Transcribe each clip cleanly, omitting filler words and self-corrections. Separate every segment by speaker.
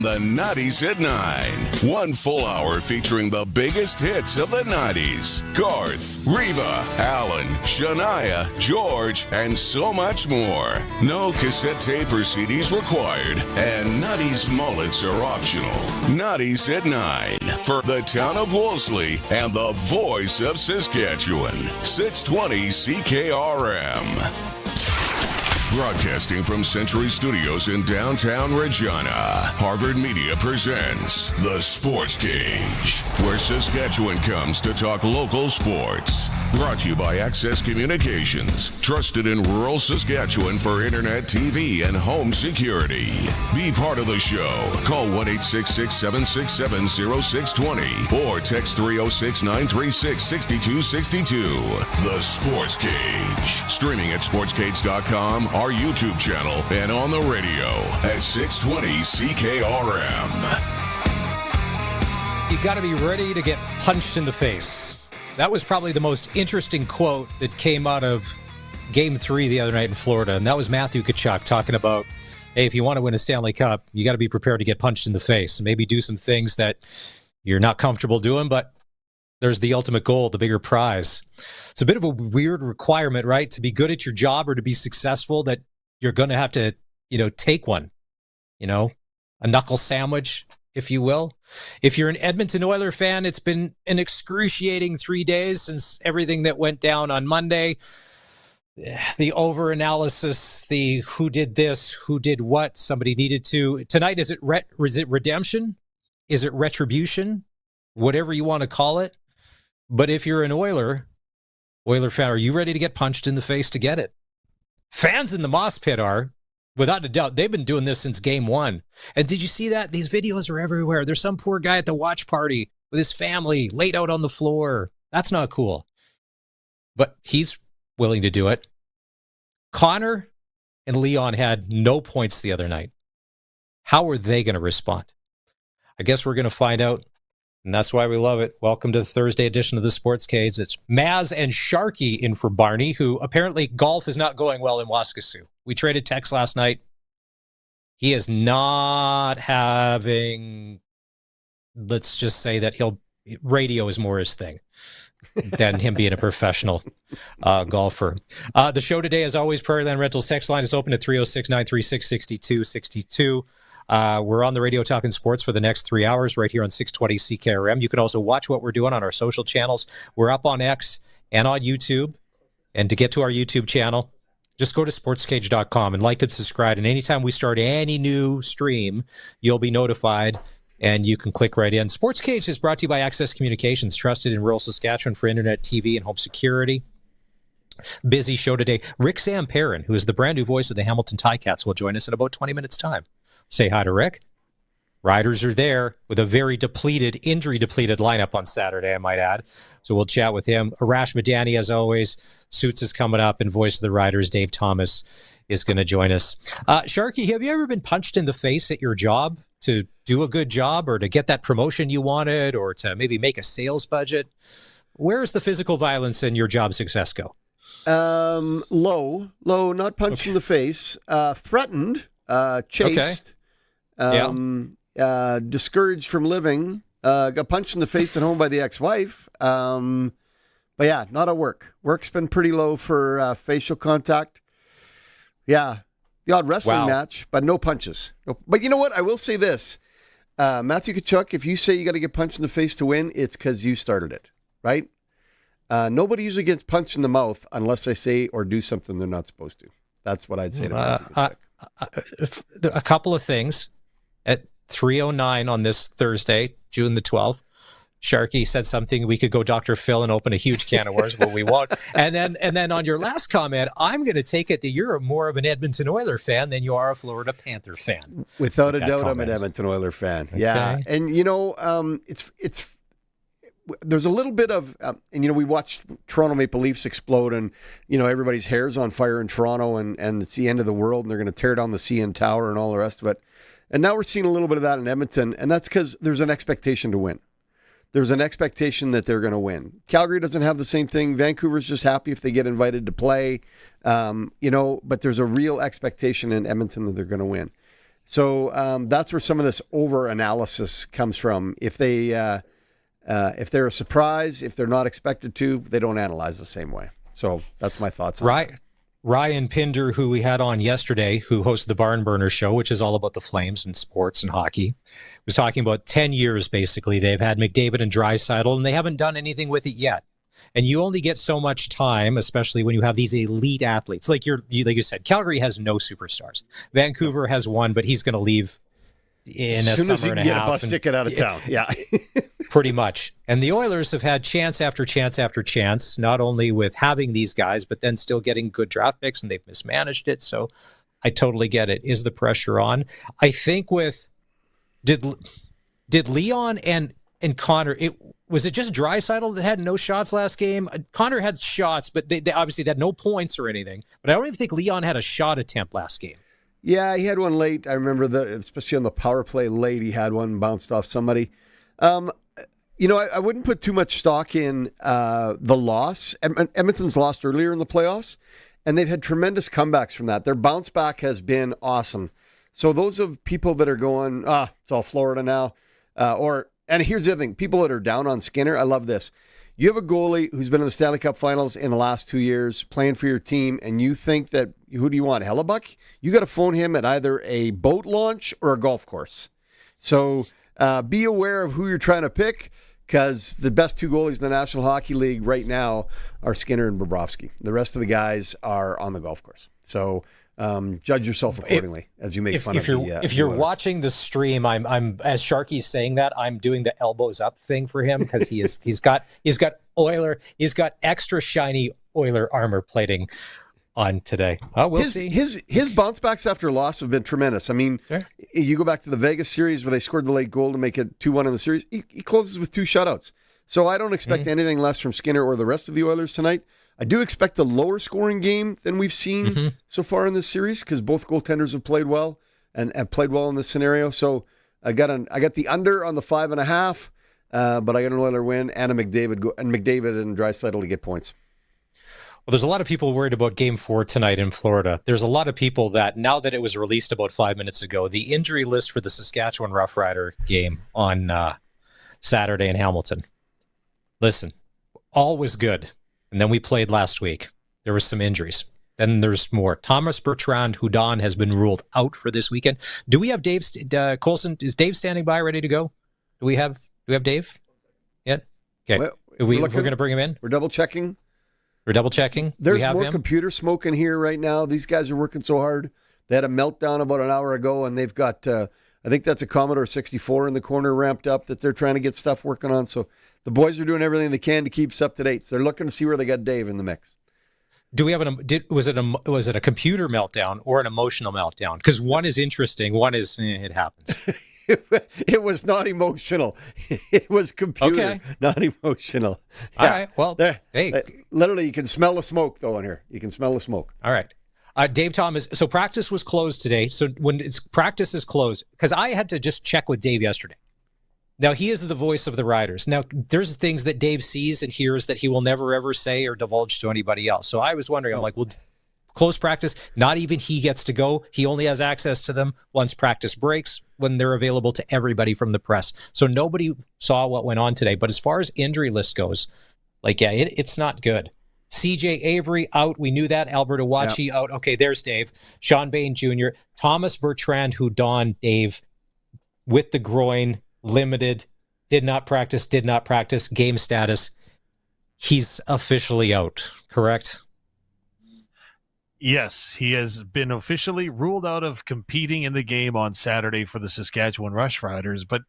Speaker 1: The 90s at 9. One full hour featuring the biggest hits of the 90s. Garth, Reba, Alan, Shania, George, and so much more. No cassette tape or CDs required. And 90s mullets are optional. 90s at 9. For the town of Wolseley and the voice of Saskatchewan. 620 CKRM. Broadcasting from Century Studios in downtown Regina, Harvard Media presents The Sportscage, where Saskatchewan comes to talk local sports. Brought to you by Access Communications, trusted in rural Saskatchewan for internet, TV, and home security. Be part of the show. Call 1-866-767-0620 or text 306-936-6262. The Sportscage. Streaming at sportscage.com, our YouTube channel, and on the radio at 620 CKRM.
Speaker 2: You got to be ready to get punched in the face. That was probably the most interesting quote that came out of Game 3 the other night in Florida, and that was Matthew Tkachuk talking about, hey, if you want to win a Stanley Cup, you got to be prepared to get punched in the face. Maybe do some things that you're not comfortable doing, but there's the ultimate goal, the bigger prize. It's a bit of a weird requirement, right? To be good at your job or to be successful, that you're going to have to, take one, a knuckle sandwich, if you will. If you're an Edmonton Oilers fan, it's been an excruciating 3 days since everything that went down on Monday. The over-analysis, the who did this, who did what, somebody needed to. Tonight, is it redemption? Is it retribution? Whatever you want to call it. But if you're an Oiler fan, are you ready to get punched in the face to get it? Fans in the Moss Pit are. Without a doubt, they've been doing this since Game 1. And did you see that? These videos are everywhere. There's some poor guy at the watch party with his family laid out on the floor. That's not cool. But he's willing to do it. Connor and Leon had no points the other night. How are they going to respond? I guess we're going to find out, and that's why we love it. Welcome to the Thursday edition of the Sportscage. It's Maz and Sharky in for Barney, who apparently golf is not going well in Waskesiu. We traded texts last night. He is not having, let's just say that radio is more his thing than him being a professional golfer. The show today, as always, Prairie Land Rentals text line is open at 306-936-6262. We're on the radio talking sports for the next 3 hours right here on 620 CKRM. You can also watch what we're doing on our social channels. We're up on X and on YouTube. And to get to our YouTube channel, just go to sportscage.com and like and subscribe. And anytime we start any new stream, you'll be notified and you can click right in. Sportscage is brought to you by Access Communications, trusted in rural Saskatchewan for internet, TV, and home security. Busy show today. Rick Zamperin, who is the brand new voice of the Hamilton Ticats, will join us in about 20 minutes' time. Say hi to Rick. Riders are there with a very injury-depleted lineup on Saturday, I might add. So we'll chat with him. Arash Madani, as always. Suits is coming up, and voice of the Riders, Dave Thomas, is going to join us. Sharky, have you ever been punched in the face at your job to do a good job or to get that promotion you wanted or to maybe make a sales budget? Where is the physical violence in your job success go?
Speaker 3: Low, not punched in the face. Threatened, chased.
Speaker 2: Okay.
Speaker 3: Discouraged from living, got punched in the face at home by the ex-wife. But yeah, not at work. Work's been pretty low for facial contact. Yeah, the odd wrestling match, but no punches. But you know what? I will say this. Matthew Tkachuk, if you say you got to get punched in the face to win, it's because you started it, right? Nobody usually gets punched in the mouth unless they say or do something they're not supposed to. That's what I'd say to Matthew Tkachuk.
Speaker 2: A couple of things. At 3:09 on this Thursday, June the 12th, Sharky said something. We could go Dr. Phil and open a huge can of worms, but we won't. And then on your last comment, I'm going to take it that you're more of an Edmonton Oilers fan than you are a Florida Panther fan.
Speaker 3: Without a doubt, I'm an Edmonton Oilers fan. Okay. Yeah, and it's there's a little bit of and we watched Toronto Maple Leafs explode, and everybody's hair's on fire in Toronto, and it's the end of the world, and they're going to tear down the CN Tower and all the rest of it. And now we're seeing a little bit of that in Edmonton, and that's because there's an expectation to win. There's an expectation that they're going to win. Calgary doesn't have the same thing. Vancouver's just happy if they get invited to play, but there's a real expectation in Edmonton that they're going to win. So that's where some of this over-analysis comes from. If they're a surprise, if they're not expected to, they don't analyze the same way. So that's my thoughts on it.
Speaker 2: Ryan Pinder, who we had on yesterday, who hosted the Barn Burner show, which is all about the Flames and sports and hockey, was talking about 10 years, basically. They've had McDavid and Draisaitl, and they haven't done anything with it yet. And you only get so much time, especially when you have these elite athletes. Like you said, Calgary has no superstars. Vancouver has one, but he's going to leave in a summer and a half. As soon as you can get a bus
Speaker 3: ticket out of town, yeah.
Speaker 2: Pretty much. And the Oilers have had chance after chance after chance, not only with having these guys, but then still getting good draft picks, and they've mismanaged it. So I totally get it. Is the pressure on? I think with did Leon and Connor, was it just Draisaitl that had no shots last game? Connor had shots, but they obviously had no points or anything. But I don't even think Leon had a shot attempt last game.
Speaker 3: Yeah, he had one late. I remember especially on the power play late, he had one bounced off somebody. I wouldn't put too much stock in the loss. Edmonton's lost earlier in the playoffs, and they've had tremendous comebacks from that. Their bounce back has been awesome. So those of people that are going, it's all Florida now, and here's the other thing, people that are down on Skinner, I love this. You have a goalie who's been in the Stanley Cup Finals in the last 2 years, playing for your team, and you think that, who do you want, Hellebuck? You got to phone him at either a boat launch or a golf course. So be aware of who you're trying to pick, because the best two goalies in the National Hockey League right now are Skinner and Bobrovsky. The rest of the guys are on the golf course. So judge yourself accordingly as you make fun of
Speaker 2: if you're watching the stream, I'm as Sharky's saying that, I'm doing the elbows up thing for him, because he's got extra shiny Oiler armor plating on today. We'll see.
Speaker 3: His bounce backs after loss have been tremendous. I mean, sure. You go back to the Vegas series where they scored the late goal to make it 2-1 in the series. He closes with 2 shutouts. So I don't expect anything less from Skinner or the rest of the Oilers tonight. I do expect a lower scoring game than we've seen so far in this series, because both goaltenders have played well and have played well in this scenario. So I got the under on the 5.5, but I got an Oiler win and a McDavid and Draisaitl to get points.
Speaker 2: Well, there's a lot of people worried about Game 4 tonight in Florida. There's a lot of people that, now that it was released about 5 minutes ago, the injury list for the Saskatchewan Roughrider game on Saturday in Hamilton. Listen, all was good. And then we played last week. There were some injuries. Then there's more. Thomas Bertrand Hudon has been ruled out for this weekend. Do we have Dave Colson? Is Dave standing by, ready to go? Do we have Dave yet? Okay.
Speaker 3: Well,
Speaker 2: we're going to bring him in?
Speaker 3: We're double checking.
Speaker 2: There's
Speaker 3: more computer smoke in here right now. These guys are working so hard. They had a meltdown about an hour ago, and they've got, I think that's a Commodore 64 in the corner ramped up that they're trying to get stuff working on. So the boys are doing everything they can to keep us up to date. So they're looking to see where they got Dave in the mix.
Speaker 2: Do we have was it a computer meltdown or an emotional meltdown? Because one is interesting, one is it happens.
Speaker 3: It was not emotional. It was computer, not emotional.
Speaker 2: Yeah. All right. Well,
Speaker 3: literally, you can smell the smoke, though, in here. You can smell the smoke.
Speaker 2: All right. Dave Thomas, so practice was closed today. So when practice is closed, because I had to just check with Dave yesterday. Now, he is the voice of the Riders. Now, there's things that Dave sees and hears that he will never, ever say or divulge to anybody else. So I was wondering, I'm like, well, close practice, not even he gets to go. He only has access to them once practice breaks, when they're available to everybody from the press. So nobody saw what went on today. But as far as injury list goes, it's not good. CJ Avery out. We knew that. Alberto Wachi out. Okay, there's Dave. Sean Bain Jr. Thomas Bertrand Hudon, Dave, with the groin, limited, did not practice, game status. He's officially out, correct?
Speaker 4: Yes, he has been officially ruled out of competing in the game on Saturday for the Saskatchewan Roughriders. But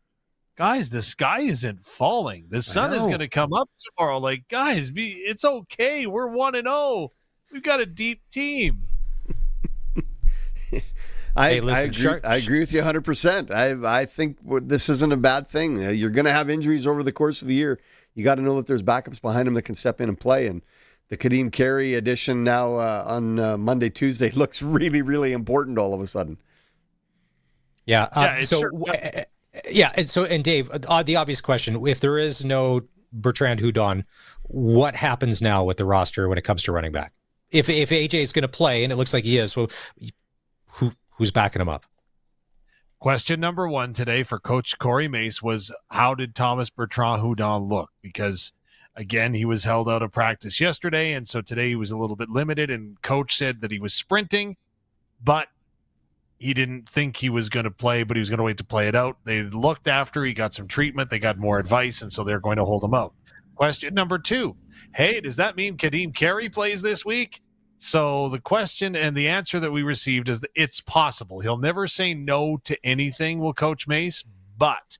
Speaker 4: guys, the sky isn't falling. The sun is going to come up tomorrow. Like, guys, it's okay. We're 1-0. We've got a deep team.
Speaker 3: I agree with you 100%. I think this isn't a bad thing. You're going to have injuries over the course of the year. You got to know that there's backups behind them that can step in and play. And the Kadeem Carey edition now on Monday, Tuesday looks really, really important all of a sudden.
Speaker 2: Yeah. And Dave, the obvious question, if there is no Bertrand Hudon, what happens now with the roster when it comes to running back? If AJ is going to play, and it looks like he is, well, who's backing him up?
Speaker 4: Question number one today for Coach Corey Mace was, how did Thomas Bertrand-Hudon look? Because, again, he was held out of practice yesterday, and so today he was a little bit limited, and Coach said that he was sprinting, but he didn't think he was going to play, but he was going to wait to play it out. They looked after, he got some treatment, they got more advice, and so they're going to hold him out. Question number two, hey, does that mean Kadeem Carey plays this week? So the question and the answer that we received is that it's possible. He'll never say no to anything, will Coach Mace, but,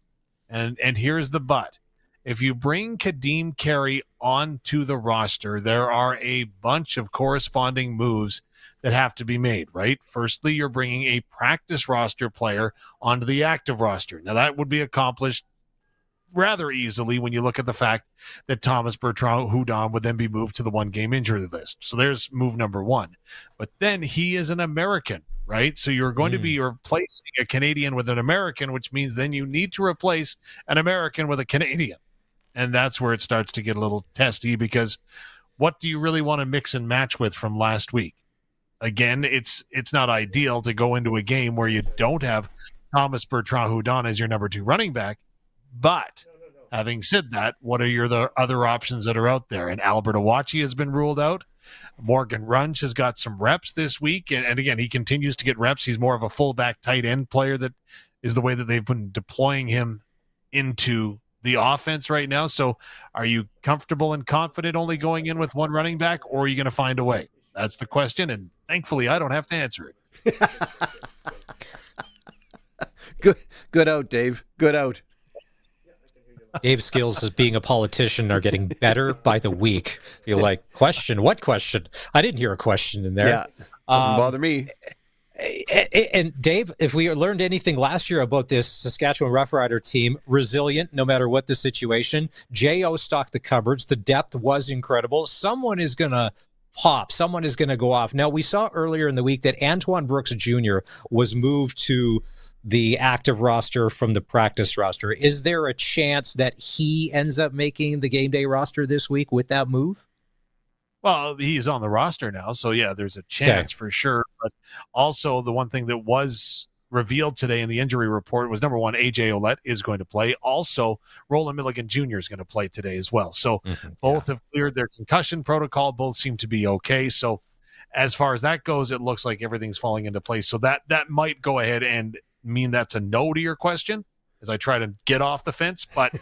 Speaker 4: and here's the but, if you bring Kadeem Carey onto the roster, there are a bunch of corresponding moves that have to be made, right? Firstly, you're bringing a practice roster player onto the active roster. Now, that would be accomplished rather easily when you look at the fact that Thomas Bertrand-Hudon would then be moved to the one-game injury list. So there's move number one. But then he is an American, right? So you're going to be replacing a Canadian with an American, which means then you need to replace an American with a Canadian. And that's where it starts to get a little testy, because what do you really want to mix and match with from last week? Again, it's not ideal to go into a game where you don't have Thomas Bertrand-Hudon as your number two running back. But having said that, what are the other options that are out there? And Albert Awachi has been ruled out. Morgan Runge has got some reps this week. And again, he continues to get reps. He's more of a fullback tight end player. That is the way that they've been deploying him into the offense right now. So are you comfortable and confident only going in with one running back, or are you going to find a way? That's the question. And thankfully, I don't have to answer it.
Speaker 3: Good out, Dave. Good out.
Speaker 2: Dave's skills as being a politician are getting better by the week. You're like, question? What question? I didn't hear a question in there.
Speaker 3: Yeah, doesn't bother me.
Speaker 2: And Dave, if we learned anything last year about this Saskatchewan Roughrider team, resilient no matter what the situation. J.O. stocked the cupboards. The depth was incredible. Someone is going to pop. Someone is going to go off. Now, we saw earlier in the week that Antoine Brooks Jr. was moved to the active roster from the practice roster. Is there a chance that he ends up making the game day roster this week with that move?
Speaker 4: Well, he's on the roster now, so yeah, there's a chance for sure. But also, the one thing that was revealed today in the injury report was, number one, AJ Ouellette is going to play. Also, Roland Milligan Jr. is going to play today as well. So both have cleared their concussion protocol. Both seem to be okay. So as far as that goes, it looks like everything's falling into place. So that might go ahead and mean that's a no to your question as I try to get off the fence. But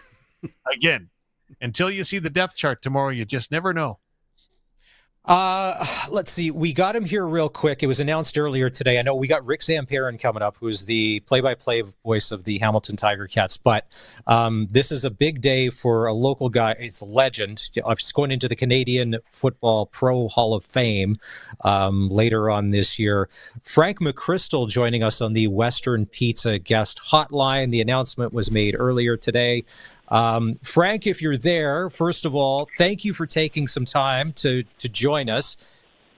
Speaker 4: again, until you see the depth chart tomorrow, you just never know.
Speaker 2: Let's see. We got him here real quick. It was announced earlier today. I know we got Rick Zamperin coming up, who's the play-by-play voice of the Hamilton Tiger Cats. But this is a big day for a local guy. It's a legend. He's going into the Canadian Football Pro Hall of Fame later on this year. Frank McCrystal joining us on the Western Pizza guest hotline. The announcement was made earlier today. Frank, if you're there, first of all, thank you for taking some time to join us,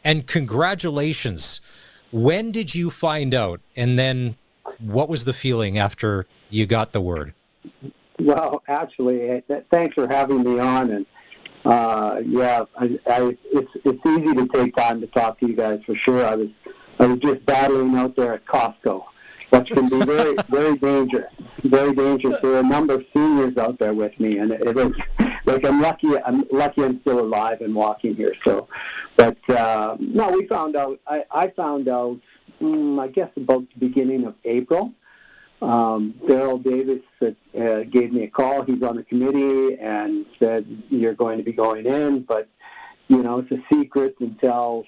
Speaker 2: and congratulations. When did you find out, and then what was the feeling after you got the word?
Speaker 5: Well, actually, thanks for having me on, and it's easy to take time to talk to you guys for sure. I was just battling out there at Costco, which can be very, very dangerous. Very dangerous. There are a number of seniors out there with me, and it was like I'm lucky I'm still alive and walking here. So, but no, we found out. I found out. I guess about the beginning of April. Daryl Davis gave me a call. He's on the committee and said you're going to be going in, but it's a secret until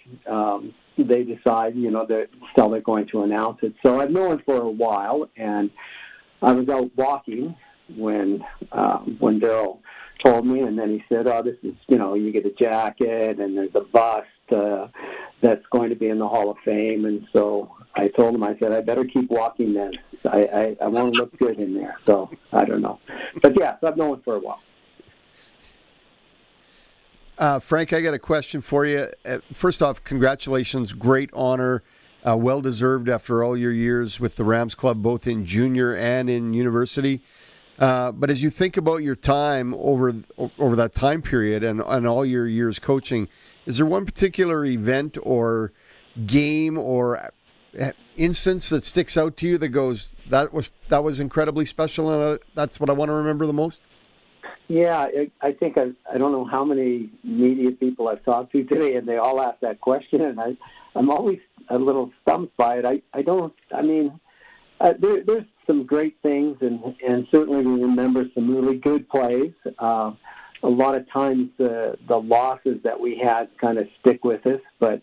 Speaker 5: they decide. Until they're going to announce it. So I've known for a while, and I was out walking when Daryl told me, and then he said, "Oh, this is you get a jacket, and there's a bust that's going to be in the Hall of Fame." And so I told him, I said, "I better keep walking then. I want to look good in there." So I don't know, but yeah, so I've known for a while.
Speaker 3: Frank, I got a question for you. First off, congratulations. Great honor. Well-deserved after all your years with the Rams Club, both in junior and in university. But as you think about your time over that time period and all your years coaching, is there one particular event or game or instance that sticks out to you that goes, that was incredibly special, and that's what I want to remember the most?
Speaker 5: Yeah, I think I don't know how many media people I've talked to today, and they all ask that question, and I'm always a little stumped by it. There's some great things, and certainly we remember some really good plays. A lot of times the losses that we had kind of stick with us, but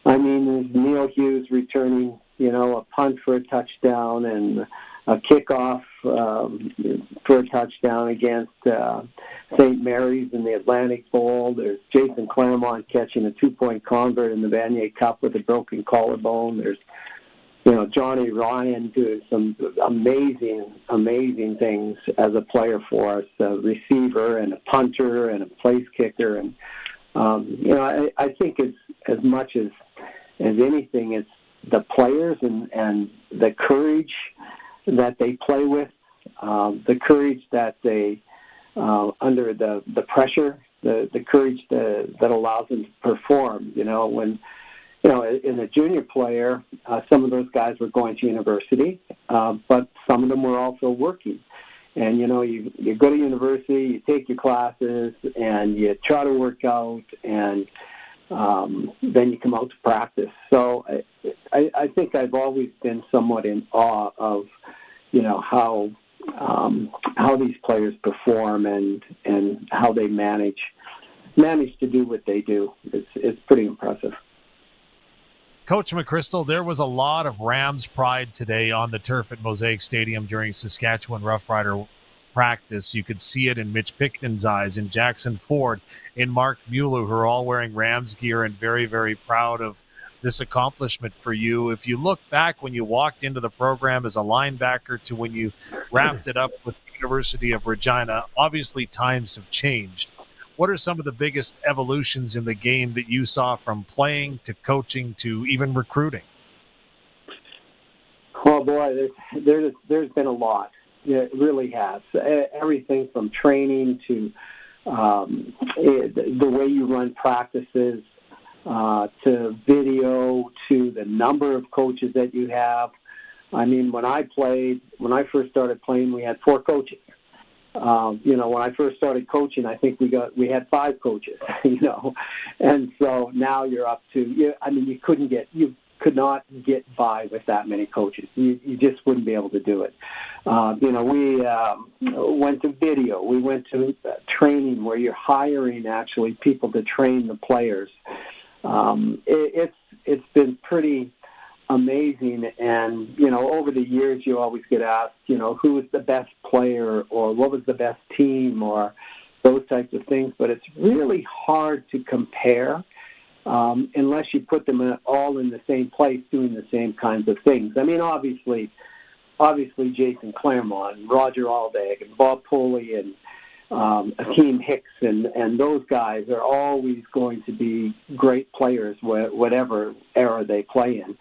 Speaker 5: I mean, there's Neil Hughes returning, a punt for a touchdown and a kickoff for a touchdown against St. Mary's in the Atlantic Bowl. There's Jason Claremont catching a 2-point convert in the Vanier Cup with a broken collarbone. There's, Johnny Ryan doing some amazing things as a player for us, a receiver and a punter and a place kicker. And, I think it's as much as anything, it's the players and the courage that they play with, the courage that they, under the pressure, the courage that allows them to perform. When, in a junior player, some of those guys were going to university, but some of them were also working. And, you go to university, you take your classes, and you try to work out, and then you come out to practice. So I think I've always been somewhat in awe of, how these players perform and how they manage to do what they do. It's pretty impressive.
Speaker 4: Coach McCrystal, there was a lot of Rams pride today on the turf at Mosaic Stadium during Saskatchewan Roughrider practice. You could see it in Mitch Picton's eyes, in Jackson Ford, in Mark Mueller, who are all wearing Rams gear and very, very proud of this accomplishment for you. If you look back when you walked into the program as a linebacker to when you wrapped it up with the University of Regina, obviously times have changed. What are some of the biggest evolutions in the game that you saw from playing to coaching to even recruiting?
Speaker 5: Oh boy, there's been a lot. Yeah, it really has. Everything from training to the way you run practices, to video, to the number of coaches that you have. I mean, when I first started playing, we had 4 coaches. When I first started coaching, I think we had 5 coaches, and so now you're up to, you could not get by with that many coaches. You just wouldn't be able to do it. We went to video. We went to training where you're hiring actually people to train the players. It's been pretty amazing, and over the years you always get asked, who was the best player or what was the best team or those types of things, but it's really hard to compare unless you put them all in the same place doing the same kinds of things. I mean, obviously Jason Claremont, Roger Aldag, and Bob Poley, and Akeem Hicks, and those guys are always going to be great players, whatever era they play in.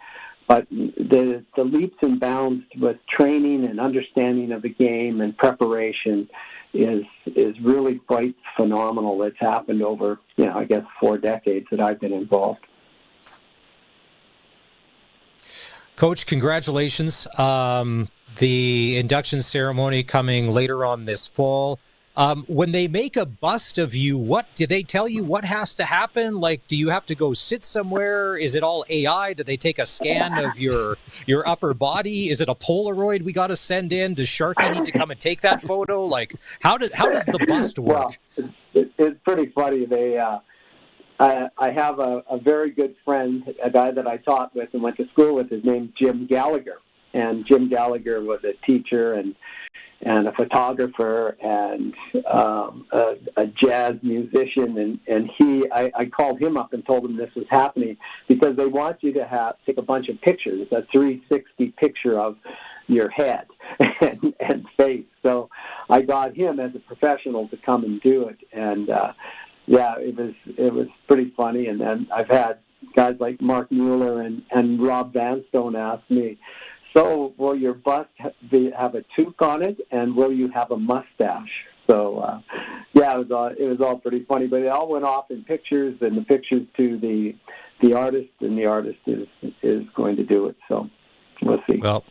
Speaker 5: But the leaps and bounds with training and understanding of the game and preparation is really quite phenomenal. It's happened over, 4 decades that I've been involved.
Speaker 2: Coach, congratulations. The induction ceremony coming later on this fall. When they make a bust of you, what do they tell you what has to happen? Like, do you have to go sit somewhere? Is it all AI? Do they take a scan of your upper body? Is it a Polaroid we got to send in? Does Sharky need to come and take that photo? Like, how does the bust work?
Speaker 5: Well, it's pretty funny. I have a very good friend, a guy that I taught with and went to school with. His name's Jim Gallagher, and Jim Gallagher was a teacher and a photographer and a jazz musician, and I called him up and told him this was happening because they want you to take a bunch of pictures, a 360 picture of your head and face. So I got him as a professional to come and do it, and it was pretty funny. And then I've had guys like Mark Mueller and Rob Vanstone ask me, so will your bust have a toque on it, and will you have a mustache? So, it was all pretty funny. But it all went off in pictures, and the pictures to the the artist, and the artist is going to do it. So we'll see.
Speaker 2: Well,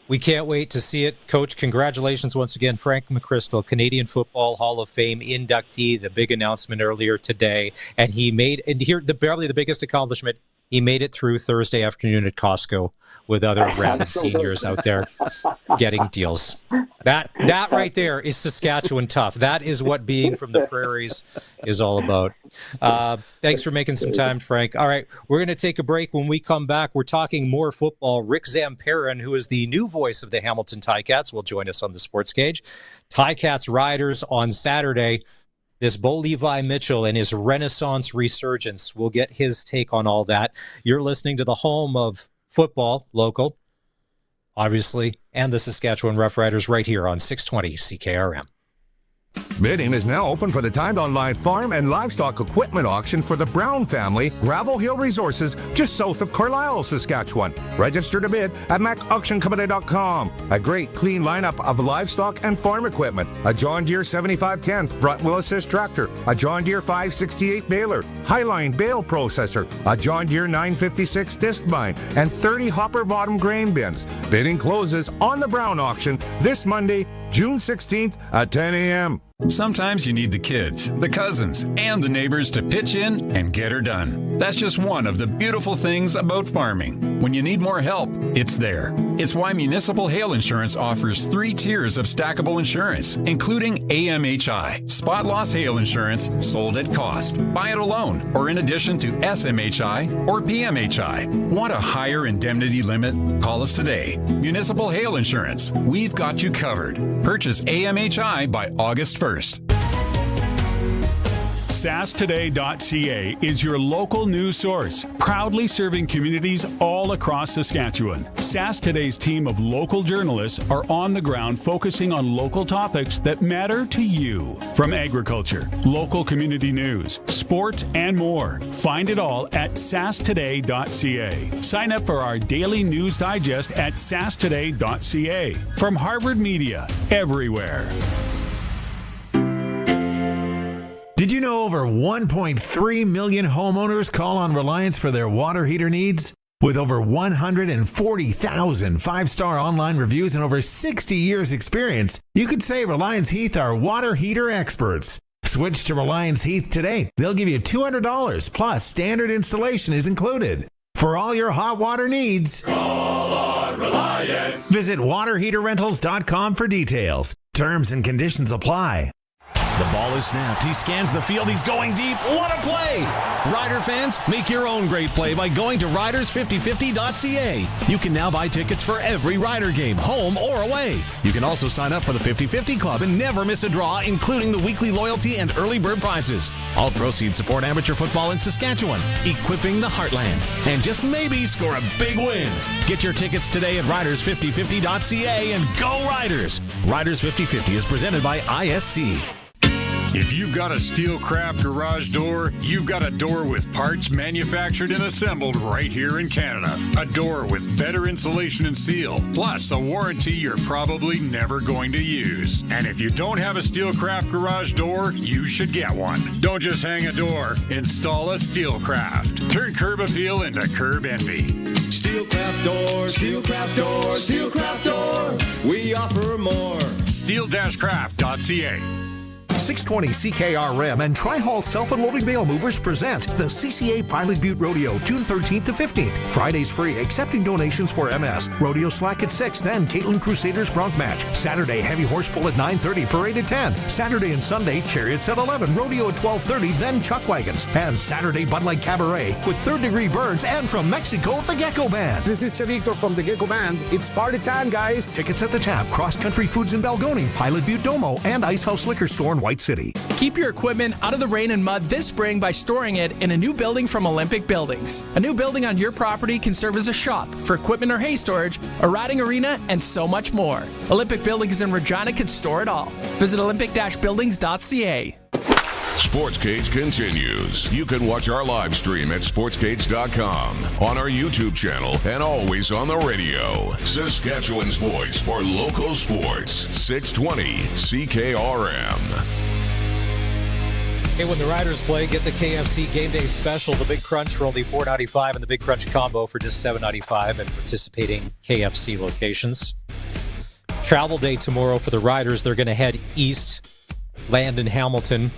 Speaker 2: we can't wait to see it. Coach, congratulations once again. Frank McCrystal, Canadian Football Hall of Fame inductee, the big announcement earlier today. And he made, and here, probably the biggest accomplishment, he made it through Thursday afternoon at Costco with other rabid seniors out there getting deals. That right there is Saskatchewan tough. That is what being from the prairies is all about. Thanks for making some time, Frank. All right, we're going to take a break. When we come back, we're talking more football. Rick Zamperin, who is the new voice of the Hamilton Ticats, will join us on the Sportscage. Ticats Riders on Saturday. This Bo Levi Mitchell and his Renaissance resurgence. We'll get his take on all that. You're listening to the home of football, local, obviously, and the Saskatchewan Roughriders right here on 620 CKRM.
Speaker 6: Bidding is now open for the timed online farm and livestock equipment auction for the Brown family, Gravel Hill Resources, just south of Carlisle, Saskatchewan. Register to bid at macauctioncompany.com. A great clean lineup of livestock and farm equipment. A John Deere 7510 front wheel assist tractor, a John Deere 568 baler, Highline bale processor, a John Deere 956 disc mine, and 30 hopper bottom grain bins. Bidding closes on the Brown auction this Monday, June 16th at 10 a.m.
Speaker 7: Sometimes you need the kids, the cousins, and the neighbors to pitch in and get her done. That's just one of the beautiful things about farming. When you need more help, it's there. It's why Municipal Hail Insurance offers 3 tiers of stackable insurance, including AMHI, spot loss hail insurance sold at cost. Buy it alone or in addition to SMHI or PMHI. Want a higher indemnity limit? Call us today. Municipal Hail Insurance. We've got you covered. Purchase AMHI by August 1st.
Speaker 8: SaskToday.ca is your local news source, proudly serving communities all across Saskatchewan. Sask Today's team of local journalists are on the ground focusing on local topics that matter to you. From agriculture, local community news, sports, and more. Find it all at SaskToday.ca. Sign up for our daily news digest at SaskToday.ca. From Harvard Media, everywhere.
Speaker 9: Did you know over 1.3 million homeowners call on Reliance for their water heater needs? With over 140,000 5-star online reviews and over 60 years experience, you could say Reliance Heath are water heater experts. Switch to Reliance Heath today. They'll give you $200 plus standard installation is included. For all your hot water needs, call on Reliance. Visit waterheaterrentals.com for details. Terms and conditions apply.
Speaker 10: The ball is snapped. He scans the field. He's going deep. What a play! Rider fans, make your own great play by going to riders5050.ca. You can now buy tickets for every Rider game, home or away. You can also sign up for the 50-50 Club and never miss a draw, including the weekly loyalty and early bird prizes. All proceeds support amateur football in Saskatchewan, equipping the heartland, and just maybe score a big win. Get your tickets today at riders5050.ca and go Riders! Riders 5050 is presented by ISC.
Speaker 11: If you've got a Steelcraft garage door, you've got a door with parts manufactured and assembled right here in Canada. A door with better insulation and seal, plus a warranty you're probably never going to use. And if you don't have a Steelcraft garage door, you should get one. Don't just hang a door, install a Steelcraft. Turn curb appeal into curb envy.
Speaker 12: Steelcraft door, Steelcraft door, Steelcraft door. We offer more.
Speaker 11: Steel-craft.ca.
Speaker 13: 620 CKRM and Tri-Hall Self-Unloading Bale Movers present the CCA Pilot Butte Rodeo, June 13th to 15th. Fridays free, accepting donations for MS. Rodeo slack at 6, then Caitlin Crusaders Bronc match. Saturday, heavy horse pull at 9:30, parade at 10. Saturday and Sunday, chariots at 11, rodeo at 12:30, then chuck wagons. And Saturday, Bud Light Cabaret with Third Degree Burns and from Mexico, the Gecko Band.
Speaker 14: This is Chavito from the Gecko Band. It's party time, guys.
Speaker 13: Tickets at the tab, Cross Country Foods in Balgoni, Pilot Butte Domo, and Ice House Liquor Store in White City.
Speaker 15: Keep your equipment out of the rain and mud this spring by storing it in a new building from Olympic Buildings. A new building on your property can serve as a shop for equipment or hay storage, a riding arena, and so much more. Olympic Buildings in Regina can store it all. Visit olympic-buildings.ca.
Speaker 1: Sportscage continues. You can watch our live stream at sportscage.com, on our YouTube channel, and always on the radio. Saskatchewan's voice for local sports. 620 CKRM.
Speaker 2: Hey, when the Riders play, get the KFC Game Day Special, the Big Crunch for only $4.95 and the Big Crunch Combo for just $7.95 at participating KFC locations. Travel day tomorrow for the Riders. They're going to head east, land in Hamilton.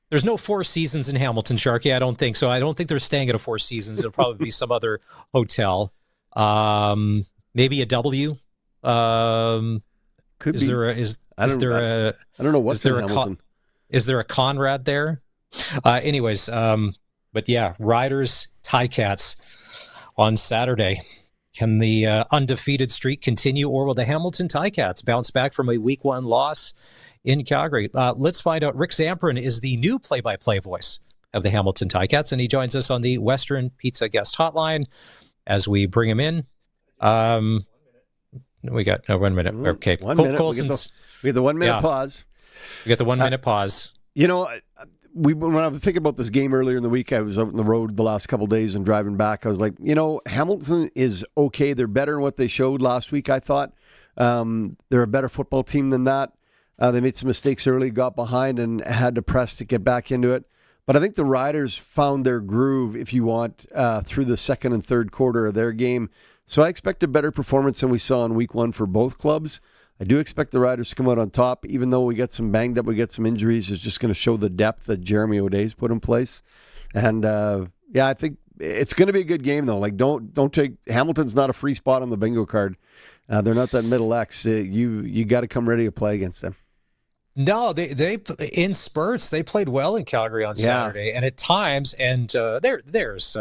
Speaker 2: There's no Four Seasons in Hamilton, Sharky. I don't think so. I don't think they're staying at a Four Seasons. It'll probably be some other hotel. Maybe a W.
Speaker 3: Could
Speaker 2: is
Speaker 3: be.
Speaker 2: there a, is there a
Speaker 3: I don't know what's
Speaker 2: is there
Speaker 3: in
Speaker 2: a
Speaker 3: Hamilton.
Speaker 2: Is there a Conrad there? But yeah, Riders, Ticats on Saturday. Can the undefeated streak continue, or will the Hamilton Ticats bounce back from a Week 1 loss in Calgary? Let's find out. Rick Zamperin is the new play-by-play voice of the Hamilton Ticats, and he joins us on the Western Pizza guest hotline as we bring him in. We got 1 minute. Okay,
Speaker 3: 1 minute.
Speaker 2: Colson's,
Speaker 3: we get the 1 minute pause.
Speaker 2: We got the 1 minute pause.
Speaker 3: You know, when I was thinking about this game earlier in the week, I was out on the road the last couple of days and driving back. I was like, Hamilton is okay. They're better than what they showed last week, I thought. They're a better football team than that. They made some mistakes early, got behind, and had to press to get back into it. But I think the Riders found their groove, if you want, through the second and third quarter of their game. So I expect a better performance than we saw in Week 1 for both clubs. I do expect the Riders to come out on top, even though we get some banged up, we get some injuries. It's just going to show the depth that Jeremy O'Day's put in place. And, I think it's going to be a good game, though. Like, don't take – Hamilton's not a free spot on the bingo card. They're not that middle X. You got to come ready to play against them.
Speaker 2: No, they in spurts they played well in Calgary on Saturday, and at times, and there's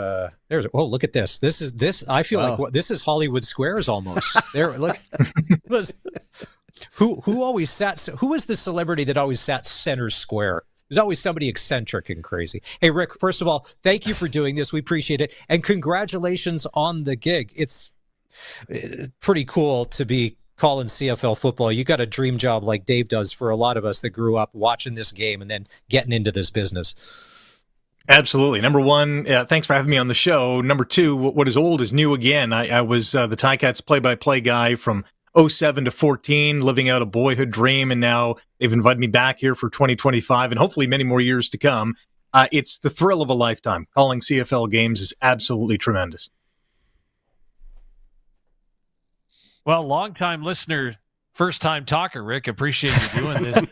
Speaker 2: look at this. This I feel like this is Hollywood Squares almost. There, look. Who always sat? Who was the celebrity that always sat center square? There's always somebody eccentric and crazy. Hey, Rick, first of all, thank you for doing this. We appreciate it, and congratulations on the gig. It's pretty cool to be calling CFL football. You got a dream job like Dave does for a lot of us that grew up watching this game and then getting into this business.
Speaker 16: Absolutely. Number one, thanks for having me on the show. Number two, what is old is new again. I was the Ticats play-by-play guy from 07 to 14, living out a boyhood dream, and now they've invited me back here for 2025 and hopefully many more years to come. It's the thrill of a lifetime. Calling CFL games is absolutely tremendous.
Speaker 4: Well, long-time listener, first-time talker, Rick. Appreciate you doing this.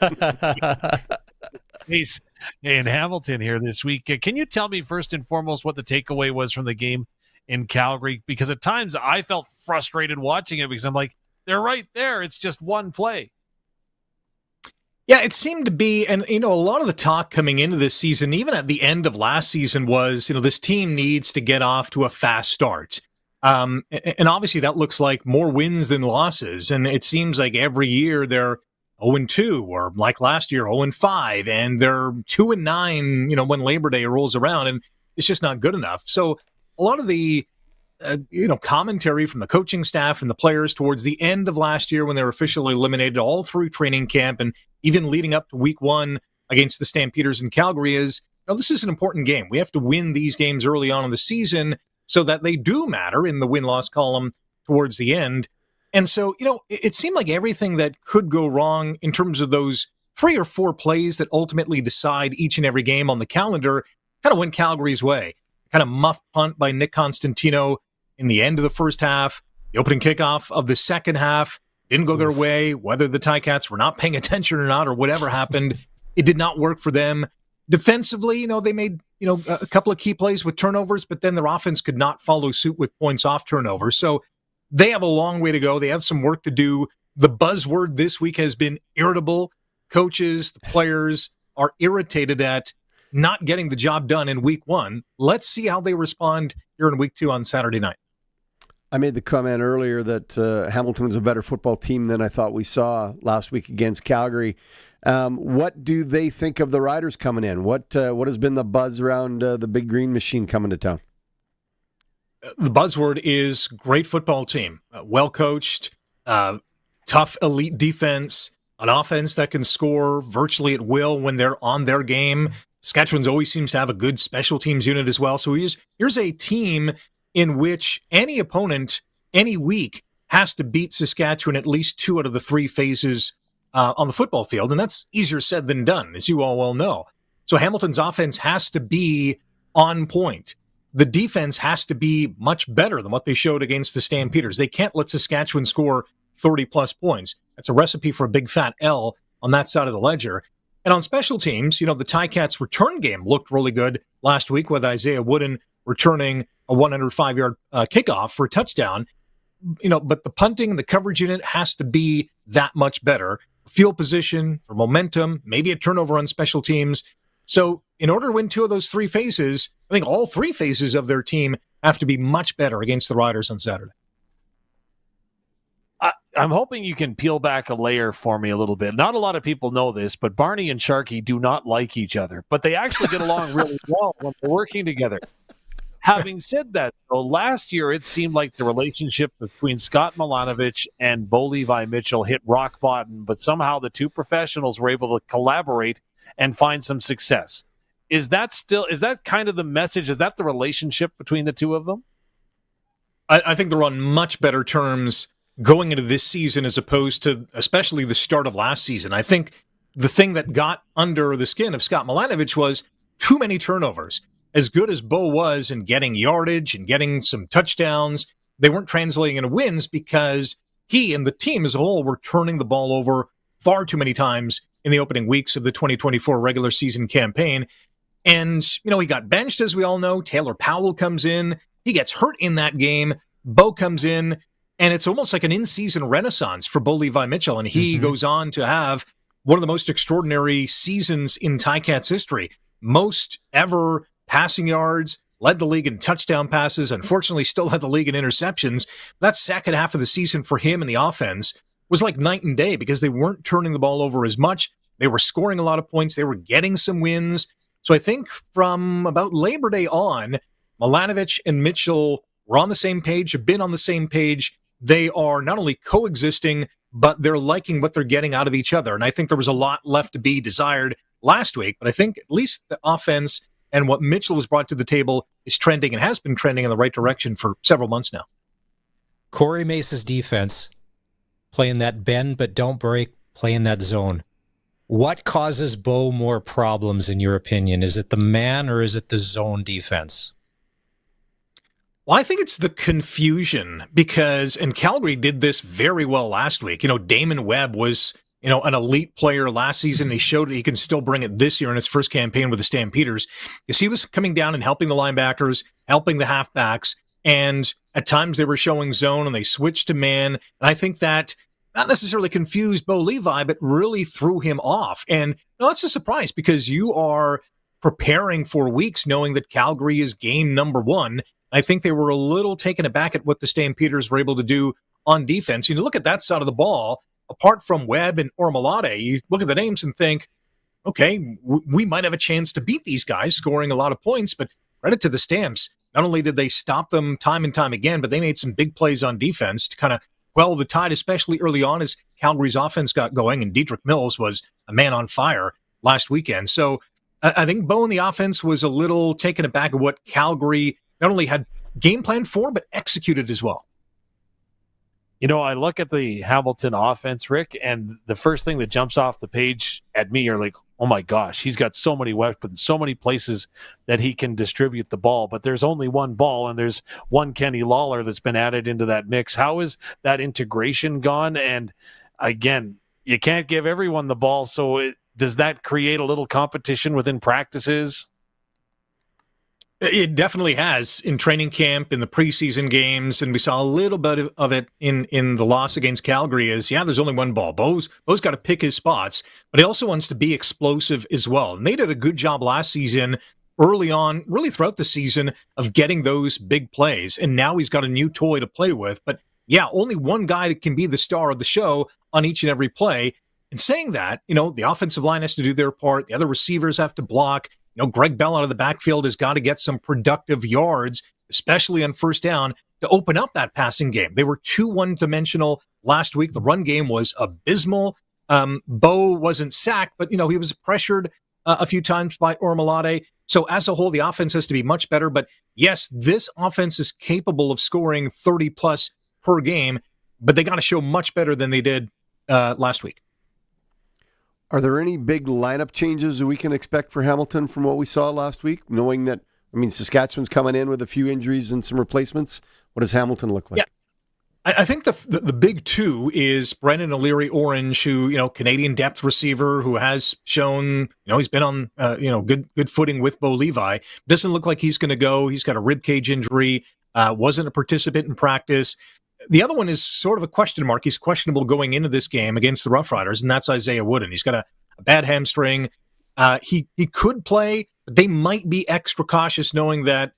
Speaker 4: He's in Hamilton here this week. Can you tell me first and foremost what the takeaway was from the game in Calgary? Because at times I felt frustrated watching it because I'm like, they're right there. It's just one play.
Speaker 16: Yeah, it seemed to be, and a lot of the talk coming into this season, even at the end of last season, was this team needs to get off to a fast start. And obviously that looks like more wins than losses. And it seems like every year they're 0-2, or like last year, 0-5, and they're 2-9, when Labor Day rolls around, and it's just not good enough. So a lot of the, commentary from the coaching staff and the players towards the end of last year when they were officially eliminated all through training camp and even leading up to Week 1 against the Stampeders in Calgary is, this is an important game. We have to win these games early on in the season so that they do matter in the win-loss column towards the end. And so, it seemed like everything that could go wrong in terms of those 3 or 4 plays that ultimately decide each and every game on the calendar kind of went Calgary's way. Kind of muff punt by Nick Constantino in the end of the first half. The opening kickoff of the second half didn't go their way, whether the Ticats were not paying attention or not, or whatever happened. It did not work for them. Defensively, they made, a couple of key plays with turnovers, but then their offense could not follow suit with points off turnovers. So they have a long way to go. They have some work to do. The buzzword this week has been irritable. Coaches, the players are irritated at not getting the job done in Week 1. Let's see how they respond here in Week 2 on Saturday night.
Speaker 3: I made the comment earlier that Hamilton's a better football team than I thought we saw last week against Calgary. What do they think of the Riders coming in? What has been the buzz around the Big Green Machine coming to town?
Speaker 16: The buzzword is great football team, well coached, tough elite defense, an offense that can score virtually at will when they're on their game. Saskatchewan's always seems to have a good special teams unit as well. So here's a team in which any opponent, any week, has to beat Saskatchewan at least 2 out of the 3 phases on the football field, and that's easier said than done, as you all well know. So Hamilton's offense has to be on point. The defense has to be much better than what they showed against the Stampeders. They can't let Saskatchewan score 30-plus points. That's a recipe for a big fat L on that side of the ledger. And on special teams, the Ticats return game looked really good last week with Isaiah Wooden returning a 105-yard kickoff for a touchdown. But the punting and the coverage unit has to be that much better. Field position, for momentum, maybe a turnover on special teams. So in order to win two of those three phases, I think all three phases of their team have to be much better against the Riders on Saturday.
Speaker 4: I'm hoping you can peel back a layer for me a little bit. Not a lot of people know this, but Barney and Sharky do not like each other, but they actually get along really well when they're working together. Having said that, though, last year it seemed like the relationship between Scott Milanovich and Bo Levi Mitchell hit rock bottom, but somehow the two professionals were able to collaborate and find some success. Is that kind of the message? Is that the relationship between the two of them?
Speaker 16: I think they're on much better terms going into this season as opposed to especially the start of last season. I think the thing that got under the skin of Scott Milanovich was too many turnovers. As good as Bo was in getting yardage and getting some touchdowns, they weren't translating into wins because he and the team as a whole were turning the ball over far too many times in the opening weeks of the 2024 regular season campaign. And, he got benched, as we all know. Taylor Powell comes in. He gets hurt in that game. Bo comes in. And it's almost like an in-season renaissance for Bo Levi Mitchell. And he goes on to have one of the most extraordinary seasons in Ticats history. Most ever passing yards, led the league in touchdown passes, unfortunately still led the league in interceptions. That second half of the season for him and the offense was like night and day because they weren't turning the ball over as much. They were scoring a lot of points. They were getting some wins. So I think from about Labor Day on, Milanovich and Mitchell were on the same page, have been on the same page. They are not only coexisting, but they're liking what they're getting out of each other. And I think there was a lot left to be desired last week, but I think at least the offense and what Mitchell has brought to the table is trending and has been trending in the right direction for several months now.
Speaker 2: Corey Mace's defense, playing that bend but don't break, playing that zone. What causes Bo more problems, in your opinion? Is it the man or is it the zone defense?
Speaker 16: Well, I think it's the confusion and Calgary did this very well last week. Damon Webb was, an elite player last season. He showed he can still bring it this year in his first campaign with the Stampeders because he was coming down and helping the linebackers, helping the halfbacks, and at times they were showing zone and they switched to man. And I think that not necessarily confused Bo Levi, but really threw him off. And that's a surprise because you are preparing for weeks knowing that Calgary is game number one. I think they were a little taken aback at what the Stampeders were able to do on defense. Look at that side of the ball, apart from Webb and Ormalade, you look at the names and think, okay, we might have a chance to beat these guys scoring a lot of points, but credit to the Stamps. Not only did they stop them time and time again, but they made some big plays on defense to kind of quell the tide, especially early on as Calgary's offense got going, and Dedrick Mills was a man on fire last weekend. So I think Bo in the offense was a little taken aback at what Calgary not only had game planned for, but executed as well.
Speaker 4: I look at the Hamilton offense, Rick, and the first thing that jumps off the page at me are like, oh my gosh, he's got so many weapons, so many places that he can distribute the ball, but there's only one ball and there's one Kenny Lawler that's been added into that mix. How is that integration gone? And again, you can't give everyone the ball. So does that create a little competition within practices?
Speaker 16: It definitely has in training camp, in the preseason games, and we saw a little bit of it in the loss against Calgary there's only one ball. Bo's got to pick his spots, but he also wants to be explosive as well. And they did a good job last season, early on, really throughout the season, of getting those big plays. And now he's got a new toy to play with. But yeah, only one guy can be the star of the show on each and every play. And saying that, the offensive line has to do their part. The other receivers have to block. Greg Bell out of the backfield has got to get some productive yards, especially on first down, to open up that passing game. They were too one-dimensional last week. The run game was abysmal. Bo wasn't sacked, but, he was pressured a few times by Ormalade. So as a whole, the offense has to be much better. But yes, this offense is capable of scoring 30-plus per game, but they got to show much better than they did last week.
Speaker 3: Are there any big lineup changes that we can expect for Hamilton from what we saw last week? Knowing that, Saskatchewan's coming in with a few injuries and some replacements. What does Hamilton look like?
Speaker 16: Yeah. I think the big two is Brendan O'Leary-Orange, who, Canadian depth receiver who has shown, he's been on, good footing with Bo Levi. Doesn't look like he's going to go. He's got a rib cage injury, wasn't a participant in practice. The other one is sort of a question mark. He's questionable going into this game against the Roughriders, and that's Isaiah Wooden. He's got a bad hamstring. He could play, but they might be extra cautious knowing that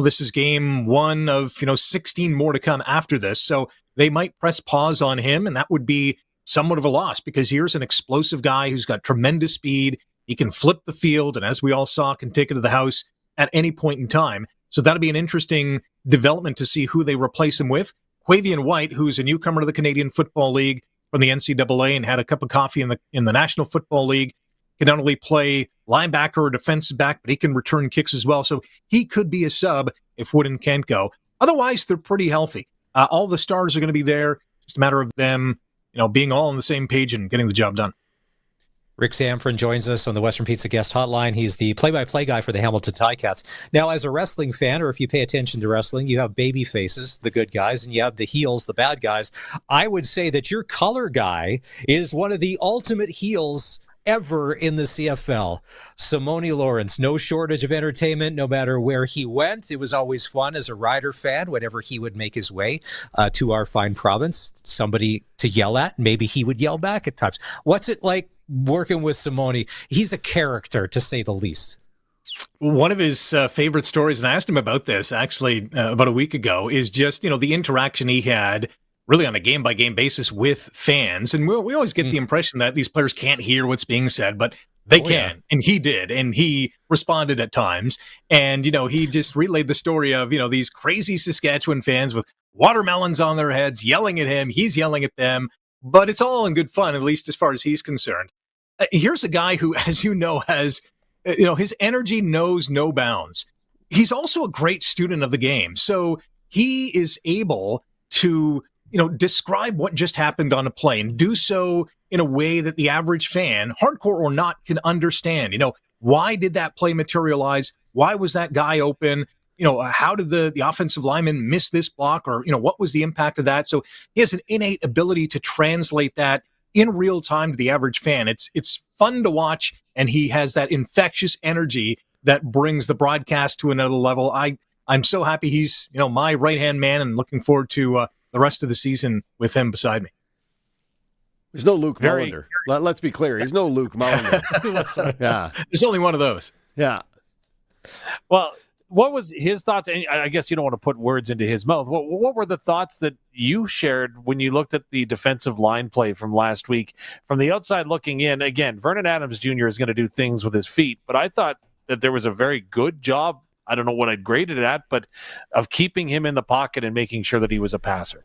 Speaker 16: this is game one of 16 more to come after this. So they might press pause on him, and that would be somewhat of a loss because here's an explosive guy who's got tremendous speed. He can flip the field, and as we all saw, can take it to the house at any point in time. So that'll be an interesting development to see who they replace him with. Quavian White, who's a newcomer to the Canadian Football League from the NCAA and had a cup of coffee in the National Football League, can not only play linebacker or defensive back, but he can return kicks as well. So he could be a sub if Wooden can't go. Otherwise, they're pretty healthy. All the stars are going to be there. Just a matter of them, being all on the same page and getting the job done.
Speaker 2: Rick Zamperin joins us on the Western Pizza guest hotline. He's the play-by-play guy for the Hamilton Ticats. Now, as a wrestling fan, or if you pay attention to wrestling, you have baby faces, the good guys, and you have the heels, the bad guys. I would say that your color guy is one of the ultimate heels ever in the CFL. Simone Lawrence, no shortage of entertainment no matter where he went. It was always fun as a Rider fan whenever he would make his way to our fine province. Somebody to yell at, maybe he would yell back at times. What's it like working with Simone? He's a character, to say the least.
Speaker 16: One of his favorite stories, and I asked him about this actually about a week ago, is just, the interaction he had really on a game-by-game basis with fans. And we always get the impression that these players can't hear what's being said, but they can. Yeah. And he did. And he responded at times. And, he just relayed the story of, these crazy Saskatchewan fans with watermelons on their heads, yelling at him. He's yelling at them. But it's all in good fun, at least as far as he's concerned. Here's a guy who, as you know, has, his energy knows no bounds. He's also a great student of the game. So he is able to describe what just happened on a play and do so in a way that the average fan, hardcore or not, can understand. Why did that play materialize? Why was that guy open? How did the offensive lineman miss this block? Or, what was the impact of that? So he has an innate ability to translate that in real time to the average fan. It's fun to watch, and he has that infectious energy that brings the broadcast to another level. I'm so happy he's, my right-hand man, and looking forward to the rest of the season with him beside me.
Speaker 3: There's no Luke Mullender. Let's be clear. He's no Luke Mullender. Yeah.
Speaker 16: There's only one of those.
Speaker 3: Yeah.
Speaker 4: Well, what was his thoughts? And I guess you don't want to put words into his mouth. What were the thoughts that you shared when you looked at the defensive line play from last week? From the outside looking in, again, Vernon Adams Jr. is going to do things with his feet, but I thought that there was a very good job. I don't know what I'd grade it at, but of keeping him in the pocket and making sure that he was a passer.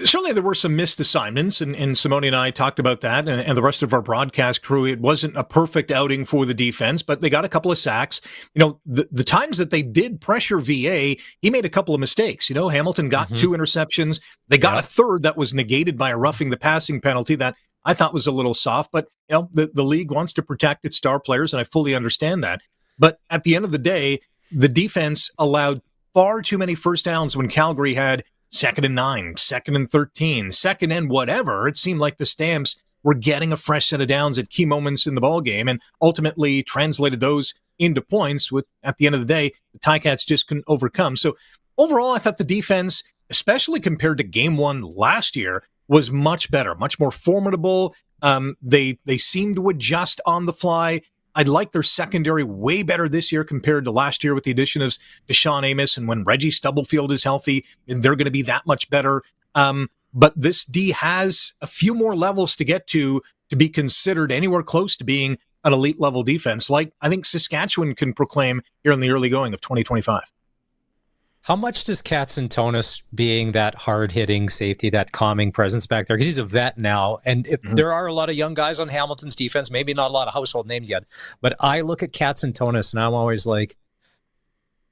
Speaker 16: Certainly there were some missed assignments, and Simone and I talked about that, and the rest of our broadcast crew. It wasn't a perfect outing for the defense, but they got a couple of sacks. The times that they did pressure VA, he made a couple of mistakes. Hamilton got 2 interceptions. They got a third that was negated by a roughing the passing penalty that I thought was a little soft, but the league wants to protect its star players, and I fully understand that. But at the end of the day, the defense allowed far too many first downs when Calgary had 2nd and 9, 2nd and 13, 2nd and whatever. It seemed like the Stamps were getting a fresh set of downs at key moments in the ball game, and ultimately translated those into points. With at the end of the day, the Ticats just couldn't overcome. So overall, I thought the defense, especially compared to game 1 last year, was much better, much more formidable. They seemed to adjust on the fly. I'd like their secondary way better this year compared to last year with the addition of Deshaun Amos. And when Reggie Stubblefield is healthy, they're going to be that much better. But this D has a few more levels to get to be considered anywhere close to being an elite level defense, like I think Saskatchewan can proclaim here in the early going of 2025.
Speaker 2: How much does Katsantonis, being that hard-hitting safety, that calming presence back there, because he's a vet now, and there are a lot of young guys on Hamilton's defense, maybe not a lot of household names yet, but I look at Katsantonis, and I'm always like,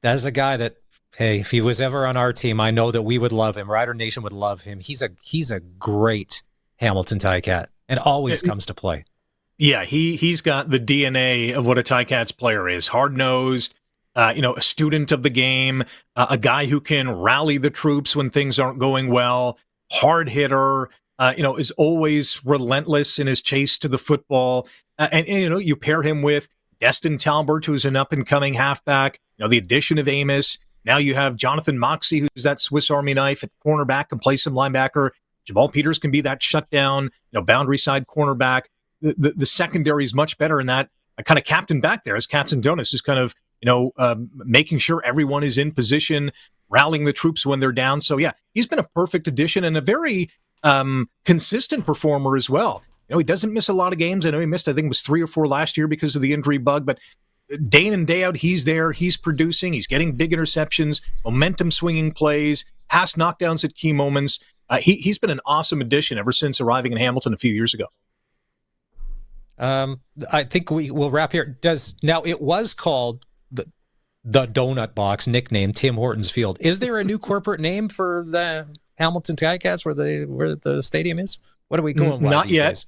Speaker 2: that's a guy that, hey, if he was ever on our team, I know that we would love him. Rider Nation would love him. He's a great Hamilton Ticat, and always comes to play.
Speaker 16: Yeah, he's got the DNA of what a Ticats player is. Hard-nosed, a student of the game, a guy who can rally the troops when things aren't going well, hard hitter, is always relentless in his chase to the football. And you pair him with Destin Talbert, who's an up-and-coming halfback, the addition of Amos. Now you have Jonathan Moxey, who's that Swiss Army knife at cornerback, can play some linebacker. Jamal Peters can be that shutdown, boundary side cornerback. The secondary is much better in that kind of captain back there as Katzendonis, who's kind of, making sure everyone is in position, rallying the troops when they're down. So, yeah, he's been a perfect addition and a very consistent performer as well. He doesn't miss a lot of games. I know he missed, I think it was 3 or 4 last year because of the injury bug, but day in and day out, he's there. He's producing. He's getting big interceptions, momentum swinging plays, pass knockdowns at key moments. He's been an awesome addition ever since arriving in Hamilton a few years ago.
Speaker 2: I think we will wrap here. It was called the Donut Box, nickname Tim Hortons Field. Is there a new corporate name for the Hamilton Ticats where the stadium is? What are we going with?
Speaker 16: Not
Speaker 2: these
Speaker 16: yet.
Speaker 2: days?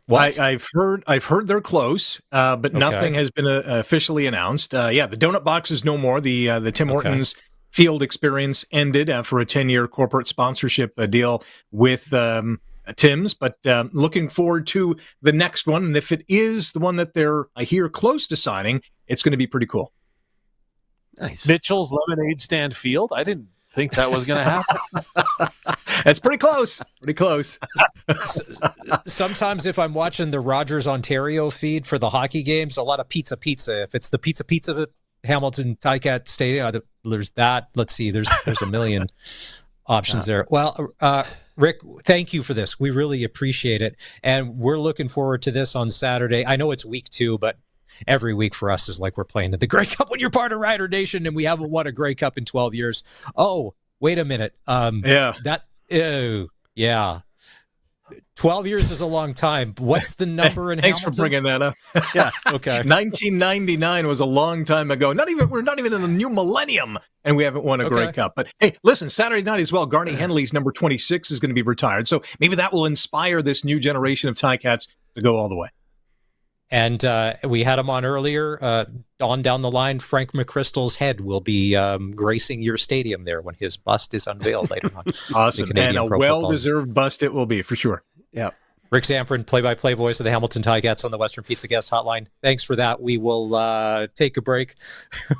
Speaker 2: What?
Speaker 16: I've heard they're close, but nothing has been officially announced. The Donut Box is no more. The Tim Hortons Field experience ended after a 10-year corporate sponsorship deal with Tim's, but looking forward to the next one. And if it is the one that I hear close to signing, it's going to be pretty cool.
Speaker 3: Nice.
Speaker 4: Mitchell's Lemonade Stand Field. I didn't think that was going to happen.
Speaker 16: That's pretty close. Pretty close.
Speaker 2: Sometimes if I'm watching the Rogers Ontario feed for the hockey games, a lot of pizza. If it's the pizza at Hamilton Ticat Stadium, there's that. Let's see. There's a million options there. Well, Rick, thank you for this. We really appreciate it. And we're looking forward to this on Saturday. I know it's week 2, but every week for us is like we're playing at the Grey Cup when you're part of Rider Nation and we haven't won a Grey Cup in 12 years. Oh, wait a minute. 12 years is a long time. What's the number in
Speaker 16: Thanks
Speaker 2: Hamilton?
Speaker 16: for bringing that up.
Speaker 2: Yeah, okay.
Speaker 16: 1999 was a long time ago. We're not even in the new millennium, and we haven't won a Grey Cup. But hey, listen, Saturday night as well, Garney Henley's number 26 is going to be retired. So maybe that will inspire this new generation of Ticats to go all the way.
Speaker 2: And we had him on earlier. On down the line, Frank McCrystal's head will be gracing your stadium there when his bust is unveiled later on.
Speaker 16: Awesome. And a well-deserved bust it will be, for sure.
Speaker 3: Yeah.
Speaker 2: Rick Zamperin, play-by-play voice of the Hamilton Ticats on the Western Pizza Guest Hotline. Thanks for that. We will take a break.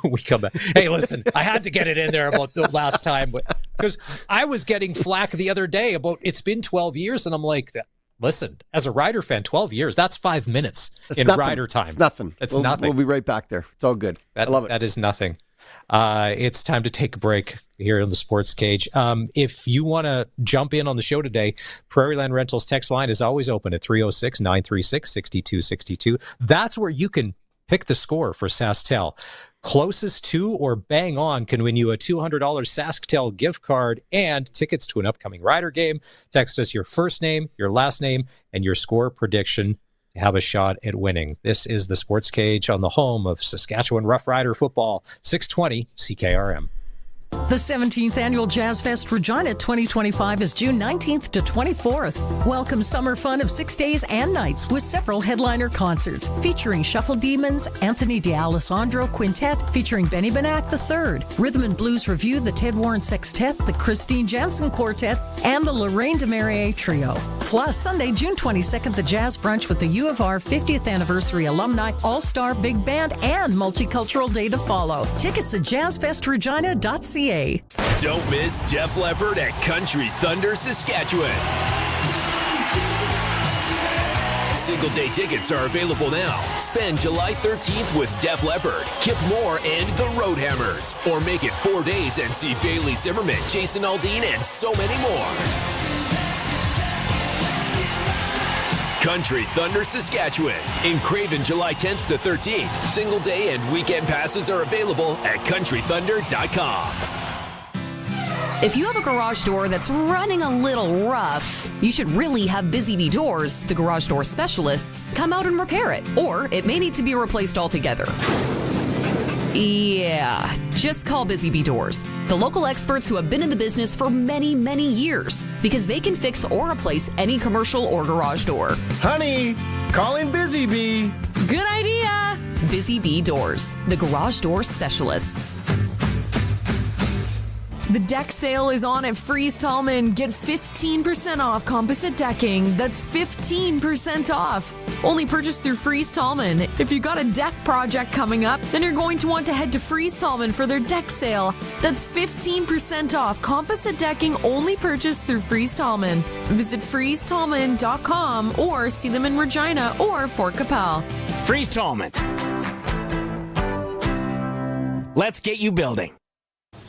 Speaker 2: We come back. Hey, listen, I had to get it in there about the last time because I was getting flack the other day about it's been 12 years, and I'm like, listen, as a Rider fan, 12 years, that's 5 minutes in Rider time.
Speaker 3: It's nothing.
Speaker 2: It's nothing.
Speaker 3: We'll be right back there. It's all good. I love it.
Speaker 2: That is nothing. It's time to take a break here on the Sports Cage. If you want to jump in on the show today, Prairie Land Rentals text line is always open at 306-936-6262. That's where you can pick the score for SaskTel. Closest to or bang on can win you a $200 SaskTel gift card and tickets to an upcoming Rider game. Text us your first name, your last name, and your score prediction to have a shot at winning. This is the Sports Cage on the home of Saskatchewan Roughrider football, 620 CKRM.
Speaker 17: The 17th Annual Jazz Fest Regina 2025 is June 19th to 24th. Welcome summer fun of 6 days and nights with several headliner concerts featuring Shuffle Demons, Anthony D'Alessandro Quintet featuring Benny Benack III, Rhythm and Blues Review, the Ted Warren Sextet, the Christine Jansen Quartet, and the Lorraine DeMarie Trio. Plus, Sunday, June 22nd, the Jazz Brunch with the U of R 50th Anniversary Alumni, All-Star Big Band, and Multicultural Day to follow. Tickets at jazzfestregina.ca.
Speaker 18: Don't miss Def Leppard at Country Thunder, Saskatchewan. Single-day tickets are available now. Spend July 13th with Def Leppard, Kip Moore, and the Roadhammers. Or make it 4 days and see Bailey Zimmerman, Jason Aldean, and so many more. Country Thunder, Saskatchewan. In Craven, July 10th to 13th. Single day and weekend passes are available at countrythunder.com.
Speaker 19: If you have a garage door that's running a little rough, you should really have Busy Bee Doors, the garage door specialists, come out and repair it. Or it may need to be replaced altogether. Yeah, just call Busy Bee Doors, the local experts who have been in the business for many, many years, because they can fix or replace any commercial or garage door.
Speaker 20: Honey,
Speaker 12: Calling Busy Bee.
Speaker 19: Good idea. Busy Bee Doors, the garage door specialists. The deck sale is on at Freeze Tallman. Get 15% off composite decking. That's 15% off. Only purchased through Freeze Tallman. If you got a deck project coming up, then you're going to want to head to Freeze Tallman for their deck sale. That's 15% off composite decking only purchased through Freeze Tallman. Visit freezetallman.com or see them in Regina or Fort Capel.
Speaker 20: Freeze Tallman. Let's get you building.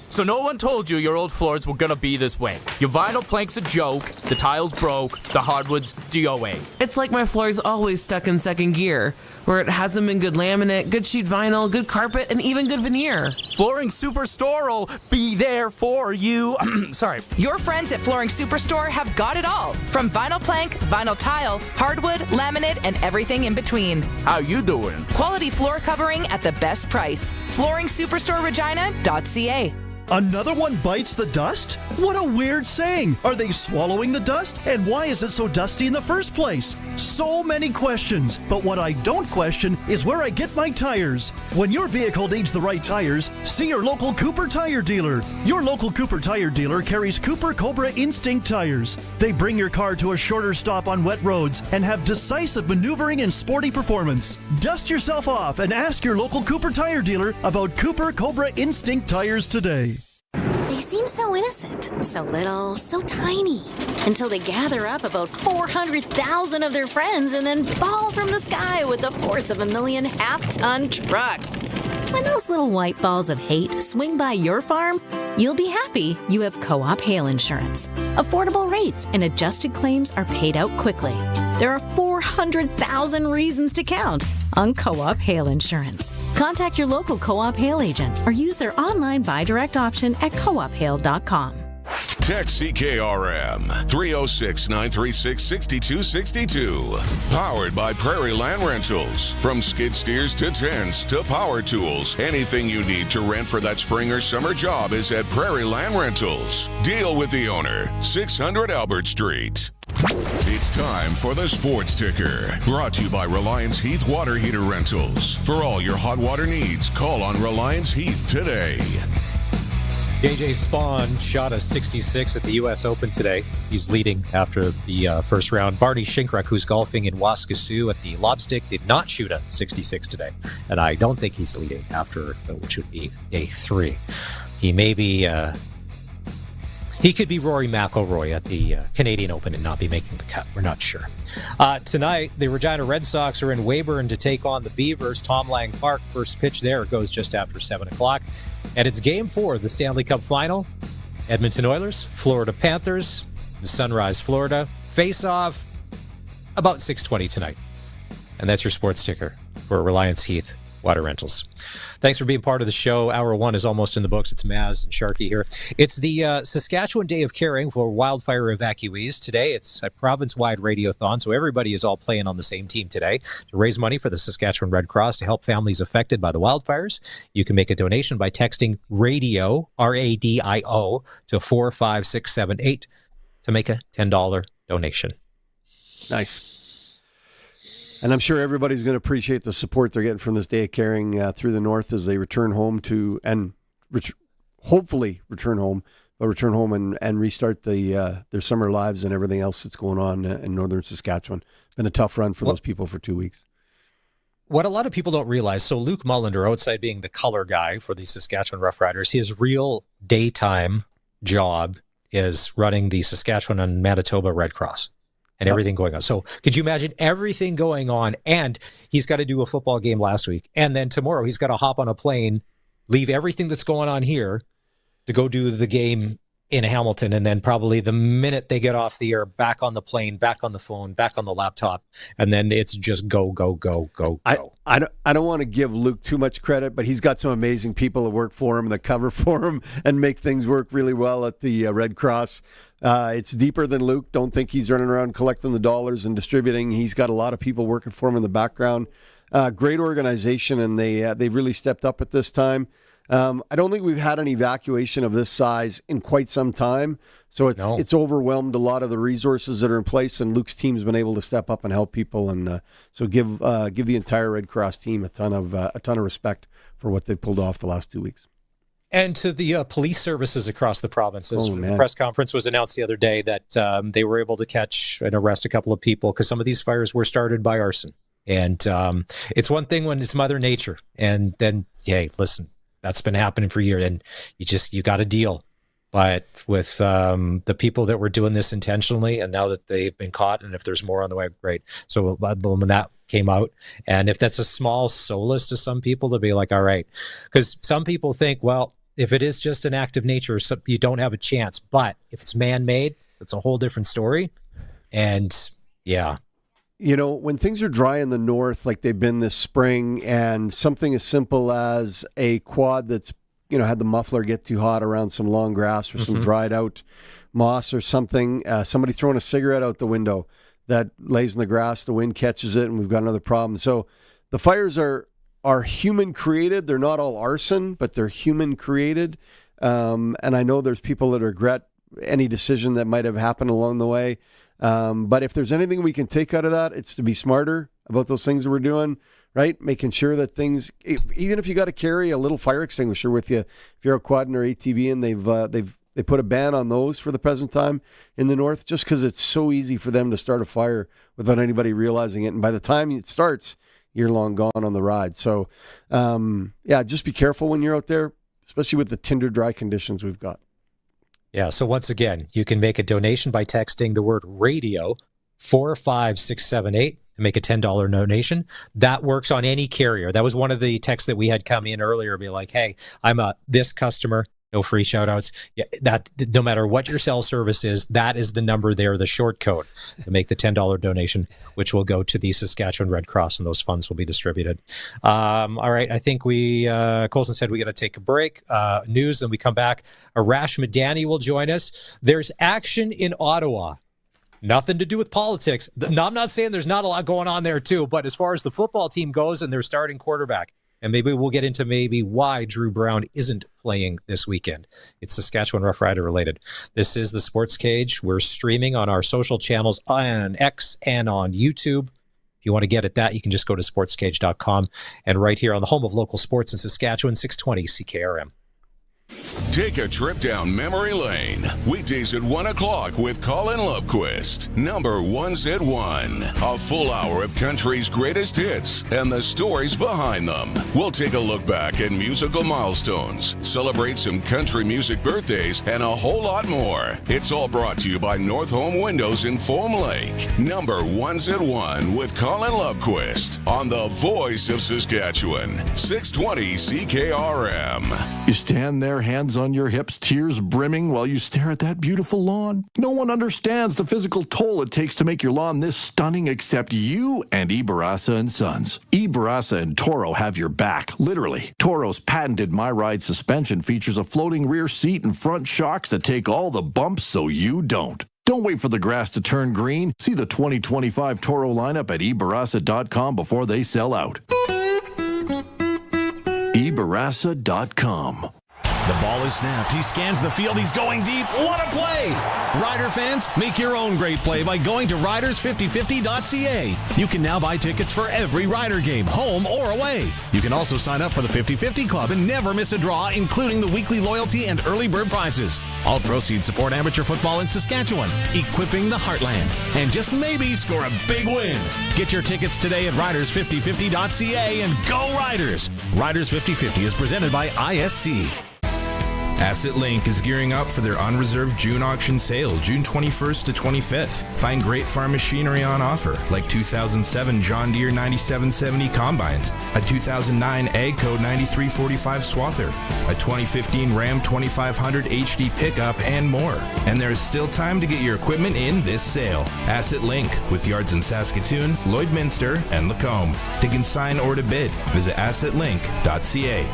Speaker 21: So no one told you your old floors were gonna be this way. Your vinyl plank's a joke, the tiles broke, the hardwood's DOA.
Speaker 22: It's like my floor's always stuck in second gear, where it hasn't been good laminate, good sheet vinyl, good carpet, and even good veneer.
Speaker 21: Flooring Superstore will be there for you. Sorry.
Speaker 23: Your friends at Flooring Superstore have got it all. From vinyl plank, vinyl tile, hardwood, laminate, and everything in between.
Speaker 21: How you doing?
Speaker 23: Quality floor covering at the best price. FlooringSuperstoreRegina.ca.
Speaker 24: Another one bites the dust? What a weird saying. Are they swallowing the dust? And why is it so dusty in the first place? So many questions, but what I don't question is where I get my tires. When your vehicle needs the right tires, see your local Cooper tire dealer. Your local Cooper tire dealer carries Cooper Cobra Instinct tires. They bring your car to a shorter stop on wet roads and have decisive maneuvering and sporty performance. Dust yourself off and ask your local Cooper tire dealer about Cooper Cobra Instinct tires today.
Speaker 25: They seem so innocent, so little, so tiny, until they gather up about 400,000 of their friends and then fall from the sky with the force of 1 million half-ton trucks. When those little white balls of hate swing by your farm, you'll be happy you have Co-op Hail Insurance. Affordable rates and adjusted claims are paid out quickly. There are 400,000 reasons to count on Co-op Hail Insurance. Contact your local Co-op Hail agent or use their online buy direct option at coophail.com.
Speaker 1: Text CKRM 306-936-6262. Powered by Prairie Land Rentals. From skid steers to tents to power tools, anything you need to rent for that spring or summer job is at Prairie Land Rentals. Deal with the owner. 600 Albert Street. It's time for the Sports Ticker, brought to you by Reliance Heath Water Heater Rentals. For all your hot water needs, call on Reliance Heath today.
Speaker 2: JJ Spawn shot a 66 at the U.S. Open today. He's leading after the first round. Barney Shinkruk, who's golfing in Waskesiu at the Lobstick, did not shoot a 66 today. And I don't think he's leading after, which would be day 3. He may be... He could be Rory McIlroy at the Canadian Open and not be making the cut. We're not sure. Tonight, the Regina Red Sox are in Weyburn to take on the Beavers. Tom Lang Park, first pitch there goes just after 7 o'clock. And it's Game 4 of the Stanley Cup Final. Edmonton Oilers, Florida Panthers, Sunrise, Florida. Face-off about 6:20 tonight. And that's your Sports Ticker for Reliance Heath Water Rentals. Thanks for being part of the show. Hour 1 is almost in the books. It's Maz and Sharky here. It's the Saskatchewan Day of Caring for wildfire evacuees. Today, it's a province-wide radiothon, so everybody is all playing on the same team today to raise money for the Saskatchewan Red Cross to help families affected by the wildfires. You can make a donation by texting RADIO, R-A-D-I-O, to 45678 to make a $10 donation.
Speaker 3: Nice. And I'm sure everybody's going to appreciate the support they're getting from this Day of Caring through the North as they return home to, and hopefully return home and restart their summer lives and everything else that's going on in northern Saskatchewan. It's been a tough run for those people for 2 weeks.
Speaker 2: What a lot of people don't realize, so Luke Mullender, outside being the color guy for the Saskatchewan Roughriders, his real daytime job is running the Saskatchewan and Manitoba Red Cross. And everything going on. So could you imagine everything going on? And he's got to do a football game last week. And then tomorrow he's got to hop on a plane, leave everything that's going on here to go do the game in Hamilton. And then probably the minute they get off the air, back on the plane, back on the phone, back on the laptop. And then it's just go, go, go, go, go.
Speaker 3: I don't want to give Luke too much credit, but he's got some amazing people that work for him, that cover for him, and make things work really well at the Red Cross. It's deeper than Luke. Don't think he's running around collecting the dollars and distributing. He's got a lot of people working for him in the background. Great organization, and they've really stepped up at this time. I don't think we've had an evacuation of this size in quite some time. So it's overwhelmed a lot of the resources that are in place, and Luke's team's been able to step up and help people, and so give the entire Red Cross team a ton of respect for what they've pulled off the last 2 weeks.
Speaker 2: And to the police services across the provinces. The press conference was announced the other day that they were able to catch and arrest a couple of people because some of these fires were started by arson. And it's one thing when it's Mother Nature, and then, hey, listen, that's been happening for years, and you got to deal. But with the people that were doing this intentionally, and now that they've been caught, and if there's more on the way, great. So when that came out, and if that's a small solace to some people to be like, all right, because some people think, well, if it is just an act of nature, you don't have a chance. But if it's man-made, it's a whole different story. And yeah.
Speaker 3: You know, when things are dry in the north, like they've been this spring, and something as simple as a quad that's, had the muffler get too hot around some long grass or some dried out moss or something, somebody throwing a cigarette out the window that lays in the grass, the wind catches it, and we've got another problem. So the fires are human created. They're not all arson, but they're human created. And I know there's people that regret any decision that might have happened along the way. But if there's anything we can take out of that, it's to be smarter about those things that we're doing, right? Making sure that things, even if you got to carry a little fire extinguisher with you, if you're a quad or ATV, and they put a ban on those for the present time in the north, just because it's so easy for them to start a fire without anybody realizing it. And by the time it starts, you're long gone on the ride. So, just be careful when you're out there, especially with the tinder dry conditions we've got.
Speaker 2: Yeah, so once again, you can make a donation by texting the word radio 45678 and make a $10 donation. That works on any carrier. That was one of the texts that we had come in earlier, be like, hey, I'm this customer, no free shout outs. Yeah, that no matter what your cell service is, that is the number there, the short code to make the $10 donation, which will go to the Saskatchewan Red Cross, and those funds will be distributed. All right, I think Colson said we got to take a break. News, then we come back. Arash Madani will join us. There's action in Ottawa. Nothing to do with politics. No, I'm not saying there's not a lot going on there too, but as far as the football team goes and their starting quarterback, and maybe we'll get into why Drew Brown isn't playing this weekend. It's Saskatchewan Roughrider related. This is the Sportscage. We're streaming on our social channels on X and on YouTube. If you want to get at that, you can just go to sportscage.com, and right here on the home of local sports in Saskatchewan, 620 CKRM.
Speaker 1: Take a trip down memory lane. Weekdays at 1 o'clock with Colin Lovequist. Number Ones at 1. A full hour of country's greatest hits and the stories behind them. We'll take a look back at musical milestones, celebrate some country music birthdays, and a whole lot more. It's all brought to you by North Home Windows in Foam Lake. Number Ones at 1 with Colin Lovequist on the voice of Saskatchewan. 620 CKRM.
Speaker 5: You stand there, hands on your hips, tears brimming while you stare at that beautiful lawn. No one understands the physical toll it takes to make your lawn this stunning except you and Barassa & Sons. Barassa & Toro have your back, literally. Toro's patented My Ride suspension features a floating rear seat and front shocks that take all the bumps so you don't. Don't wait for the grass to turn green. See the 2025 Toro lineup at ebarassa.com before they sell out. ebarassa.com.
Speaker 10: The ball is snapped. He scans the field. He's going deep. What a play! Rider fans, make your own great play by going to riders5050.ca. You can now buy tickets for every Rider game, home or away. You can also sign up for the 50-50 Club and never miss a draw, including the weekly loyalty and early bird prizes. All proceeds support amateur football in Saskatchewan, equipping the heartland, and just maybe score a big win. Get your tickets today at riders5050.ca and go Riders! Riders 5050 is presented by ISC.
Speaker 6: Asset Link is gearing up for their unreserved June auction sale, June 21st to 25th. Find great farm machinery on offer, like 2007 John Deere 9770 combines, a 2009 AGCO 9345 swather, a 2015 Ram 2500 HD pickup, and more. And there is still time to get your equipment in this sale. Asset Link, with yards in Saskatoon, Lloydminster, and Lacombe. To consign or to bid, visit assetlink.ca.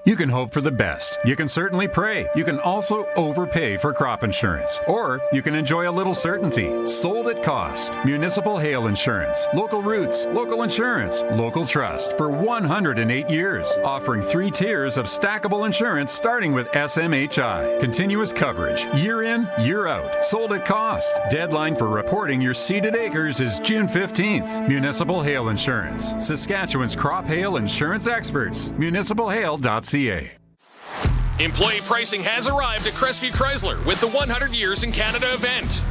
Speaker 7: You can hope for the best. You can certainly pray. You can also overpay for crop insurance. Or you can enjoy a little certainty. Sold at cost. Municipal hail insurance. Local roots. Local insurance. Local trust for 108 years. Offering 3 tiers of stackable insurance starting with SMHI. Continuous coverage. Year in, year out. Sold at cost. Deadline for reporting your seeded acres is June 15th. Municipal hail insurance. Saskatchewan's crop hail insurance experts. municipalhail.ca.
Speaker 8: Employee pricing has arrived at Crestview Chrysler with the 100 Years in Canada event.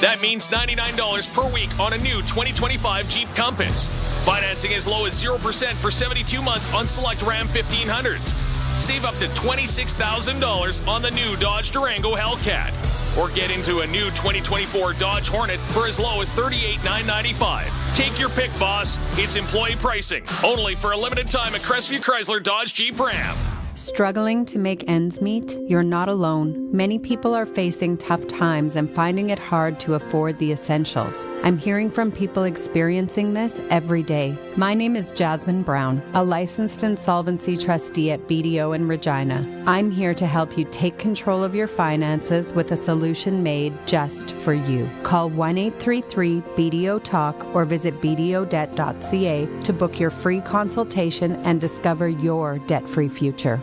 Speaker 8: That means $99 per week on a new 2025 Jeep Compass. Financing as low as 0% for 72 months on select Ram 1500s. Save up to $26,000 on the new Dodge Durango Hellcat. Or get into a new 2024 Dodge Hornet for as low as $38,995. Take your pick, boss. It's employee pricing. Only for a limited time at Crestview Chrysler Dodge Jeep Ram.
Speaker 9: Struggling to make ends meet? You're not alone. Many people are facing tough times and finding it hard to afford the essentials. I'm hearing from people experiencing this every day. My name is Jasmine Brown, a licensed insolvency trustee at BDO in Regina. I'm here to help you take control of your finances with a solution made just for you. Call 1-833-BDO-TALK or visit bdodebt.ca to book your free consultation and discover your debt-free future.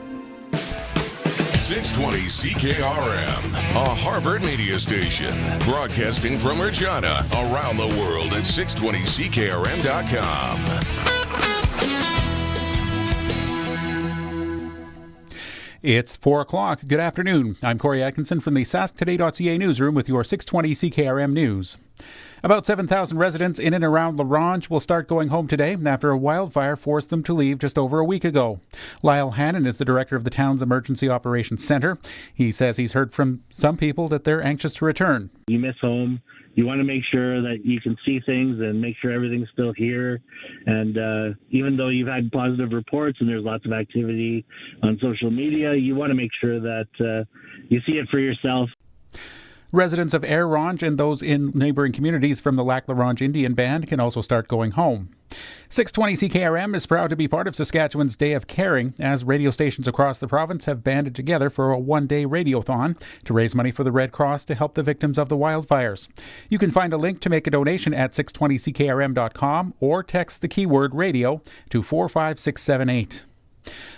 Speaker 1: 620 CKRM, a Harvard media station, broadcasting from Regina, around the world at 620CKRM.com.
Speaker 11: It's 4 o'clock. Good afternoon. I'm Corey Atkinson from the SaskToday.ca newsroom with your 620 CKRM news. About 7,000 residents in and around La Ronge will start going home today after a wildfire forced them to leave just over a week ago. Lyle Hannon is the director of the town's Emergency Operations Center. He says he's heard from some people that they're anxious to return.
Speaker 14: You miss home. You want to make sure that you can see things and make sure everything's still here. And even though you've had positive reports and there's lots of activity on social media, you want to make sure that you see it for yourself.
Speaker 11: Residents of Air Ronge and those in neighboring communities from the Lac La Ronge Indian Band can also start going home. 620 CKRM is proud to be part of Saskatchewan's Day of Caring, as radio stations across the province have banded together for a one-day radiothon to raise money for the Red Cross to help the victims of the wildfires. You can find a link to make a donation at 620CKRM.com or text the keyword radio to 45678.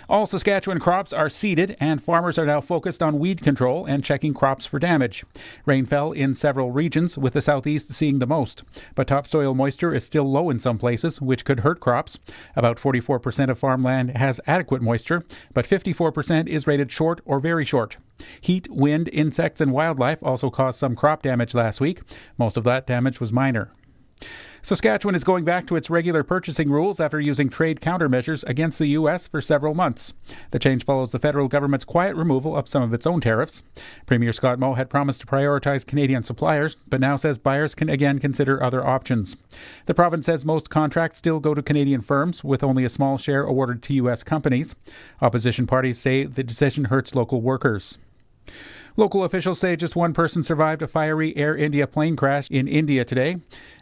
Speaker 11: All Saskatchewan crops are seeded, and farmers are now focused on weed control and checking crops for damage. Rain fell in several regions, with the southeast seeing the most. But topsoil moisture is still low in some places, which could hurt crops. About 44% of farmland has adequate moisture, but 54% is rated short or very short. Heat, wind, insects, and wildlife also caused some crop damage last week. Most of that damage was minor. Saskatchewan is going back to its regular purchasing rules after using trade countermeasures against the U.S. for several months. The change follows the federal government's quiet removal of some of its own tariffs. Premier Scott Moe had promised to prioritize Canadian suppliers, but now says buyers can again consider other options. The province says most contracts still go to Canadian firms, with only a small share awarded to U.S. companies. Opposition parties say the decision hurts local workers. Local officials say just one person survived a fiery Air India plane crash in India today.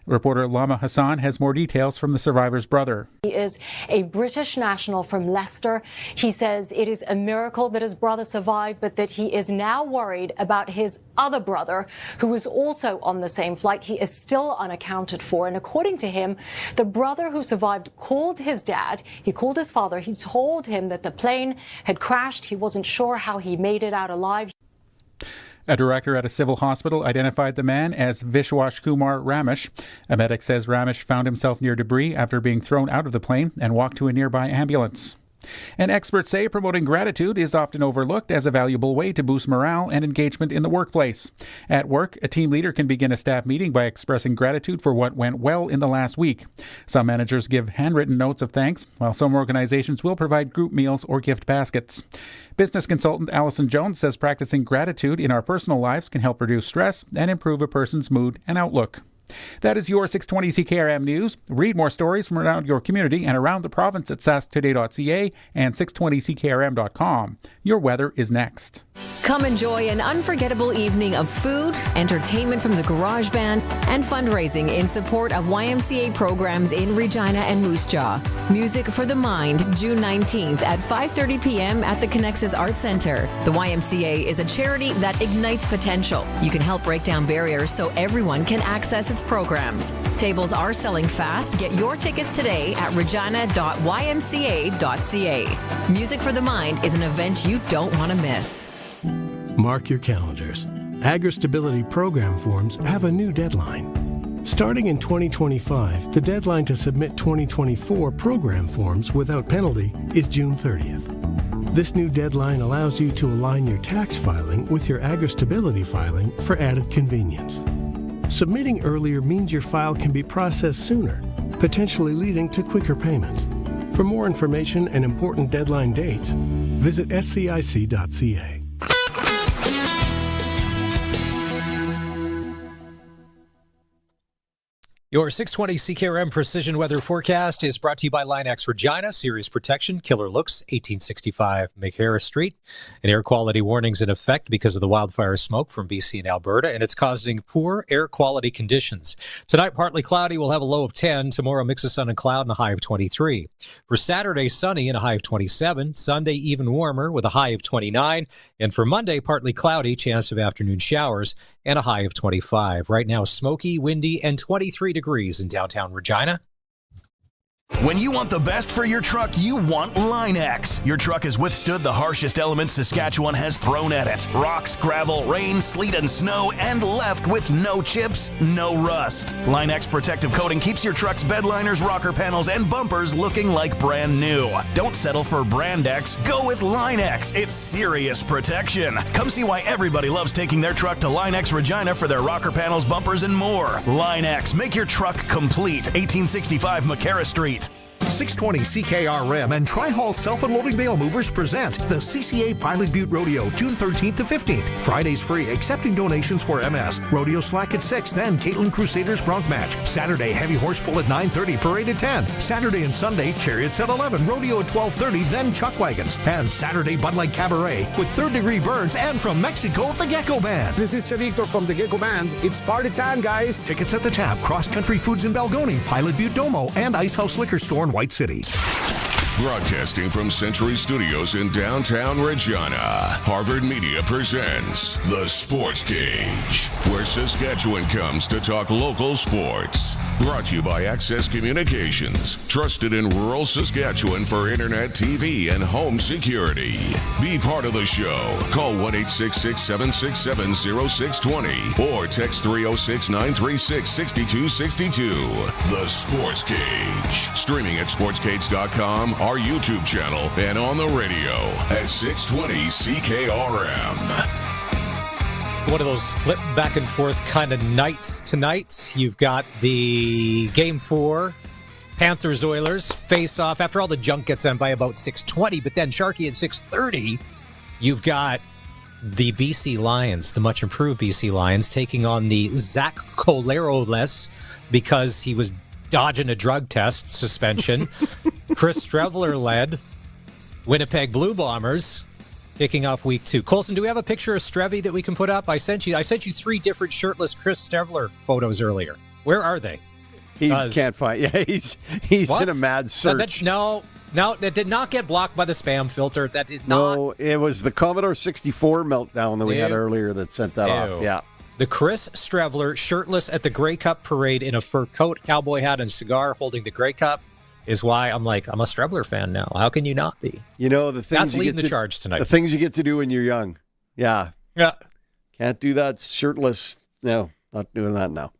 Speaker 11: Reporter Lama Hassan has more details from the survivor's brother.
Speaker 26: He is a British national from Leicester. He says it is a miracle that his brother survived, but that he is now worried about his other brother, who was also on the same flight. He is still unaccounted for. And according to him, the brother who survived called his dad. He called his father. He told him that the plane had crashed. He wasn't sure how he made it out alive.
Speaker 11: A director at a civil hospital identified the man as Vishwash Kumar Ramesh. A medic says Ramesh found himself near debris after being thrown out of the plane and walked to a nearby ambulance. And experts say promoting gratitude is often overlooked as a valuable way to boost morale and engagement in the workplace. At work, a team leader can begin a staff meeting by expressing gratitude for what went well in the last week. Some managers give handwritten notes of thanks, while some organizations will provide group meals or gift baskets. Business consultant Allison Jones says practicing gratitude in our personal lives can help reduce stress and improve a person's mood and outlook. That is your 620 CKRM News. Read more stories from around your community and around the province at sasktoday.ca and 620CKRM.com. Your weather is next.
Speaker 4: Come enjoy an unforgettable evening of food, entertainment from the Garage Band, and fundraising in support of YMCA programs in Regina and Moose Jaw. Music for the Mind, June 19th at 5:30 p.m. at the Connexus Arts Center. The YMCA is a charity that ignites potential. You can help break down barriers so everyone can access its programs. Tables are selling fast. Get your tickets today at regina.ymca.ca. Music for the Mind is an event you don't want to miss.
Speaker 13: Mark your calendars. Agri-Stability Program forms have a new deadline. Starting in 2025, the deadline to submit 2024 program forms without penalty is June 30th. This new deadline allows you to align your tax filing with your Agri-Stability filing for added convenience. Submitting earlier means your file can be processed sooner, potentially leading to quicker payments. For more information and important deadline dates, visit scic.ca.
Speaker 2: Your 620 CKRM Precision Weather Forecast is brought to you by Line-X Regina, Serious Protection, Killer Looks, 1865 McHarris Street. An air quality warning's in effect because of the wildfire smoke from BC and Alberta, and it's causing poor air quality conditions. Tonight, partly cloudy, we'll have a low of 10. Tomorrow, mix of sun and cloud and a high of 23. For Saturday, sunny and a high of 27. Sunday, even warmer with a high of 29. And for Monday, partly cloudy, chance of afternoon showers and a high of 25. Right now, smoky, windy, and 23 degrees in downtown Regina.
Speaker 15: When you want the best for your truck, you want Line-X. Your truck has withstood the harshest elements Saskatchewan has thrown at it. Rocks, gravel, rain, sleet, and snow, and left with no chips, no rust. Line-X protective coating keeps your truck's bed liners, rocker panels, and bumpers looking like brand new. Don't settle for Brand X. Go with Line-X. It's serious protection. Come see why everybody loves taking their truck to Line-X Regina for their rocker panels, bumpers, and more. Line-X. Make your truck complete. 1865 McCarris Street.
Speaker 16: 620 CKRM and Tri-Hall Self-Unloading Bale Movers present the CCA Pilot Butte Rodeo, June 13th to 15th. Fridays free, accepting donations for MS. Rodeo slack at 6, then Caitlin Crusaders Bronc Match. Saturday, Heavy Horse Pull at 9:30, Parade at 10. Saturday and Sunday, Chariots at 11, Rodeo at 12:30, then Chuck Wagons. And Saturday, Bud Light Cabaret with Third Degree Burns and from Mexico, the Gecko Band.
Speaker 17: This is Chavito from the Gecko Band. It's party time, guys.
Speaker 16: Tickets at the tab, Cross Country Foods in Balgoni, Pilot Butte Domo, and Ice House Liquor Store in White City.
Speaker 1: Broadcasting from Century Studios in downtown Regina, Harvard Media presents The Sportscage, where Saskatchewan comes to talk local sports. Brought to you by Access Communications, trusted in rural Saskatchewan for internet, TV, and home security. Be part of the show. Call 1-866-767-0620 or text 306-936-6262. The Sportscage. Streaming at sportscage.com, our YouTube channel, and on the radio at 620 CKRM.
Speaker 2: One of those flip back and forth kind of nights tonight. You've got the Game 4, Panthers-Oilers face-off after all the junk gets in by about 6:20, but then Sharky at 6:30, you've got the BC Lions, the much-improved BC Lions, taking on the Zach Colero-less because he was dodging a drug test suspension. Chris Strevler-led Winnipeg Blue Bombers kicking off week 2. Colson, do we have a picture of Strevy that we can put up? I sent you 3 different shirtless Chris Strevler photos earlier. Where are they?
Speaker 3: He can't find. Yeah, he's in a mad search.
Speaker 2: No, that did not get blocked by the spam filter. That did not.
Speaker 3: No, it was the Commodore 64 meltdown that we had earlier that sent that off. Yeah.
Speaker 2: The Chris Strevler shirtless at the Grey Cup parade in a fur coat, cowboy hat, and cigar holding the Grey Cup is why I'm a Strevler fan now. How can you not be?
Speaker 3: You know, the things
Speaker 2: that's leading the charge tonight.
Speaker 3: The things you get to do when you're young. Yeah. Can't do that shirtless. No, not doing that now.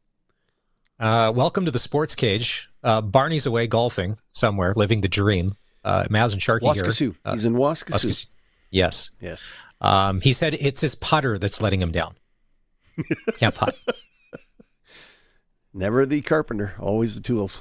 Speaker 2: Welcome to the Sports Cage. Barney's away golfing somewhere, living the dream. Maz and Sharky here.
Speaker 3: He's in Waskesiu.
Speaker 2: Yes.
Speaker 3: Yes.
Speaker 2: He said it's his putter that's letting him down. Can't putt.
Speaker 3: Never the carpenter, always the tools.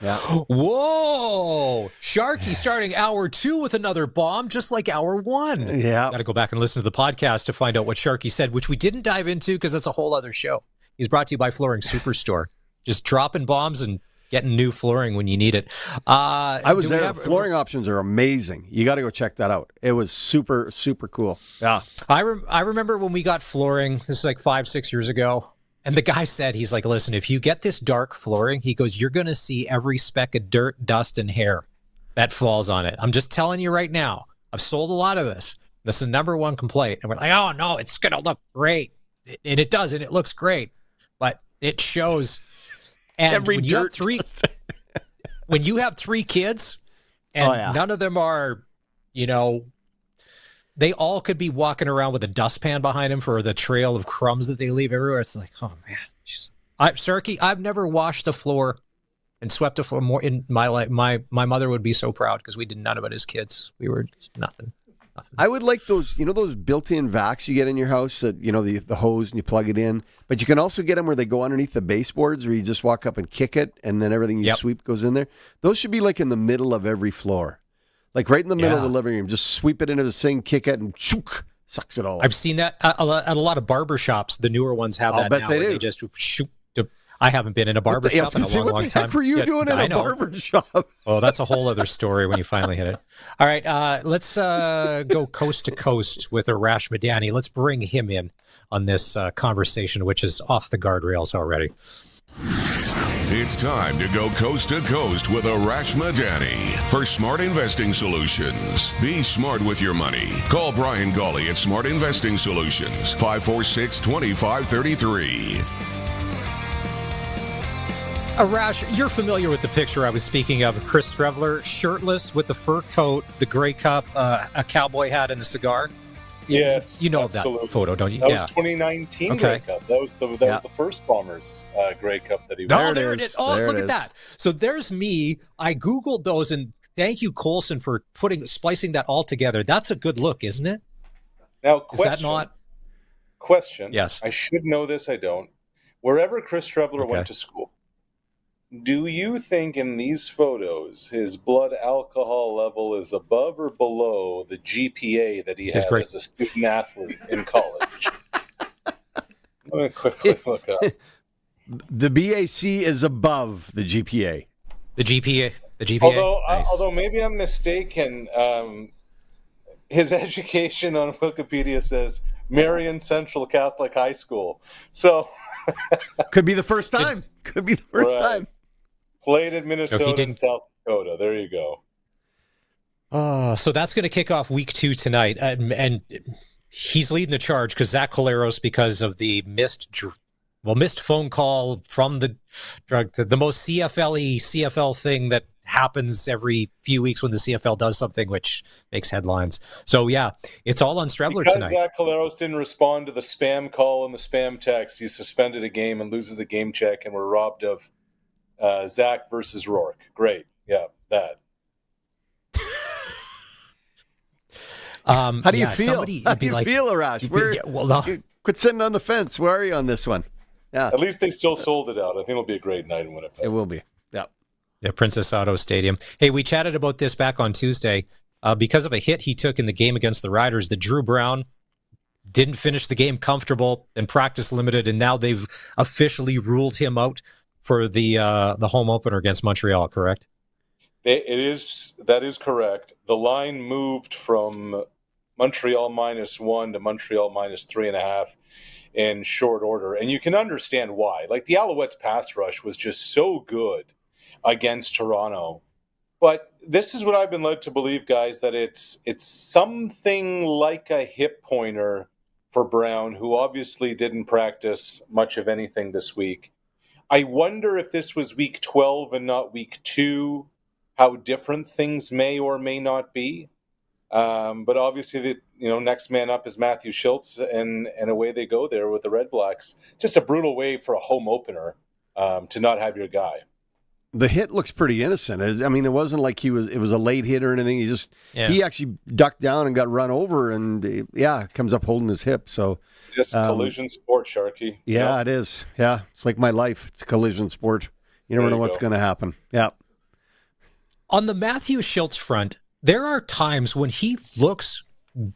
Speaker 3: Yeah.
Speaker 2: Whoa! Sharky starting hour 2 with another bomb, just like hour 1.
Speaker 3: Yeah.
Speaker 2: Got to go back and listen to the podcast to find out what Sharky said, which we didn't dive into because that's a whole other show. He's brought to you by Flooring Superstore. Just dropping bombs and getting new flooring when you need it.
Speaker 3: I was there. Flooring options are amazing. You got to go check that out. It was super, super cool. Yeah.
Speaker 2: I remember when we got flooring, this is like 5-6 years ago, and the guy said, he's like, listen, if you get this dark flooring, he goes, you're going to see every speck of dirt, dust, and hair that falls on it. I'm just telling you right now. I've sold a lot of this. This is the number one complaint. And we're like, oh, no, it's going to look great. And it does, and it looks great. But it shows... And when you have three kids, and none of them are, they all could be walking around with a dustpan behind them for the trail of crumbs that they leave everywhere. It's like, oh man, Sharky, I've never washed a floor and swept a floor more in my life. My mother would be so proud because we did none of it as kids. We were just nothing.
Speaker 3: I would like those, those built-in vacs you get in your house that, the hose and you plug it in. But you can also get them where they go underneath the baseboards where you just walk up and kick it and then everything you sweep goes in there. Those should be like in the middle of every floor. Like right in the middle of the living room. Just sweep it into the thing, kick it, and chook, sucks it all up.
Speaker 2: I've seen that at a lot of barber shops. The newer ones have that now. They just shoot. I haven't been in a barber shop in a long, long time.
Speaker 3: What the heck were you doing in a barber shop?
Speaker 2: Oh, that's a whole other story when you finally hit it. All right, let's go coast to coast with Arash Madani. Let's bring him in on this conversation, which is off the guardrails already.
Speaker 1: It's time to go coast to coast with Arash Madani for Smart Investing Solutions. Be smart with your money. Call Brian Gawley at Smart Investing Solutions, 546-2533.
Speaker 2: Arash, you're familiar with the picture I was speaking of. Chris Streveler, shirtless with the fur coat, the Grey Cup, a cowboy hat, and a cigar.
Speaker 12: Yes,
Speaker 2: you know
Speaker 12: absolutely.
Speaker 2: That photo, don't you?
Speaker 12: That was 2019 Grey Cup. That was the first Bombers Grey Cup that he was.
Speaker 2: Oh, there it is. Oh, look at that. So there's me. I Googled those, and thank you, Colson, for splicing that all together. That's a good look, isn't it?
Speaker 12: Now,
Speaker 2: question. Is that not?
Speaker 12: Question.
Speaker 2: Yes.
Speaker 12: I should know this. I don't. Wherever Chris Streveler went to school, do you think in these photos his blood alcohol level is above or below the GPA that he had as a student athlete in college? Let me quickly look up.
Speaker 3: The BAC is above the GPA.
Speaker 2: The GPA.
Speaker 12: Although maybe I'm mistaken, his education on Wikipedia says Marion Central Catholic High School. So
Speaker 3: could be the first time. Could be the first time.
Speaker 12: Played at Minnesota and South Dakota. There you go.
Speaker 2: So that's going to kick off week 2 tonight. And he's leading the charge because Zach Collaros, because of the missed phone call from the most CFL thing that happens every few weeks when the CFL does something, which makes headlines. So, yeah, it's all on Streveler tonight.
Speaker 12: Because Zach Collaros didn't respond to the spam call and the spam text, he suspended a game and loses a game check, and we're robbed of Zach versus Rourke. Great. Yeah, that.
Speaker 3: How do you feel? How do you feel, Arash? Quit sitting on the fence. Where are you on this one? Yeah.
Speaker 12: At least they still sold it out. I think it'll be a great night in Winnipeg.
Speaker 3: It will be. Yeah.
Speaker 2: Yeah, Princess Auto Stadium. Hey, we chatted about this back on Tuesday. Because of a hit he took in the game against the Riders, that Drew Brown didn't finish the game comfortable and practice limited, and now they've officially ruled him out for the home opener against Montreal, correct?
Speaker 12: That is correct. The line moved from Montreal -1 to Montreal -3.5 in short order. And you can understand why. Like, the Alouettes pass rush was just so good against Toronto. But this is what I've been led to believe, guys, that it's something like a hip pointer for Brown, who obviously didn't practice much of anything this week. I wonder if this was week 12 and not week 2, how different things may or may not be. But obviously, the next man up is Matthew Schultz, and away they go there with the Red Blacks. Just a brutal way for a home opener to not have your guy.
Speaker 3: The hit looks pretty innocent. I mean, it wasn't like it was a late hit or anything. He actually ducked down and got run over, and comes up holding his hip. So
Speaker 12: just collision sport, Sharky.
Speaker 3: Yeah, It is. Yeah, it's like my life. It's a collision sport. You never know what's going to happen. Yeah.
Speaker 2: On the Matthew Schultz front, there are times when he looks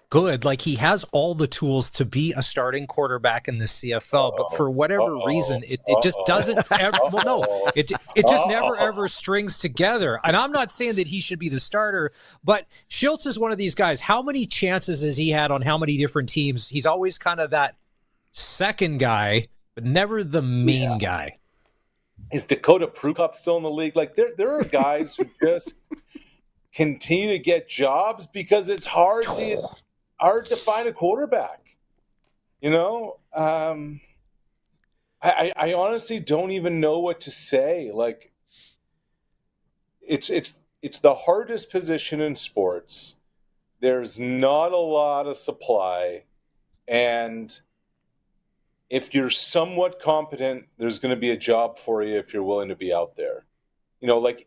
Speaker 2: good. Like, he has all the tools to be a starting quarterback in the CFL, but for whatever reason, it just doesn't ever, well, no, it just never ever strings together. And I'm not saying that he should be the starter, but Schultz is one of these guys. How many chances has he had on how many different teams? He's always kind of that second guy, but never the main guy.
Speaker 12: Is Dakota Prukop still in the league? Like, there are guys who just continue to get jobs because it's hard to find a quarterback. You know, I honestly don't even know what to say. Like, it's the hardest position in sports. There's not a lot of supply, and if you're somewhat competent, there's going to be a job for you if you're willing to be out there. You know, like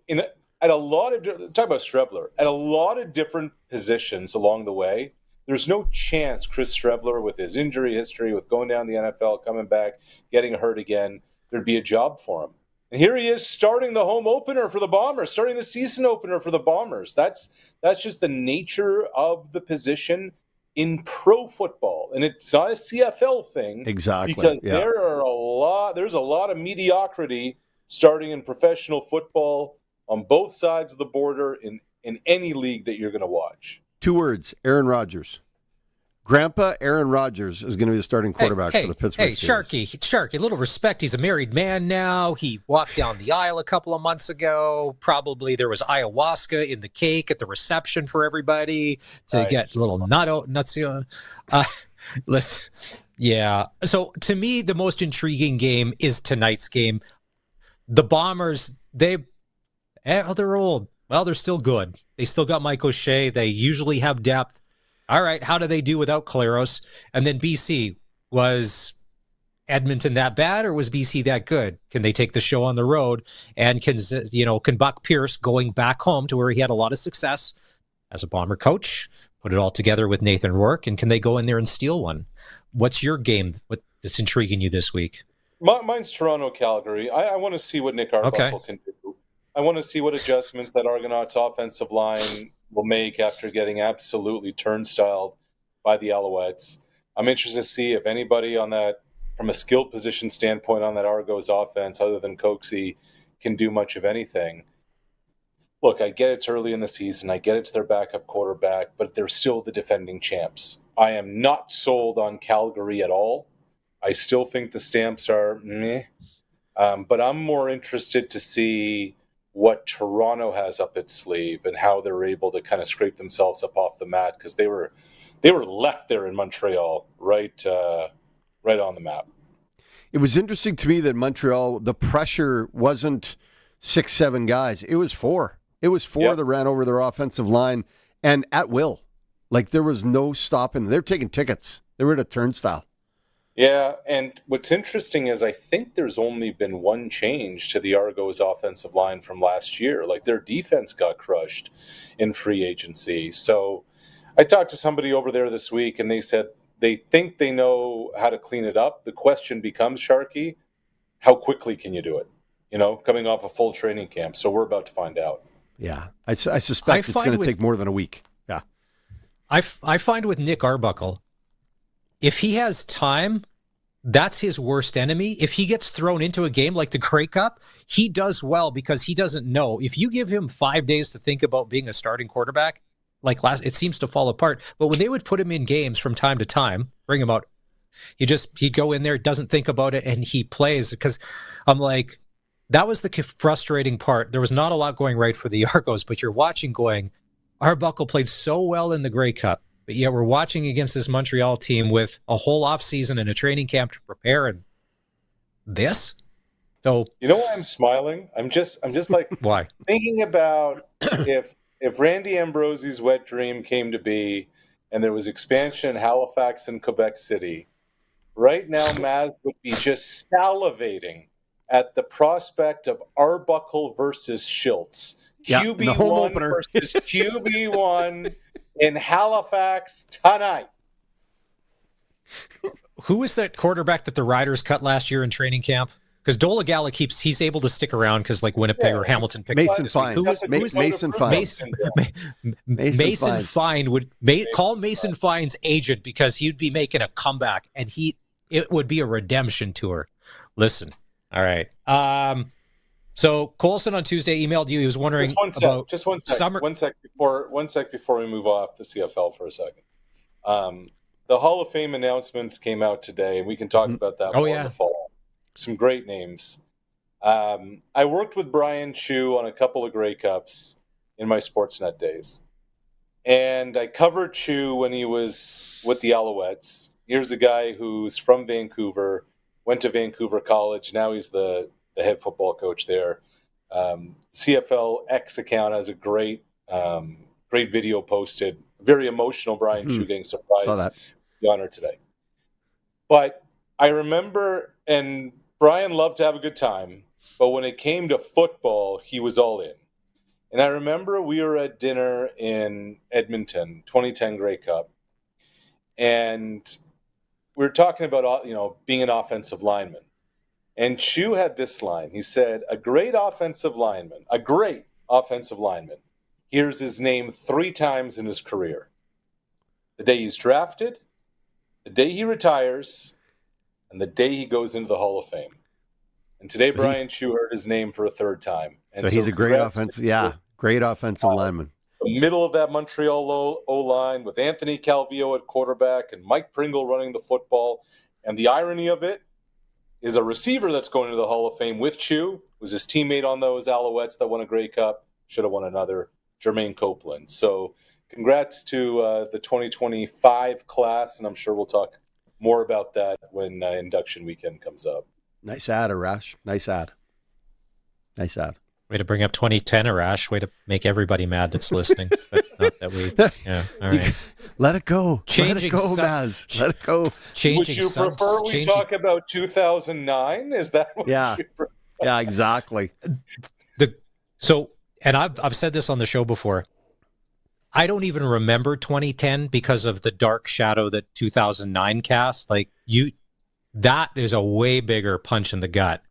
Speaker 12: at a lot of, talk about Strevler, at a lot of different positions along the way, there's no chance Chris Strevler, with his injury history, with going down the NFL, coming back, getting hurt again, there'd be a job for him. And here he is starting the home opener for the Bombers, starting the season opener for the Bombers. That's just the nature of the position in pro football, and it's not a CFL thing.
Speaker 3: Exactly.
Speaker 12: Because there's a lot of mediocrity starting in professional football on both sides of the border in any league that you're going to watch.
Speaker 3: 2 words, Aaron Rodgers. Grandpa Aaron Rodgers is going to be the starting quarterback for the Pittsburgh Steelers.
Speaker 2: Sharky, a little respect. He's a married man now. He walked down the aisle a couple of months ago. Probably there was ayahuasca in the cake at the reception for everybody to get a little nuts. Listen, yeah. So to me, the most intriguing game is tonight's game. The Bombers, they're old. Well, they're still good. They still got Mike O'Shea. They usually have depth. All right, how do they do without Claros? And then BC, was Edmonton that bad, or was BC that good? Can they take the show on the road? And can Buck Pierce, going back home to where he had a lot of success as a Bomber coach, put it all together with Nathan Rourke, and can they go in there and steal one? What's your game that's intriguing you this week?
Speaker 12: Mine's Toronto-Calgary. I want to see what Nick Arbuckle can do. I want to see what adjustments that Argonauts offensive line will make after getting absolutely turnstiled by the Alouettes. I'm interested to see if anybody on that, from a skilled position standpoint on that Argos offense, other than Coxie, can do much of anything. Look, I get it's early in the season. I get it's their backup quarterback, but they're still the defending champs. I am not sold on Calgary at all. I still think the Stamps are meh. But I'm more interested to see what Toronto has up its sleeve and how they're able to kind of scrape themselves up off the mat, because they were left there in Montreal right on the map.
Speaker 3: It was interesting to me that Montreal, the pressure wasn't 6-7 guys. It was 4. It was 4 that ran over their offensive line, and at will. Like, there was no stopping. They're taking tickets. They were at a turnstile.
Speaker 12: Yeah, and what's interesting is I think there's only been one change to the Argos offensive line from last year. Like, their defense got crushed in free agency. So I talked to somebody over there this week, and they said they think they know how to clean it up. The question becomes, Sharky, how quickly can you do it? You know, coming off a full training camp. So we're about to find out.
Speaker 3: Yeah, I suspect it's going to take more than a week. Yeah.
Speaker 2: I find with Nick Arbuckle, if he has time, that's his worst enemy. If he gets thrown into a game like the Grey Cup, he does well because he doesn't know. If you give him 5 days to think about being a starting quarterback, it seems to fall apart. But when they would put him in games from time to time, bring him out, he'd go in there, doesn't think about it, and he plays. Because I'm like, that was the frustrating part. There was not a lot going right for the Argos, but you're watching going, Arbuckle played so well in the Grey Cup. But yet we're watching against this Montreal team with a whole offseason and a training camp to prepare, and this. So
Speaker 12: you know why I'm smiling? I'm just like
Speaker 2: why
Speaker 12: thinking about if Randy Ambrosie's wet dream came to be, and there was expansion in Halifax and Quebec City. Right now, Maz would be just salivating at the prospect of Arbuckle versus Schultz. QB1 versus QB1 in Halifax tonight.
Speaker 2: Who was that quarterback that the Riders cut last year in training camp? Because Dolegala he's able to stick around because like Winnipeg or Hamilton picked
Speaker 3: Mason Fine. Mason Fine.
Speaker 2: Mason Fine would call Mason Fine's agent because he'd be making a comeback and it would be a redemption tour. Listen, all right. So Colson on Tuesday emailed you. He was wondering about summer.
Speaker 12: One sec before we move off the CFL for a second. The Hall of Fame announcements came out today, and we can talk about that more in the fall. Some great names. I worked with Brian Chu on a couple of Grey Cups in my Sportsnet days. And I covered Chu when he was with the Alouettes. Here's a guy who's from Vancouver, went to Vancouver College. Now he's the head football coach there. CFL X account has a great video posted. Very emotional Brian Chu getting surprised. The honor today. But I remember, and Brian loved to have a good time, but when it came to football, he was all in. And I remember we were at dinner in Edmonton, 2010 Grey Cup, and we were talking about, being an offensive lineman. And Chu had this line. He said, a great offensive lineman hears his name 3 times in his career. The day he's drafted, the day he retires, and the day he goes into the Hall of Fame. And today Brian Chu heard his name for a 3rd time. And
Speaker 3: so he's a great offensive lineman.
Speaker 12: The middle of that Montreal O-line with Anthony Calvillo at quarterback and Mike Pringle running the football. And the irony of it is a receiver that's going to the Hall of Fame with Chu was his teammate on those Alouettes that won a Grey Cup, should have won another, Jermaine Copeland. So congrats to the 2025 class, and I'm sure we'll talk more about that when induction weekend comes up.
Speaker 3: Nice ad, Arash. Nice ad.
Speaker 2: Way to bring up 2010, Arash. Way to make everybody mad that's listening. But not that we. Yeah. All right.
Speaker 3: Let it go.
Speaker 2: Changing
Speaker 3: Maz. Let it go.
Speaker 12: Would you prefer we talk about 2009? Is that what you prefer?
Speaker 3: Yeah, exactly.
Speaker 2: And I've said this on the show before. I don't even remember 2010 because of the dark shadow that 2009 cast. That is a way bigger punch in the gut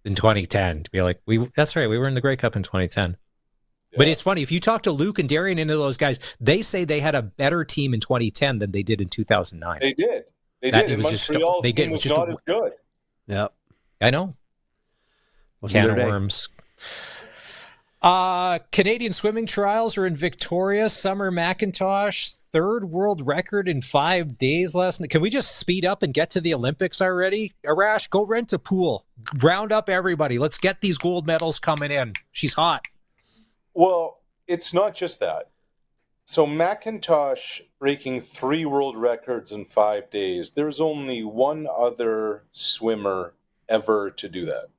Speaker 2: than 2010 to be like, that's right, we were in the Grey Cup in 2010. Yeah. But it's funny, if you talk to Luke and Darian and those guys, they say they had a better team in 2010 than they did in 2009.
Speaker 12: They did. It was Montreal's team was not as good.
Speaker 3: Yep.
Speaker 2: I know. Can of worms. Canadian swimming trials are in Victoria. Summer McIntosh, 3rd world record in 5 days last night. Can we just speed up and get to the Olympics already? Arash, go rent a pool. Round up everybody. Let's get these gold medals coming in. She's hot.
Speaker 12: Well, it's not just that. So McIntosh breaking 3 world records in 5 days. There's only one other swimmer ever to do that.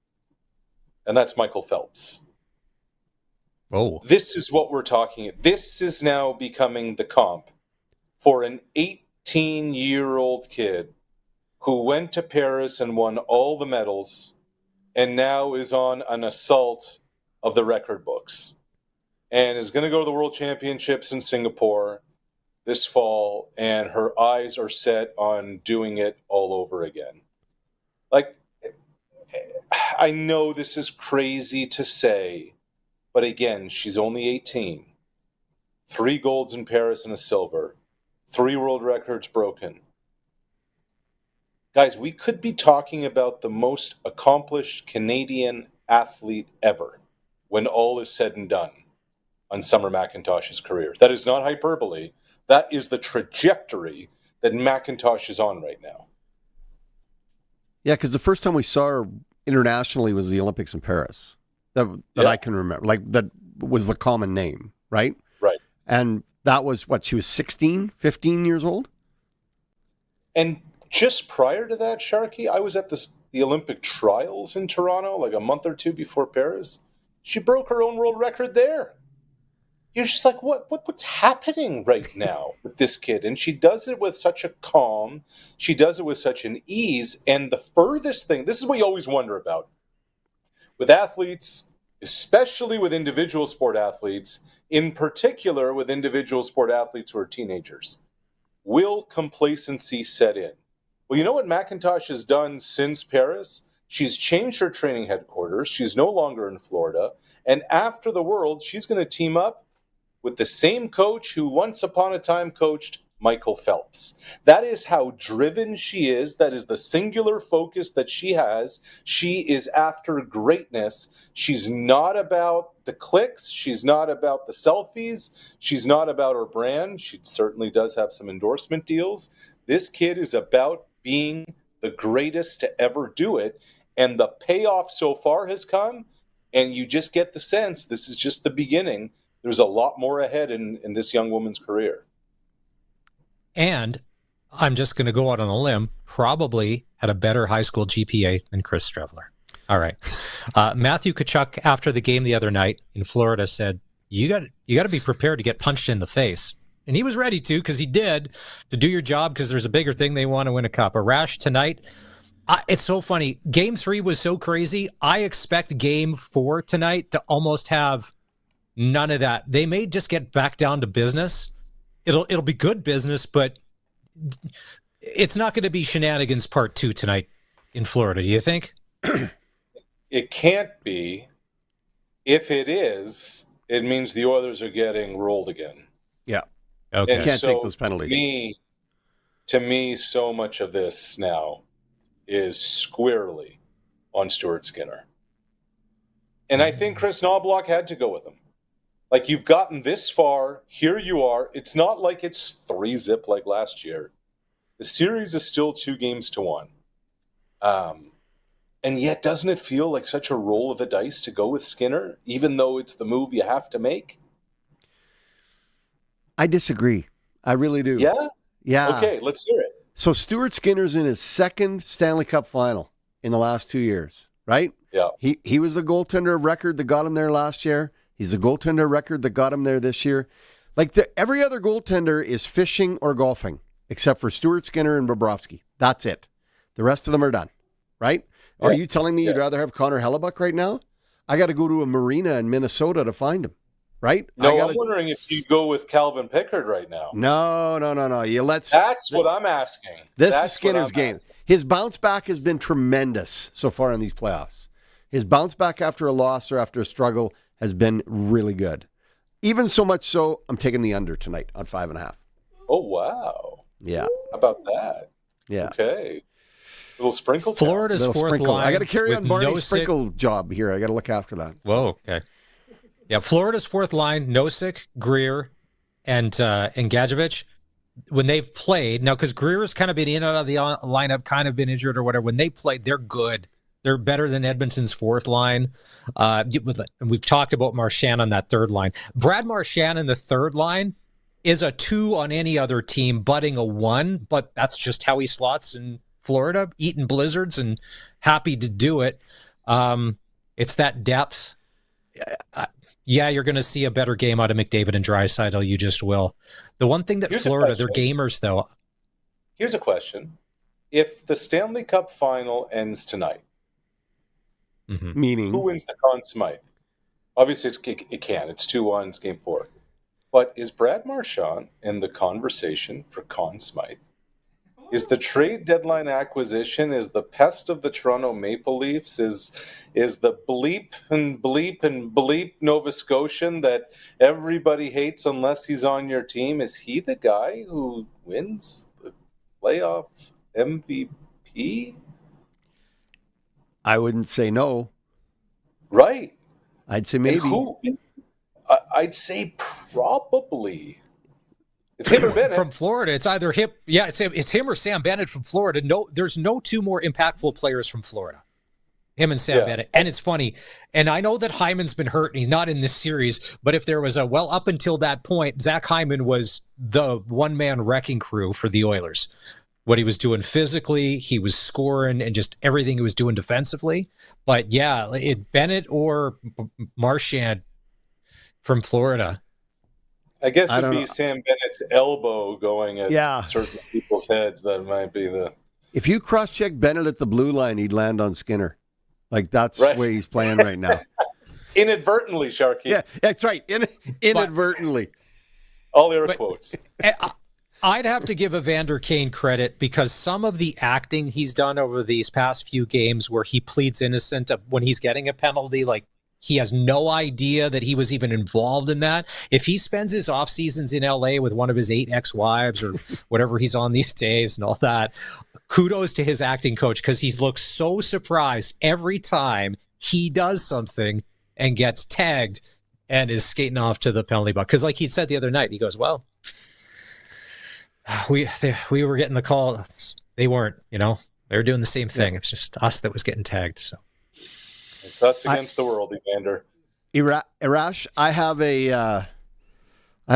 Speaker 12: And that's Michael Phelps.
Speaker 2: Oh.
Speaker 12: This is what we're talking about. This is now becoming the comp for an 18-year-old kid who went to Paris and won all the medals and now is on an assault of the record books and is going to go to the World Championships in Singapore this fall, and her eyes are set on doing it all over again. I know this is crazy to say, but again, she's only 18. 3 golds in Paris and a silver. 3 world records broken. Guys, we could be talking about the most accomplished Canadian athlete ever when all is said and done on Summer McIntosh's career. That is not hyperbole. That is the trajectory that McIntosh is on right now.
Speaker 3: Yeah, because the first time we saw her internationally was the Olympics in Paris. That I can remember. That was the common name, right?
Speaker 12: Right.
Speaker 3: And that was she was 16, 15 years old?
Speaker 12: And just prior to that, Sharky, I was at the Olympic trials in Toronto a month or 2 before Paris. She broke her own world record there. You're just like, what's happening right now with this kid? And she does it with such a calm. She does it with such an ease. And the furthest thing, this is what you always wonder about. With athletes, especially with individual sport athletes, in particular with individual sport athletes who are teenagers, will complacency set in? Well, you know what McIntosh has done since Paris? She's changed her training headquarters. She's no longer in Florida. And after the World, she's going to team up with the same coach who once upon a time coached Michael Phelps. That is how driven she is. That is the singular focus that she has. She is after greatness. She's not about the clicks. She's not about the selfies. She's not about her brand. She certainly does have some endorsement deals. This kid is about being the greatest to ever do it. And the payoff so far has come. And you just get the sense this is just the beginning. There's a lot more ahead in this young woman's career.
Speaker 2: And I'm just going to go out on a limb, probably had a better high school GPA than Chris Streveler. All right. Matthew Tkachuk, after the game the other night in Florida, said, you got to be prepared to get punched in the face. And he was ready to, because he did, to do your job, because there's a bigger thing. They want to win a cup. Arash tonight, it's so funny. Game 3 was so crazy. I expect Game 4 tonight to almost have none of that. They may just get back down to business. It'll be good business, but it's not going to be shenanigans part 2 tonight in Florida. Do you think?
Speaker 12: It can't be. If it is, it means the Oilers are getting rolled again.
Speaker 3: Yeah.
Speaker 2: Okay.
Speaker 12: And
Speaker 3: can't
Speaker 12: so
Speaker 3: take those penalties.
Speaker 12: To me, so much of this now is squarely on Stuart Skinner. And I think Chris Knobloch had to go with him. Like, you've gotten this far, here you are. It's not like it's 3-0 like last year. The series is still 2-1. And yet, doesn't it feel like such a roll of the dice to go with Skinner, even though it's the move you have to make?
Speaker 3: I disagree. I really do.
Speaker 12: Yeah?
Speaker 3: Yeah.
Speaker 12: Okay, let's hear it.
Speaker 3: So Stuart Skinner's in his second Stanley Cup final in the last 2 years, right?
Speaker 12: Yeah.
Speaker 3: He was the goaltender of record that got him there last year. He's the goaltender record that got him there this year. Like, every other goaltender is fishing or golfing, except for Stuart Skinner and Bobrovsky. That's it. The rest of them are done, right? Yes. Are you telling me you'd rather have Connor Hellebuck right now? I got to go to a marina in Minnesota to find him, right?
Speaker 12: No, I'm wondering if you go with Calvin Pickard right now.
Speaker 3: No.
Speaker 12: That's what I'm asking.
Speaker 3: This is Skinner's game. His bounce back has been tremendous so far in these playoffs. His bounce back after a loss or after a struggle has been really good. Even so much so, I'm taking the under tonight on 5.5.
Speaker 12: Oh, wow.
Speaker 3: Yeah.
Speaker 12: How about that?
Speaker 3: Yeah.
Speaker 12: Okay. A little sprinkle.
Speaker 2: Florida's fourth line.
Speaker 3: I got to carry on Barney's
Speaker 2: Nosek.
Speaker 3: sprinkle job here. I got to look after that.
Speaker 2: Whoa, okay. Yeah, Florida's fourth line, Nosek, Greer, and Gadjevich, when they've played, now because Greer's kind of been in and out of the lineup, kind of been injured or whatever, when they played, they're good. They're better than Edmonton's fourth line. And we've talked about Marchand on that third line. Brad Marchand in the third line is a 2 on any other team, butting a 1, but that's just how he slots in Florida, eating blizzards and happy to do it. It's that depth. Yeah, you're going to see a better game out of McDavid and Draisaitl. You just will. The one thing that Florida, they're gamers, though.
Speaker 12: Here's a question. If the Stanley Cup final ends tonight,
Speaker 3: meaning
Speaker 12: who wins the Conn Smythe? Obviously, it can. It's 2-1. It's Game 4. But is Brad Marchand in the conversation for Conn Smythe? Is the trade deadline acquisition, is the pest of the Toronto Maple Leafs, is the bleep Nova Scotian that everybody hates unless he's on your team, is he the guy who wins the playoff MVP?
Speaker 3: I wouldn't say no.
Speaker 12: Right.
Speaker 3: I'd say maybe.
Speaker 12: I'd say probably. It's him or Bennett.
Speaker 2: From Florida, it's either him. Yeah, it's him or Sam Bennett from Florida. No, there's no 2 more impactful players from Florida. Him and Sam Bennett. And it's funny. And I know that Hyman's been hurt and he's not in this series, but if there was up until that point, Zach Hyman was the one-man wrecking crew for the Oilers. What he was doing physically, he was scoring, and just everything he was doing defensively. But yeah, Bennett or Marchand from Florida.
Speaker 12: I guess it'd be Sam Bennett's elbow going at certain people's heads that might be the...
Speaker 3: If you cross-check Bennett at the blue line, he'd land on Skinner. Like, that's the way he's playing right now.
Speaker 12: Inadvertently, Sharky.
Speaker 3: Yeah, that's right. Inadvertently.
Speaker 12: All air quotes.
Speaker 2: I'd have to give Evander Kane credit because some of the acting he's done over these past few games where he pleads innocent when he's getting a penalty, like he has no idea that he was even involved in that. If he spends his off seasons in LA with one of his 8 ex-wives or whatever he's on these days and all that, kudos to his acting coach because he looks so surprised every time he does something and gets tagged and is skating off to the penalty box. Because like he said the other night, he goes, well, we were getting the call. They weren't, they were doing the same thing. It's just us that was getting tagged. So
Speaker 12: it's us against the world, Evander.
Speaker 3: Arash, I have I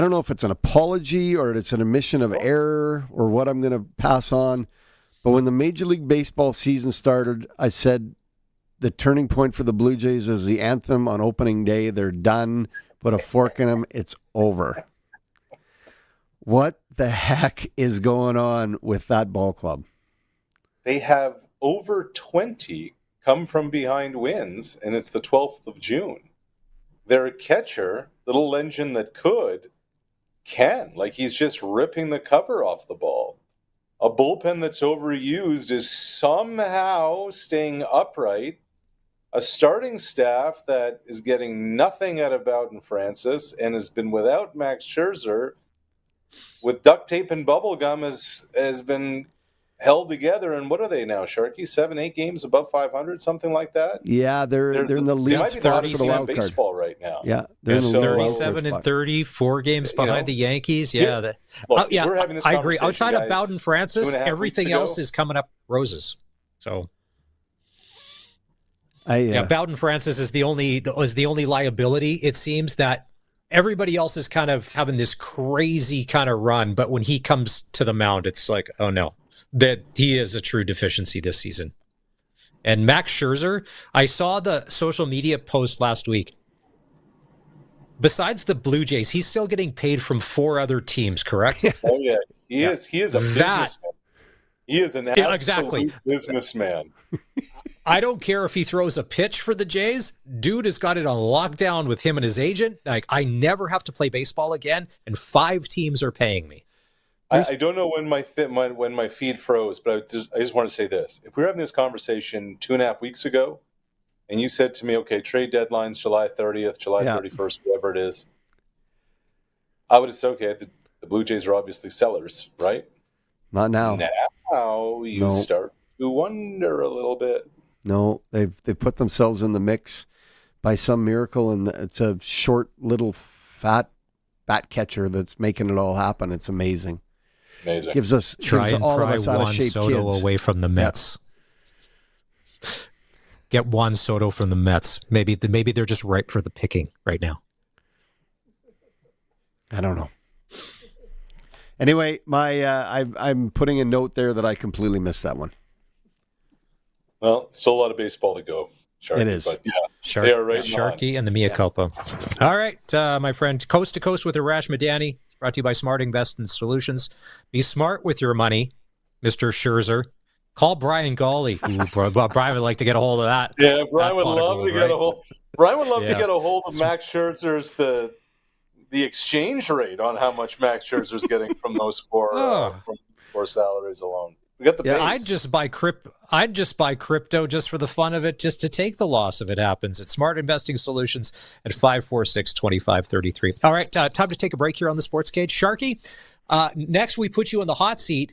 Speaker 3: don't know if it's an apology or it's an admission of error or what I'm going to pass on. But when the Major League Baseball season started, I said the turning point for the Blue Jays is the anthem on opening day. They're done. Put a fork in them. It's over. What the heck is going on with that ball club?
Speaker 12: They have over 20 come from behind wins, and it's the 12th of June. Their catcher, little engine that can. Like he's just ripping the cover off the ball. A bullpen that's overused is somehow staying upright. A starting staff that is getting nothing out of Bowden Francis and has been without Max Scherzer with duct tape and bubble gum has been held together. And what are they now, Sharky? 7-8 games above 500, something like that?
Speaker 3: Yeah, they're in the lead spot for the wild card.
Speaker 12: Baseball right now.
Speaker 3: Yeah, they're in the
Speaker 2: 37 and 30, 4 games behind the Yankees. Yeah,
Speaker 12: look, we're having this
Speaker 2: I agree.
Speaker 12: conversation,
Speaker 2: Outside
Speaker 12: guys,
Speaker 2: of Bowden Francis,
Speaker 12: 2.5
Speaker 2: everything
Speaker 12: weeks ago.
Speaker 2: else is coming up roses. So. Bowden Francis is the only liability. It seems that everybody else is kind of having this crazy kind of run, but when he comes to the mound, it's like, oh no, that he is a true deficiency this season. And Max Scherzer, I saw the social media post last week. Besides the Blue Jays, he's still getting paid from 4 other teams, correct?
Speaker 12: Oh yeah, he is. He is a businessman. He is an absolute businessman.
Speaker 2: I don't care if he throws a pitch for the Jays. Dude has got it on lockdown with him and his agent. Like, I never have to play baseball again, and 5 teams are paying me.
Speaker 12: I don't know when my feed froze, but I just want to say this. If we were having this conversation 2.5 weeks ago, and you said to me, okay, trade deadline's July 30th, July 31st, whatever it is, I would have said, okay, the Blue Jays are obviously sellers, right?
Speaker 3: Not now.
Speaker 12: Now you start to wonder a little bit.
Speaker 3: No, they've put themselves in the mix by some miracle, and it's a short, little, fat bat catcher that's making it all happen. It's amazing.
Speaker 12: Amazing.
Speaker 3: Gives us
Speaker 2: try and
Speaker 3: all
Speaker 2: pry
Speaker 3: of us out of
Speaker 2: Juan
Speaker 3: shape
Speaker 2: Soto
Speaker 3: kids
Speaker 2: away from the Mets. Get Juan Soto from the Mets. Maybe they're just ripe for the picking right now.
Speaker 3: I don't know. Anyway, I'm putting a note there that I completely missed that one.
Speaker 12: Well, still a lot of baseball to go. Sharky,
Speaker 3: it is.
Speaker 12: But yeah, they are right
Speaker 2: Sharky and the Mea Culpa. All right, my friend, Coast to Coast with Arash Madani. It's brought to you by Smart Investment Solutions. Be smart with your money, Mr. Scherzer. Call Brian Gawley. Brian would like to get a hold of that.
Speaker 12: Yeah, Brian would love to get a hold. Brian would love to get a hold of Max Scherzer's the exchange rate on how much Max Scherzer's getting from those 4 salaries alone. We got the base.
Speaker 2: I'd just buy crypto just for the fun of it, just to take the loss if it happens. It's Smart Investing Solutions at 546-2533. All right, time to take a break here on the Sportscage. Sharky, next we put you in the hot seat.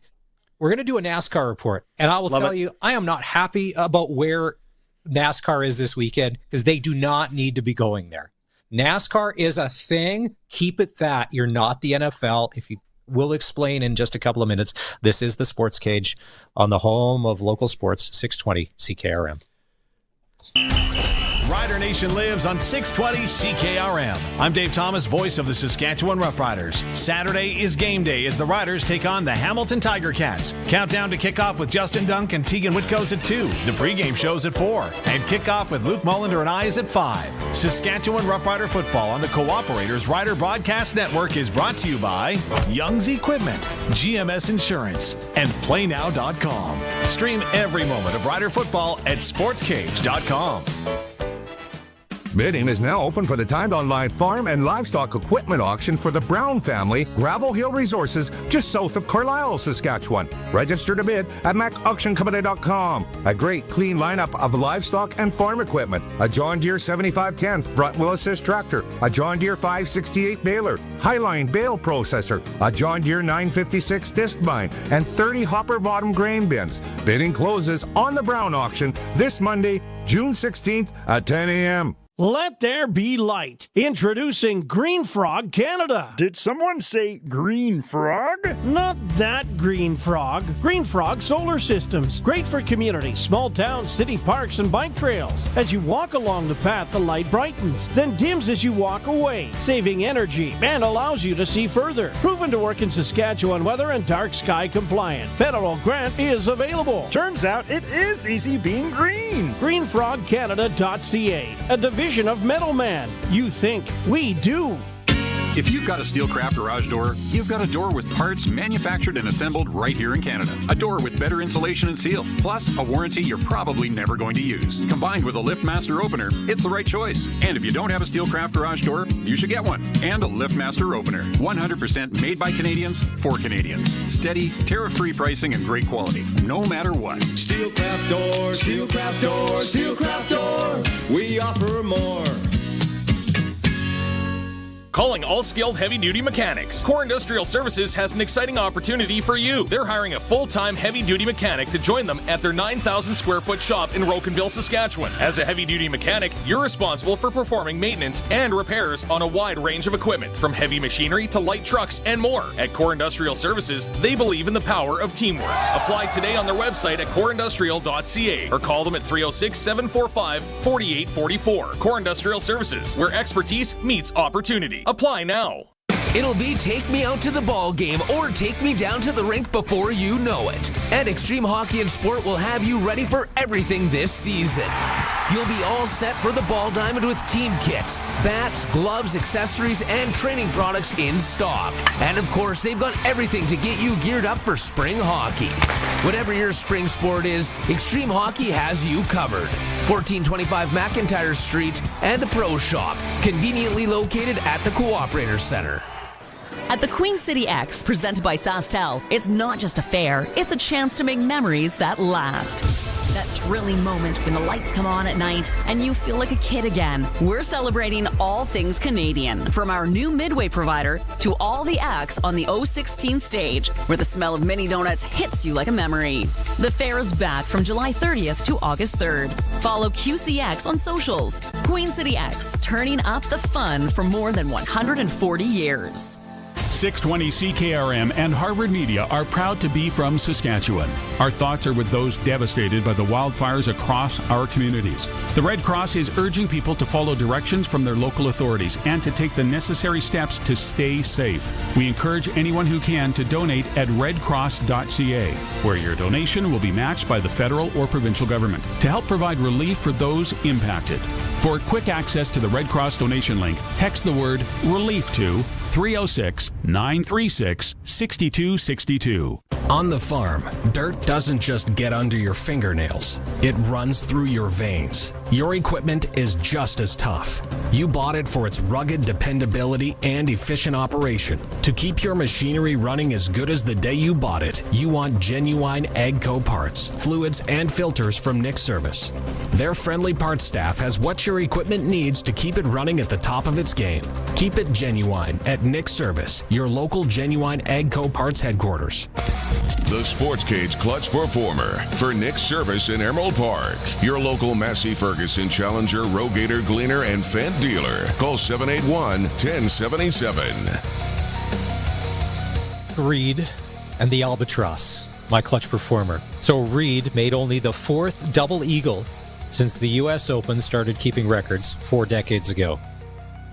Speaker 2: We're going to do a NASCAR report, and I will tell you, I am not happy about where NASCAR is this weekend because they do not need to be going there. NASCAR is a thing. Keep it that. You're not the NFL. If you will explain in just a couple of minutes. This is the Sports Cage on the home of local sports, 620 CKRM.
Speaker 10: Rider Nation lives on 620 CKRM. I'm Dave Thomas, voice of the Saskatchewan Roughriders. Saturday is game day as the Riders take on the Hamilton Tiger Cats. Countdown to kickoff with Justin Dunk and Tegan Whitco's at 2. The pregame show's at 4. And kickoff with Luke Mullender and I is at 5. Saskatchewan Roughrider football on the Cooperators Rider Broadcast Network is brought to you by Young's Equipment, GMS Insurance, and PlayNow.com. Stream every moment of Rider football at Sportscage.com.
Speaker 18: Bidding is now open for the timed online farm and livestock equipment auction for the Brown family, Gravel Hill Resources, just south of Carlisle, Saskatchewan. Register to bid at macauctioncompany.com. A great clean lineup of livestock and farm equipment. A John Deere 7510 front wheel assist tractor, a John Deere 568 baler, Highline bale processor, a John Deere 956 disc mine, and 30 hopper bottom grain bins. Bidding closes on the Brown auction this Monday, June 16th at 10 a.m.
Speaker 19: Let there be light. Introducing Green Frog Canada.
Speaker 20: Did someone say Green Frog?
Speaker 19: Not that Green Frog. Green Frog Solar Systems. Great for communities, small towns, city parks, and bike trails. As you walk along the path, the light brightens, then dims as you walk away, saving energy and allows you to see further. Proven to work in Saskatchewan weather and dark sky compliant. Federal grant is available.
Speaker 20: Turns out it is easy being green.
Speaker 19: GreenFrogCanada.ca. A division of Metal Man. You think, we do.
Speaker 7: If you've got a Steelcraft garage door, you've got a door with parts manufactured and assembled right here in Canada. A door with better insulation and seal, plus a warranty you're probably never going to use. Combined with a LiftMaster opener, it's the right choice. And if you don't have a Steelcraft garage door, you should get one. And a LiftMaster opener. 100% made by Canadians for Canadians. Steady, tariff-free pricing and great quality, no matter what.
Speaker 21: Steelcraft door, Steelcraft door, Steelcraft door. We offer more.
Speaker 8: Calling all skilled heavy-duty mechanics. Core Industrial Services has an exciting opportunity for you. They're hiring a full-time heavy-duty mechanic to join them at their 9,000-square-foot shop in Rocanville, Saskatchewan. As a heavy-duty mechanic, you're responsible for performing maintenance and repairs on a wide range of equipment, from heavy machinery to light trucks and more. At Core Industrial Services, they believe in the power of teamwork. Apply today on their website at coreindustrial.ca or call them at 306-745-4844. Core Industrial Services, where expertise meets opportunity. Apply now.
Speaker 22: It'll be take me out to the ball game or take me down to the rink before you know it. And Extreme Hockey and Sport will have you ready for everything this season. You'll be all set for the Ball Diamond with team kits, bats, gloves, accessories, and training products in stock. And of course, they've got everything to get you geared up for spring hockey. Whatever your spring sport is, Extreme Hockey has you covered. 1425 McIntyre Street and the Pro Shop, conveniently located at the Cooperator Center.
Speaker 23: At the Queen City X, presented by SaskTel, it's not just a fair, it's a chance to make memories that last. That thrilling moment when the lights come on at night and you feel like a kid again. We're celebrating all things Canadian, from our new Midway provider to all the acts on the 016 stage, where the smell of mini donuts hits you like a memory. The fair is back from July 30th to August 3rd. Follow QCX on socials. Queen City X, turning up the fun for more than 140 years.
Speaker 27: 620 CKRM and Harvard Media are proud to be from Saskatchewan. Our thoughts are with those devastated by the wildfires across our communities. The Red Cross is urging people to follow directions from their local authorities and to take the necessary steps to stay safe. We encourage anyone who can to donate at redcross.ca, where your donation will be matched by the federal or provincial government to help provide relief for those impacted. For quick access to the Red Cross donation link, text the word RELIEF to 306-936-6262.
Speaker 28: On the farm, dirt doesn't just get under your fingernails. It runs through your veins. Your equipment is just as tough. You bought it for its rugged dependability and efficient operation. To keep your machinery running as good as the day you bought it, you want genuine AGCO parts, fluids, and filters from Nick Service. Their friendly parts staff has what your equipment needs to keep it running at the top of its game. Keep it genuine at Nick Service, your local genuine AGCO parts headquarters.
Speaker 1: The Sportscage Clutch Performer for Nick Service in Emerald Park. Your local Massey Ferguson Challenger, Rogator, Gleaner, and Fendt dealer. Call 781-1077.
Speaker 2: Reed and the Albatross, my Clutch Performer. So Reed made only the fourth double eagle since the U.S. Open started keeping records 4 decades ago.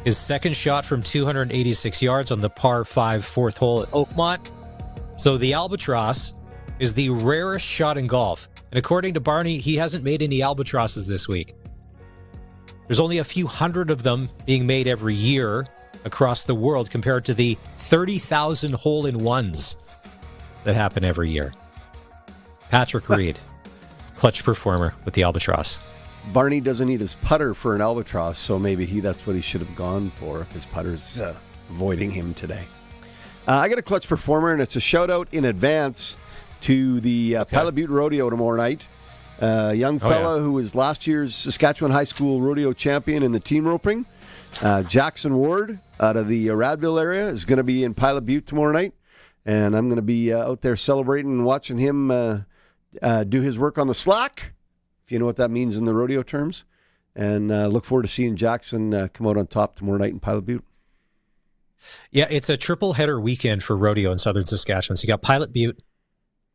Speaker 2: His second shot from 286 yards on the par 5 fourth hole at Oakmont. So the Albatross is the rarest shot in golf. And according to Barney, he hasn't made any Albatrosses this week. There's only a few hundred of them being made every year across the world compared to the 30,000 hole-in-ones that happen every year. Patrick Reed, Clutch Performer with the Albatross.
Speaker 3: Barney doesn't need his putter for an albatross, so maybe that's what he should have gone for. His putter's avoiding him today. I got a clutch performer, and it's a shout-out in advance to the Pilot Butte Rodeo tomorrow night. Young fella who was last year's Saskatchewan High School Rodeo champion in the team roping. Jackson Ward out of the Radville area is going to be in Pilot Butte tomorrow night, and I'm going to be out there celebrating and watching him do his work on the slack, if you know what that means in the rodeo terms, and look forward to seeing Jackson come out on top tomorrow night in Pilot Butte.
Speaker 2: Yeah, it's a triple header weekend for rodeo in southern Saskatchewan. So you got Pilot Butte,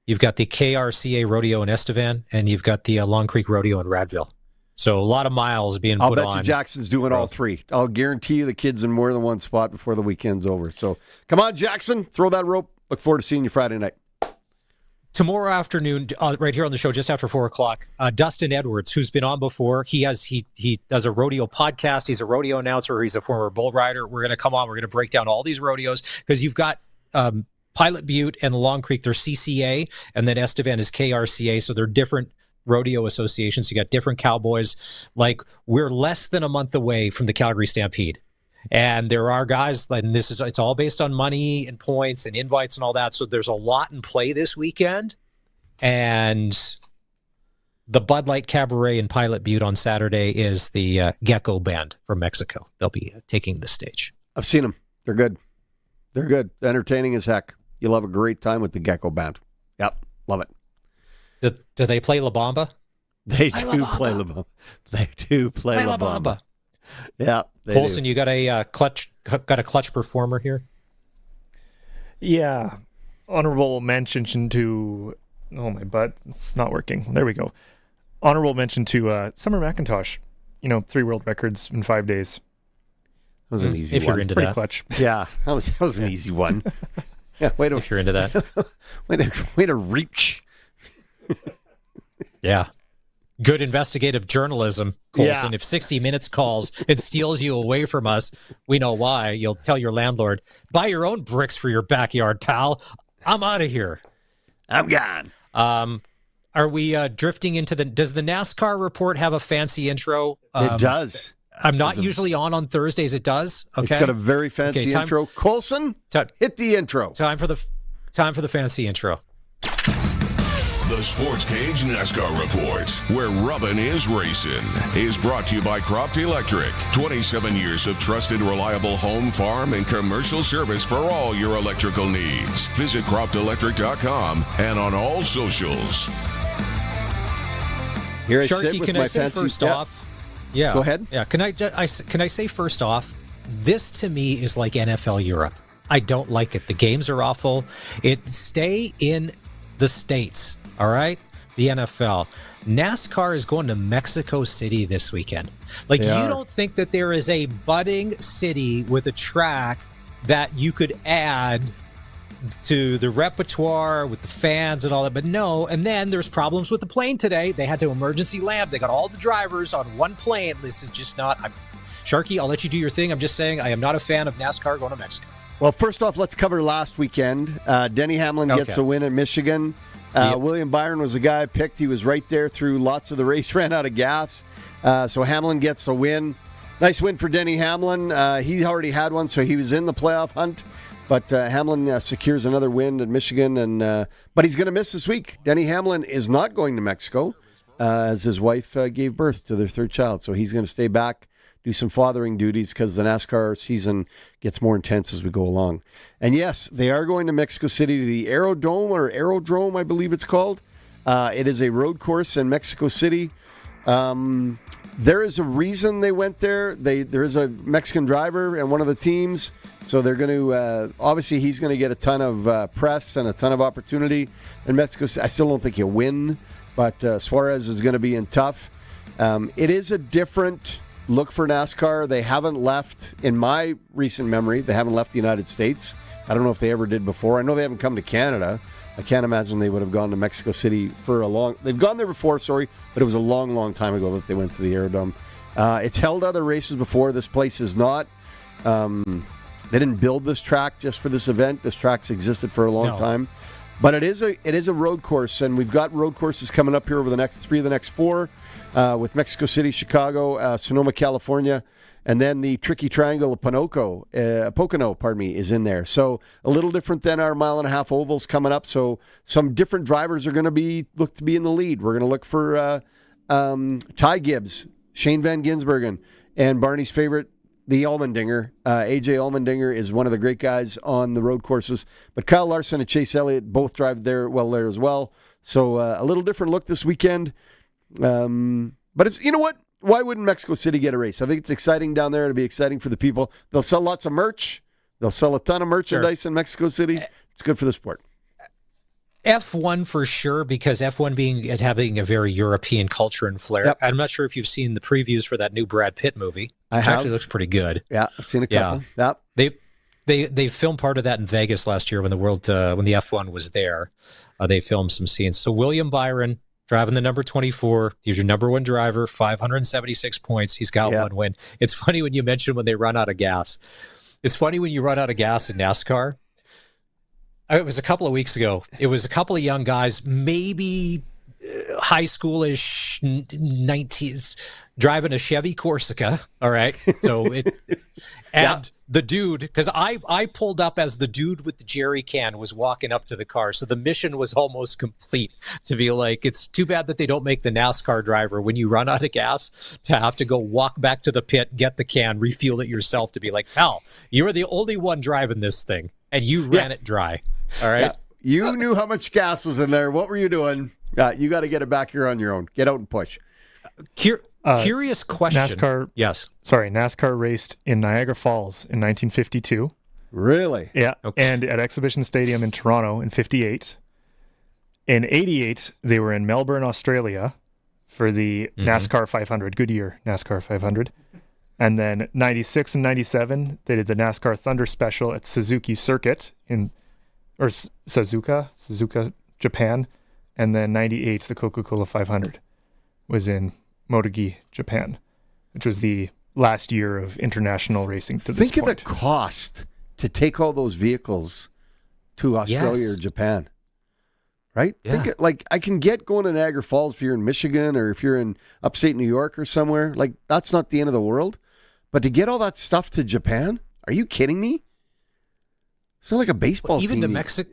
Speaker 2: you've got the KRCA Rodeo in Estevan, and you've got the Long Creek Rodeo in Radville. So a lot of miles being put on.
Speaker 3: I'll bet you Jackson's doing all three. I'll guarantee you the kid's in more than one spot before the weekend's over. So come on, Jackson, throw that rope. Look forward to seeing you Friday night.
Speaker 2: Tomorrow afternoon, right here on the show, just after 4 o'clock, Dustin Edwards, who's been on before, he does a rodeo podcast. He's a rodeo announcer. He's a former bull rider. We're going to come on. We're going to break down all these rodeos because you've got Pilot Butte and Long Creek. They're CCA, and then Estevan is KRCA. So they're different rodeo associations. You got different cowboys. Like, we're less than a month away from the Calgary Stampede. And there are guys, and it's all based on money and points and invites and all that. So there's a lot in play this weekend. And the Bud Light Cabaret in Pilot Butte on Saturday is the Gecko Band from Mexico. They'll be taking the stage.
Speaker 3: I've seen them. They're good. They're good. Entertaining as heck. You'll have a great time with the Gecko Band. Yep. Love it.
Speaker 2: Do they play La Bamba?
Speaker 3: They do play La Bamba. They do play La Bamba. Yeah,
Speaker 2: Colson, you got a clutch performer here.
Speaker 5: Yeah, honorable mention to my butt. It's not working. There we go. Honorable mention to Summer McIntosh. 3 world records in 5 days.
Speaker 3: That was an easy one.
Speaker 2: If you're into
Speaker 5: Pretty
Speaker 2: that,
Speaker 5: clutch.
Speaker 3: Yeah, that was an easy one. Yeah,
Speaker 2: if you're into that,
Speaker 3: way to reach.
Speaker 2: Yeah. Good investigative journalism, Colson.
Speaker 3: Yeah.
Speaker 2: If 60 Minutes calls and steals you away from us, we know why. You'll tell your landlord, buy your own bricks for your backyard, pal. I'm out of here.
Speaker 3: I'm gone.
Speaker 2: Are we drifting into does the NASCAR report have a fancy intro?
Speaker 3: It does.
Speaker 2: I'm not usually on Thursdays. It does. Okay.
Speaker 3: It's got a very fancy intro. Colson, hit the intro.
Speaker 2: Time for the fancy intro.
Speaker 1: The Sportscage NASCAR Report, where rubbin' is racing, is brought to you by Croft Electric. 27 years of trusted, reliable home, farm, and commercial service for all your electrical needs. Visit croftelectric.com and on all socials.
Speaker 3: Here I
Speaker 2: Sharky,
Speaker 3: sit with
Speaker 2: can
Speaker 3: my
Speaker 2: I say
Speaker 3: fancy,
Speaker 2: first off? Yeah.
Speaker 3: Go ahead.
Speaker 2: Yeah. Can I say first off, this to me is like NFL Europe. I don't like it. The games are awful. Stay in the States. All right, the NFL. NASCAR is going to Mexico City this weekend. Like, you don't think that there is a budding city with a track that you could add to the repertoire with the fans and all that, but no. And then there's problems with the plane today. They had to emergency land. They got all the drivers on one plane. This is just not... Sharky, I'll let you do your thing. I'm just saying I am not a fan of NASCAR going to Mexico.
Speaker 3: Well, first off, let's cover last weekend. Denny Hamlin gets a win in Michigan. William Byron was the guy I picked. He was right there through lots of the race, ran out of gas. So Hamlin gets a win. Nice win for Denny Hamlin. He already had one, so he was in the playoff hunt. But Hamlin secures another win at Michigan, but he's going to miss this week. Denny Hamlin is not going to Mexico as his wife gave birth to their third child. So he's going to stay back, do some fathering duties because the NASCAR season gets more intense as we go along. And yes, they are going to Mexico City to the Aerodrome, I believe it's called. It is a road course in Mexico City. There is a reason they went there. There is a Mexican driver and one of the teams. So they're going to, obviously he's going to get a ton of press and a ton of opportunity in Mexico City. I still don't think he'll win, but Suarez is going to be in tough. It is a different look for NASCAR. They haven't left, in my recent memory, they haven't left the United States. I don't know if they ever did before. I know they haven't come to Canada. I can't imagine they would have gone to Mexico City they've gone there before, but it was a long, long time ago that they went to the Aerodrome. It's held other races before. This place is not. They didn't build this track just for this event. This track's existed for a long time. But it is a road course, and we've got road courses coming up here over the next 4 with Mexico City, Chicago, Sonoma, California, and then the tricky triangle of Pocono, is in there. So a little different than our 1.5-mile ovals coming up. So some different drivers are going to look to be in the lead. We're going to look for Ty Gibbs, Shane Van Gisbergen, and Barney's favorite, the Allmendinger. AJ Allmendinger is one of the great guys on the road courses. But Kyle Larson and Chase Elliott both drive there as well. So a little different look this weekend. But it's, you know what? Why wouldn't Mexico City get a race? I think it's exciting down there. It'll be exciting for the people. They'll sell lots of merch. They'll sell a ton of merchandise in Mexico City. It's good for the sport.
Speaker 2: F1 for sure, because F1 having a very European culture and flair. Yep. I'm not sure if you've seen the previews for that new Brad Pitt movie. Which actually looks pretty good.
Speaker 3: Yeah, I've seen a couple.
Speaker 2: Yeah. They filmed part of that in Vegas last year when the F1 was there. They filmed some scenes. So William Byron driving the number 24. He's your number one driver, 576 points. He's got one win. It's funny when you mention when they run out of gas. It's funny when you run out of gas in NASCAR. It was a couple of weeks ago. It was a couple of young guys, maybe high schoolish, 19s, driving a Chevy Corsica. All right. So the dude, because I pulled up as the dude with the jerry can was walking up to the car. So the mission was almost complete to be like, it's too bad that they don't make the NASCAR driver, when you run out of gas, to have to go walk back to the pit, get the can, refuel it yourself, to be like, pal, you were the only one driving this thing and you ran it dry. All right.
Speaker 3: Yeah. You knew how much gas was in there. What were you doing? You got to get it back here on your own. Get out and push.
Speaker 2: Curious question.
Speaker 5: NASCAR.
Speaker 2: Yes.
Speaker 5: Sorry, NASCAR raced in Niagara Falls in 1952.
Speaker 3: Really?
Speaker 5: Yeah. Okay. And at Exhibition Stadium in Toronto in 58. In 88, they were in Melbourne, Australia for the NASCAR 500, Goodyear NASCAR 500. And then 96 and 97, they did the NASCAR Thunder Special at Suzuki Circuit Suzuka, Japan. And then 98, the Coca-Cola 500 was in Motegi, Japan, which was the last year of international racing to this point.
Speaker 3: Think of the cost to take all those vehicles to Australia or Japan, right?
Speaker 2: Yeah.
Speaker 3: Think I can get going to Niagara Falls if you're in Michigan or if you're in upstate New York or somewhere. Like, that's not the end of the world. But to get all that stuff to Japan, are you kidding me? It's not like a baseball
Speaker 2: even
Speaker 3: team.
Speaker 2: to Mexico.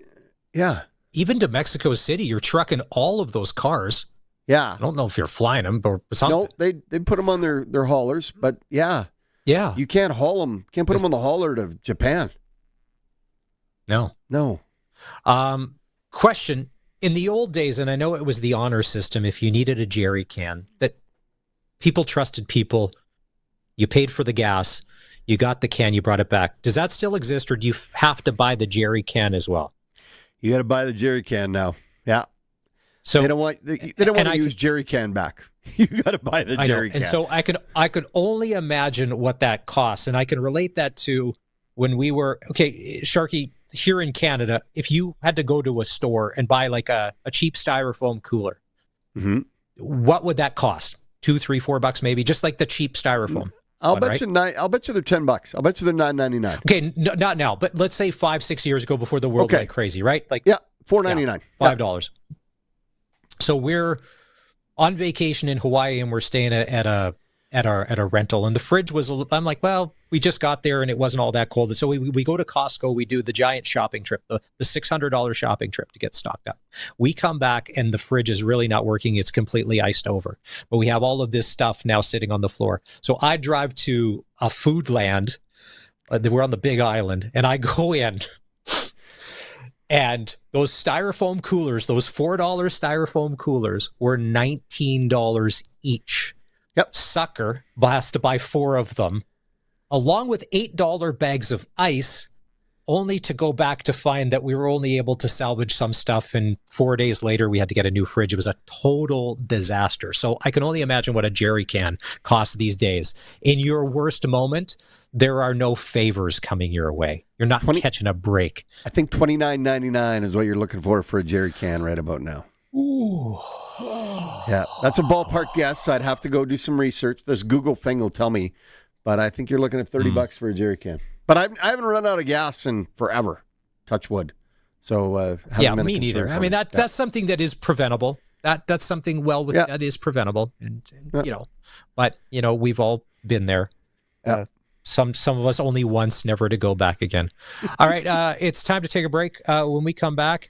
Speaker 3: Yeah.
Speaker 2: Even to Mexico City, you're trucking all of those cars.
Speaker 3: Yeah.
Speaker 2: I don't know if you're flying them or something.
Speaker 3: No, they put them on their haulers, but yeah. You can't haul them. Can't put them on the hauler to Japan.
Speaker 2: No. Question. In the old days, and I know it was the honor system, if you needed a jerry can, that people trusted people, you paid for the gas, you got the can, you brought it back. Does that still exist, or do you have to buy the jerry can as well?
Speaker 3: You got to buy the jerry can now. Yeah.
Speaker 2: So
Speaker 3: they don't want to use jerry can back. You got to buy the jerry can.
Speaker 2: And so I could only imagine what that costs, and I can relate that to when we were Sharky, here in Canada. If you had to go to a store and buy like a cheap styrofoam cooler, what would that cost? $2, $3, $4 maybe, just like the cheap styrofoam.
Speaker 3: I'll bet you they're $10. I'll bet you they're $9.99.
Speaker 2: Okay, not now, but let's say 5-6 years ago, before the world went crazy, right? Like
Speaker 3: $4.99,
Speaker 2: $5. So we're on vacation in Hawaii and we're staying at a rental, and the fridge was. I'm like, well, we just got there and it wasn't all that cold, and so we go to Costco. We do the giant shopping trip, the $600 shopping trip to get stocked up. We come back and the fridge is really not working. It's completely iced over, but we have all of this stuff now sitting on the floor. So I drive to a Foodland. We're on the Big Island, and I go in. And those styrofoam coolers, those $4 styrofoam coolers, were $19 each.
Speaker 3: Yep.
Speaker 2: Sucker has to buy 4 of them, along with $8 bags of ice, only to go back to find that we were only able to salvage some stuff. And 4 days later, we had to get a new fridge. It was a total disaster. So I can only imagine what a jerry can costs these days. In your worst moment, there are no favors coming your way. You're not catching a break.
Speaker 3: I think $29.99 is what you're looking for a jerry can right about now.
Speaker 2: Ooh.
Speaker 3: Yeah, that's a ballpark guess. I'd have to go do some research. This Google thing will tell me, but I think you're looking at $30 for a jerry can. But I haven't run out of gas in forever. Touch wood. So
Speaker 2: yeah, me neither. I mean, that's something that is preventable. That's something that is preventable, and you know, but you know, we've all been there. Some of us only once, never to go back again. All right, it's time to take a break. When we come back,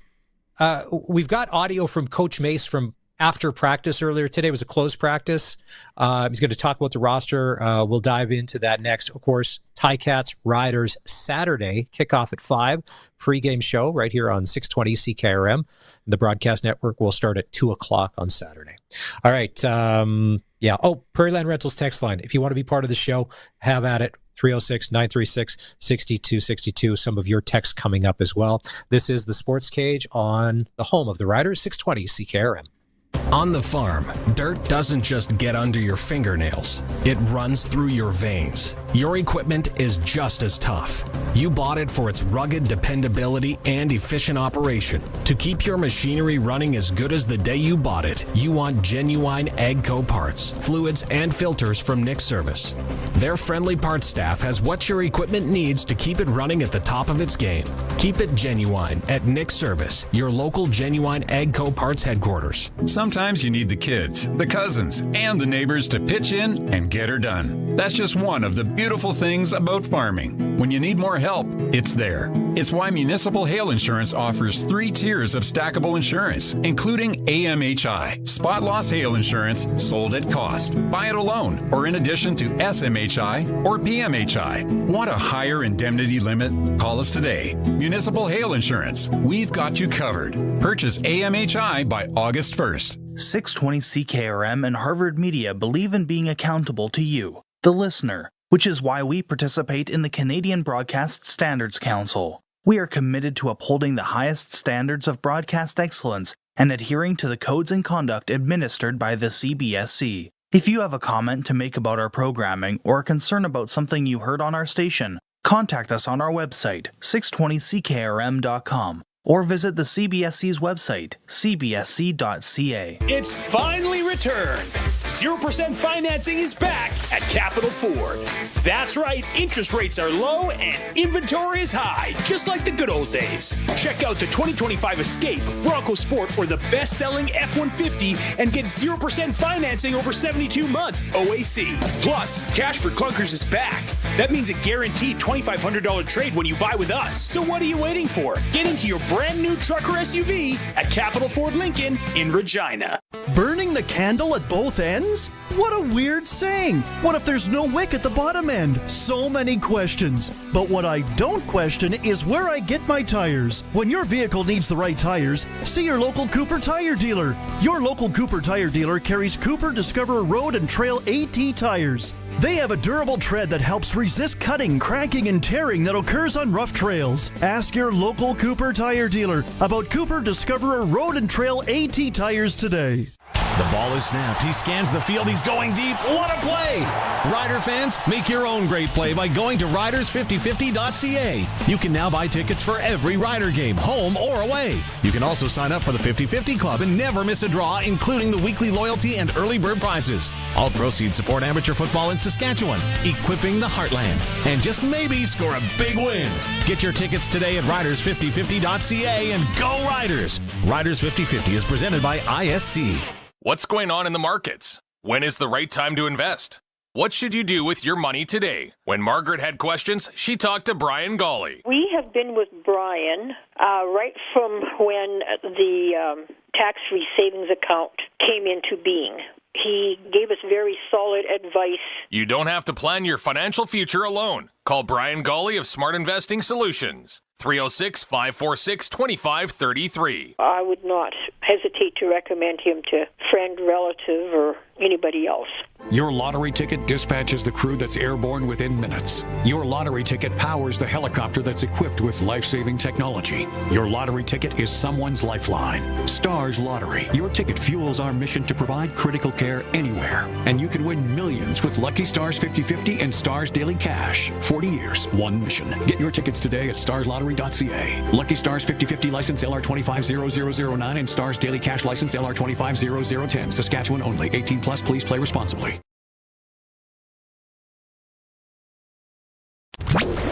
Speaker 2: we've got audio from Coach Mace from after practice earlier today. It was a closed practice. He's going to talk about the roster. We'll dive into that next. Of course, Ticats Riders Saturday, kickoff at 5, pregame show right here on 620 CKRM. The broadcast network will start at 2 o'clock on Saturday. All right. Prairie Land Rentals text line. If you want to be part of the show, have at it. 306-936-6262. Some of your texts coming up as well. This is the Sports Cage on the home of the Riders, 620 CKRM.
Speaker 28: On the farm, dirt doesn't just get under your fingernails. It runs through your veins. Your equipment is just as tough. You bought it for its rugged dependability and efficient operation. To keep your machinery running as good as the day you bought it, you want genuine AGCO parts, fluids, and filters from Nick Service. Their friendly parts staff has what your equipment needs to keep it running at the top of its game. Keep it genuine at Nick Service, your local genuine AGCO parts headquarters.
Speaker 7: Sometimes you need the kids, the cousins, and the neighbors to pitch in and get her done. That's just one of the beautiful things about farming. When you need more help, it's there. It's why Municipal Hail Insurance offers 3 tiers of stackable insurance, including AMHI, spot loss hail insurance sold at cost. Buy it alone or in addition to SMHI or PMHI. Want a higher indemnity limit? Call us today. Municipal Hail Insurance. We've got you covered. Purchase AMHI by August 1st.
Speaker 4: 620 CKRM and Harvard Media believe in being accountable to you, the listener, which is why we participate in the Canadian Broadcast Standards Council. We are committed to upholding the highest standards of broadcast excellence and adhering to the codes and conduct administered by the CBSC. If you have a comment to make about our programming or a concern about something you heard on our station, contact us on our website, 620ckrm.com. or visit the CBSC's website, cbsc.ca.
Speaker 6: It's finally returned. 0% financing is back at Capital Ford. That's right, interest rates are low and inventory is high, just like the good old days. Check out the 2025 Escape, Bronco Sport, or the best-selling F-150 and get 0% financing over 72 months, OAC. Plus, Cash for Clunkers is back. That means a guaranteed $2,500 trade when you buy with us. So what are you waiting for? Get into your brand new truck or SUV at Capital Ford Lincoln in Regina.
Speaker 9: Burning the candle at both ends? What a weird saying. What if there's no wick at the bottom end? So many questions. But what I don't question is where I get my tires. When your vehicle needs the right tires, see your local Cooper tire dealer. Your local Cooper tire dealer carries Cooper Discoverer Road and Trail AT tires. They have a durable tread that helps resist cutting, cracking, and tearing that occurs on rough trails. Ask your local Cooper tire dealer about Cooper Discoverer Road and Trail AT tires today.
Speaker 10: The ball is snapped. He scans the field. He's going deep. What a play! Rider fans, make your own great play by going to riders5050.ca. You can now buy tickets for every Rider game, home or away. You can also sign up for the 50/50 Club and never miss a draw, including the weekly loyalty and early bird prizes. All proceeds support amateur football in Saskatchewan, equipping the heartland, and just maybe score a big win. Get your tickets today at riders5050.ca and go Riders! Riders 50/50 is presented by ISC.
Speaker 8: What's going on in the markets? When is the right time to invest? What should you do with your money today? When Margaret had questions, she talked to Brian Gawley.
Speaker 11: We have been with Brian right from when the tax-free savings account came into being. He gave us very solid advice.
Speaker 8: You don't have to plan your financial future alone. Call Brian Gawley of Smart Investing Solutions. 306-546-2533.
Speaker 11: I would not hesitate to recommend him to friend, relative, or anybody else.
Speaker 14: Your lottery ticket dispatches the crew that's airborne within minutes. Your lottery ticket powers the helicopter that's equipped with life-saving technology. Your lottery ticket is someone's lifeline. Stars Lottery. Your ticket fuels our mission to provide critical care anywhere. And you can win millions with Lucky Stars 50/50 and Stars Daily Cash. 40 years, one mission. Get your tickets today at starslottery.ca. Lucky Stars 50/50 license LR250009 and Stars Daily Cash license LR250010. Saskatchewan only. 18 plus. Please play responsibly.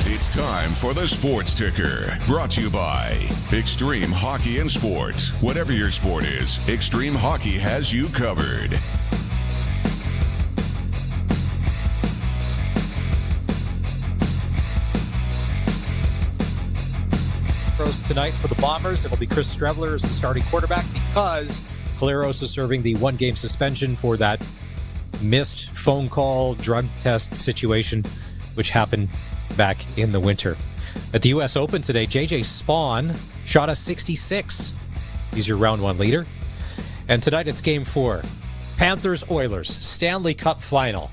Speaker 1: It's time for the Sports Ticker. Brought to you by Extreme Hockey and Sports. Whatever your sport is, Extreme Hockey has you covered.
Speaker 2: Tonight for the Bombers, it'll be Chris Streveler as the starting quarterback because Caleros is serving the one-game suspension for that missed phone call drug test situation which happened back in the winter. At the U.S. Open today, J.J. Spawn shot a 66. He's your round one leader. And tonight it's Game 4. Panthers-Oilers, Stanley Cup final.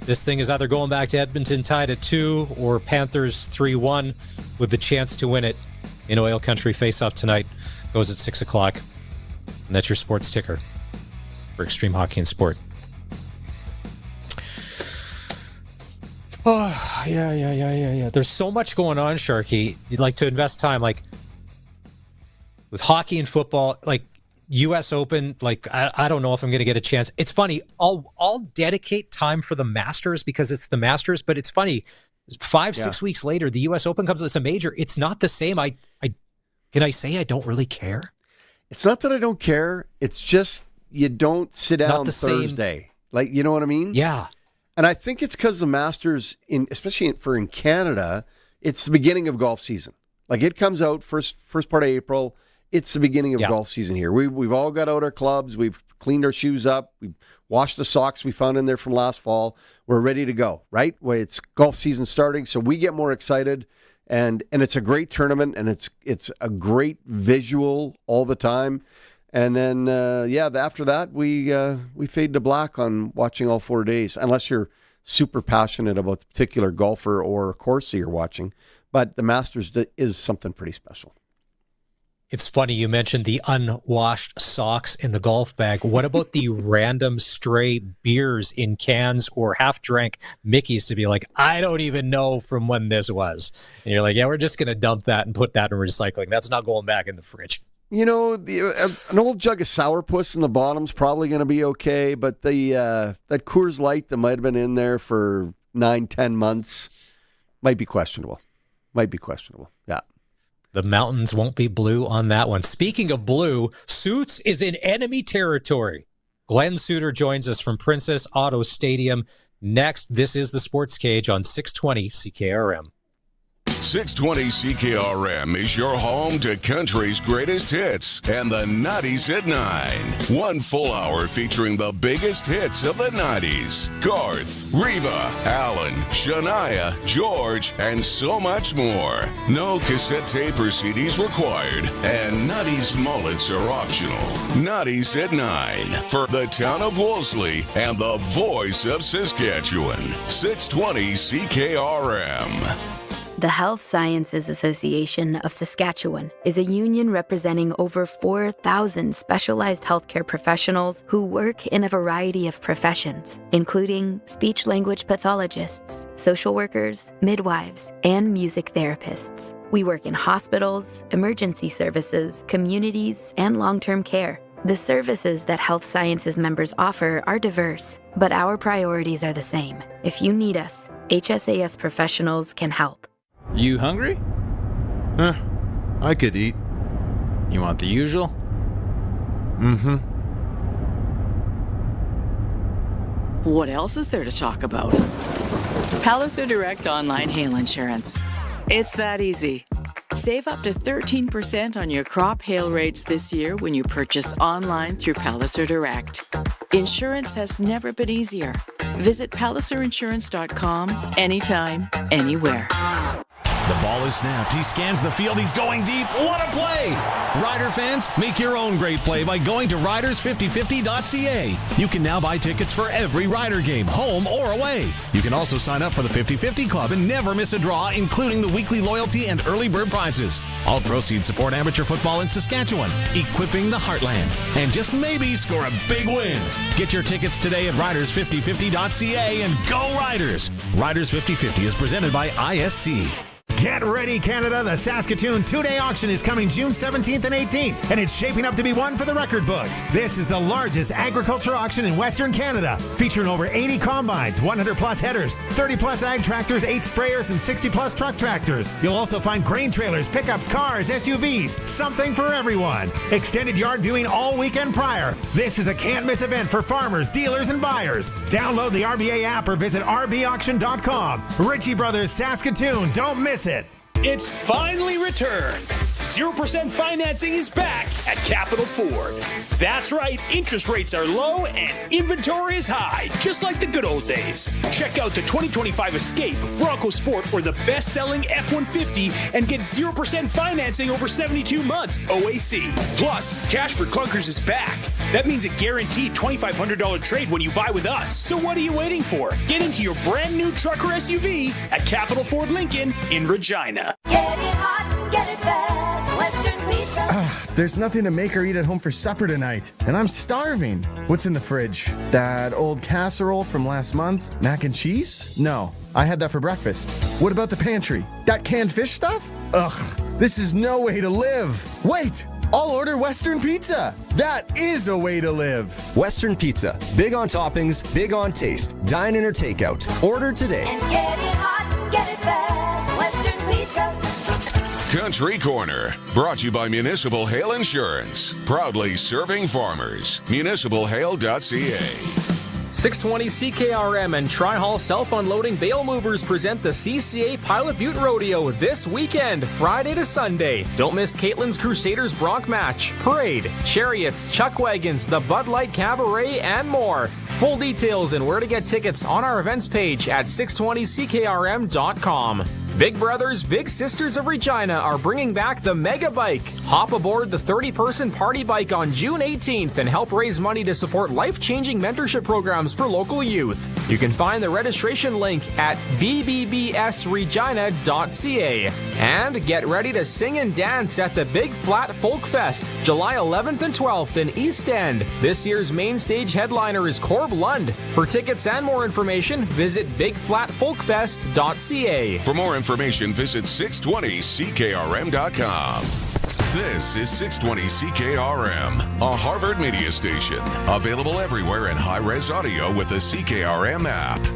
Speaker 2: This thing is either going back to Edmonton tied at 2 or Panthers 3-1 with the chance to win it in Oil Country. Face-off tonight goes at 6 o'clock. And that's your Sports Ticker for Extreme Hockey and Sport. Oh, yeah. There's so much going on, Sharky. You'd like to invest time, like, with hockey and football, like, U.S. Open, like, I don't know if I'm going to get a chance. It's funny. I'll dedicate time for the Masters because it's the Masters, but it's funny. 6 weeks later, the U.S. Open comes. It's a major. It's not the same. Can I say I don't really care?
Speaker 3: It's not that I don't care. It's just you don't sit down Thursday. Same. Like, you know what I mean?
Speaker 2: Yeah.
Speaker 3: And I think it's because the Masters, especially in Canada, it's the beginning of golf season. Like, it comes out first part of April. It's the beginning of golf season here. We've all got out our clubs. We've cleaned our shoes up. We've washed the socks we found in there from last fall. We're ready to go, right? It's golf season starting, so we get more excited. And it's a great tournament, and it's a great visual all the time. And then, after that, we fade to black on watching all 4 days, unless you're super passionate about the particular golfer or course that you're watching. But the Masters is something pretty special.
Speaker 2: It's funny you mentioned the unwashed socks in the golf bag. What about the random stray beers in cans or half-drank Mickeys to be like, I don't even know from when this was. And you're like, yeah, we're just going to dump that and put that in recycling. That's not going back in the fridge.
Speaker 3: You know, an old jug of sourpuss in the bottom's probably going to be okay, but that Coors Light that might have been in there for 9-10 months might be questionable. Yeah.
Speaker 2: The mountains won't be blue on that one. Speaking of blue, Suits is in enemy territory. Glen Suitor joins us from Princess Auto Stadium. Next, this is the Sports Cage on 620 CKRM.
Speaker 1: 620 CKRM is your home to country's greatest hits and the 90s at 9. 1 full hour featuring the biggest hits of the 90s. Garth, Reba, Alan, Shania, George, and so much more. No cassette tape or CDs required, and 90s mullets are optional. 90s at 9 for the town of Wolseley and the voice of Saskatchewan. 620 CKRM.
Speaker 12: The Health Sciences Association of Saskatchewan is a union representing over 4,000 specialized healthcare professionals who work in a variety of professions, including speech-language pathologists, social workers, midwives, and music therapists. We work in hospitals, emergency services, communities, and long-term care. The services that Health Sciences members offer are diverse, but our priorities are the same. If you need us, HSAS professionals can help.
Speaker 13: You hungry?
Speaker 15: I could eat.
Speaker 13: You want the usual?
Speaker 15: Mm-hmm.
Speaker 16: What else is there to talk about? Palliser Direct Online Hail Insurance. It's that easy. Save up to 13% on your crop hail rates this year when you purchase online through Palliser Direct. Insurance has never been easier. Visit palliserinsurance.com anytime, anywhere.
Speaker 10: The ball is snapped. He scans the field. He's going deep. What a play! Rider fans, make your own great play by going to riders5050.ca. You can now buy tickets for every Rider game, home or away. You can also sign up for the 50-50 Club and never miss a draw, including the weekly loyalty and early bird prizes. All proceeds support amateur football in Saskatchewan, equipping the heartland, and just maybe score a big win. Get your tickets today at riders5050.ca and go Riders! Riders 50-50 is presented by ISC.
Speaker 17: Get ready, Canada. The Saskatoon two-day auction is coming June 17th and 18th, and it's shaping up to be one for the record books. This is the largest agriculture auction in Western Canada, featuring over 80 combines, 100-plus headers, 30-plus ag tractors, 8 sprayers, and 60-plus truck tractors. You'll also find grain trailers, pickups, cars, SUVs, something for everyone. Extended yard viewing all weekend prior. This is a can't-miss event for farmers, dealers, and buyers. Download the RBA app or visit rbauction.com. Ritchie Brothers Saskatoon. Don't miss it.
Speaker 6: It's finally returned. 0% financing is back at Capital Ford. That's right, interest rates are low and inventory is high, just like the good old days. Check out the 2025 Escape, Bronco Sport, or the best-selling F-150 and get 0% financing over 72 months, OAC. Plus, Cash for Clunkers is back. That means a guaranteed $2,500 trade when you buy with us. So what are you waiting for? Get into your brand new truck or SUV at Capital Ford Lincoln in Regina.
Speaker 18: Get it hot and get it fast. Western Pizza.
Speaker 19: There's nothing to make or eat at home for supper tonight, and I'm starving. What's in the fridge? That old casserole from last month? Mac and cheese? No, I had that for breakfast. What about the pantry? That canned fish stuff? Ugh, this is no way to live. Wait! I'll order Western Pizza. That is a way to live.
Speaker 20: Western Pizza. Big on toppings, big on taste. Dine in or takeout. Order today.
Speaker 18: And get it hot and get it fast. Western Pizza.
Speaker 1: Country Corner, brought to you by Municipal Hail Insurance. Proudly serving farmers. MunicipalHail.ca.
Speaker 21: 620 CKRM and Tri-Hall Self-Unloading Bale Movers present the CCA Pilot Butte Rodeo this weekend, Friday to Sunday. Don't miss Caitlin's Crusaders Bronc Match, Parade, Chariots, Chuck Wagons, the Bud Light Cabaret, and more. Full details and where to get tickets on our events page at 620ckrm.com. Big Brothers, Big Sisters of Regina are bringing back the Mega Bike. Hop aboard the 30-person party bike on June 18th and help raise money to support life-changing mentorship programs for local youth. You can find the registration link at bbbsregina.ca. And get ready to sing and dance at the Big Flat Folk Fest, July 11th and 12th in East End. This year's main stage headliner is Corb Lund. For tickets and more information, visit bigflatfolkfest.ca.
Speaker 1: For more information, visit 620ckrm.com. This is 620 CKRM, a Harvard media station. Available everywhere in high-res audio with the CKRM app.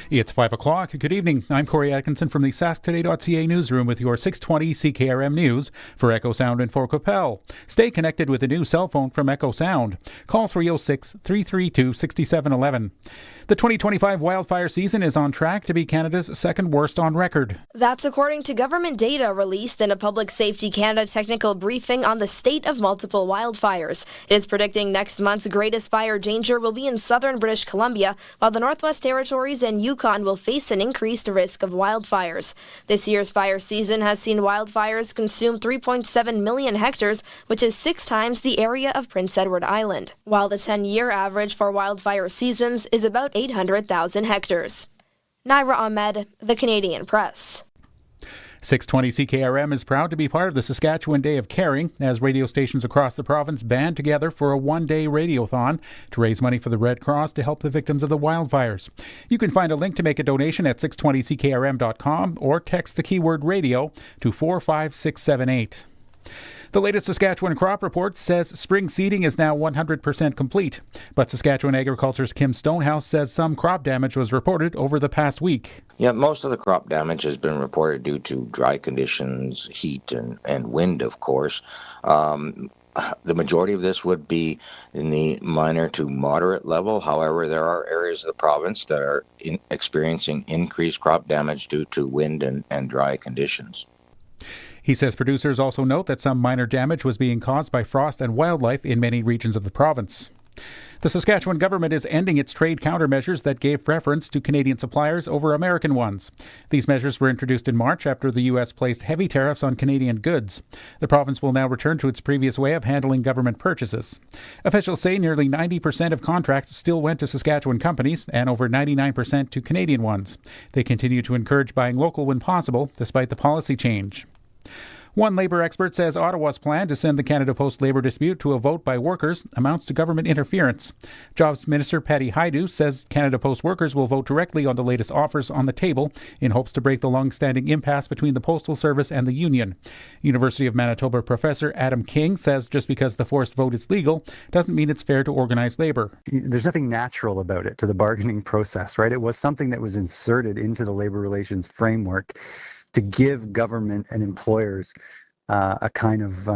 Speaker 27: It's 5 o'clock. Good evening. I'm Corey Atkinson from the SaskToday.ca newsroom with your 620 CKRM News for Echo Sound and Fort Qu'Appelle. Stay connected with a new cell phone from Echo Sound. Call 306-332-6711. The 2025 wildfire season is on track to be Canada's second worst on record.
Speaker 24: That's according to government data released in a Public Safety Canada technical briefing on the state of multiple wildfires. It is predicting next month's greatest fire danger will be in southern British Columbia, while the Northwest Territories and Yukon will face an increased risk of wildfires. This year's fire season has seen wildfires consume 3.7 million hectares, which is 6 times the area of Prince Edward Island, while the 10-year average for wildfire seasons is about 800,000 hectares. Naira Ahmed, The Canadian Press.
Speaker 27: 620 CKRM is proud to be part of the Saskatchewan Day of Caring as radio stations across the province band together for a one-day radiothon to raise money for the Red Cross to help the victims of the wildfires. You can find a link to make a donation at 620ckrm.com or text the keyword radio to 45678. The latest Saskatchewan crop report says spring seeding is now 100% complete, but Saskatchewan Agriculture's Kim Stonehouse says some crop damage was reported over the past week.
Speaker 25: Yeah, most of the crop damage has been reported due to dry conditions, heat, and wind, of course. The majority of this would be in the minor to moderate level. However, there are areas of the province that are experiencing increased crop damage due to wind and dry conditions.
Speaker 27: He says producers also note that some minor damage was being caused by frost and wildlife in many regions of the province. The Saskatchewan government is ending its trade countermeasures that gave preference to Canadian suppliers over American ones. These measures were introduced in March after the U.S. placed heavy tariffs on Canadian goods. The province will now return to its previous way of handling government purchases. Officials say nearly 90% of contracts still went to Saskatchewan companies and over 99% to Canadian ones. They continue to encourage buying local when possible, despite the policy change.
Speaker 4: One labor expert says Ottawa's plan to send the Canada Post labor dispute to a vote by workers amounts to government interference. Jobs Minister Patty Hajdu says Canada Post workers will vote directly on the latest offers on the table in hopes to break the long-standing impasse between the Postal Service and the union. University of Manitoba professor Adam King says just because the forced vote is legal doesn't mean it's fair to organize labor.
Speaker 5: There's nothing natural about it to the bargaining process, right? It was something that was inserted into the labor relations framework to give government and employers a kind of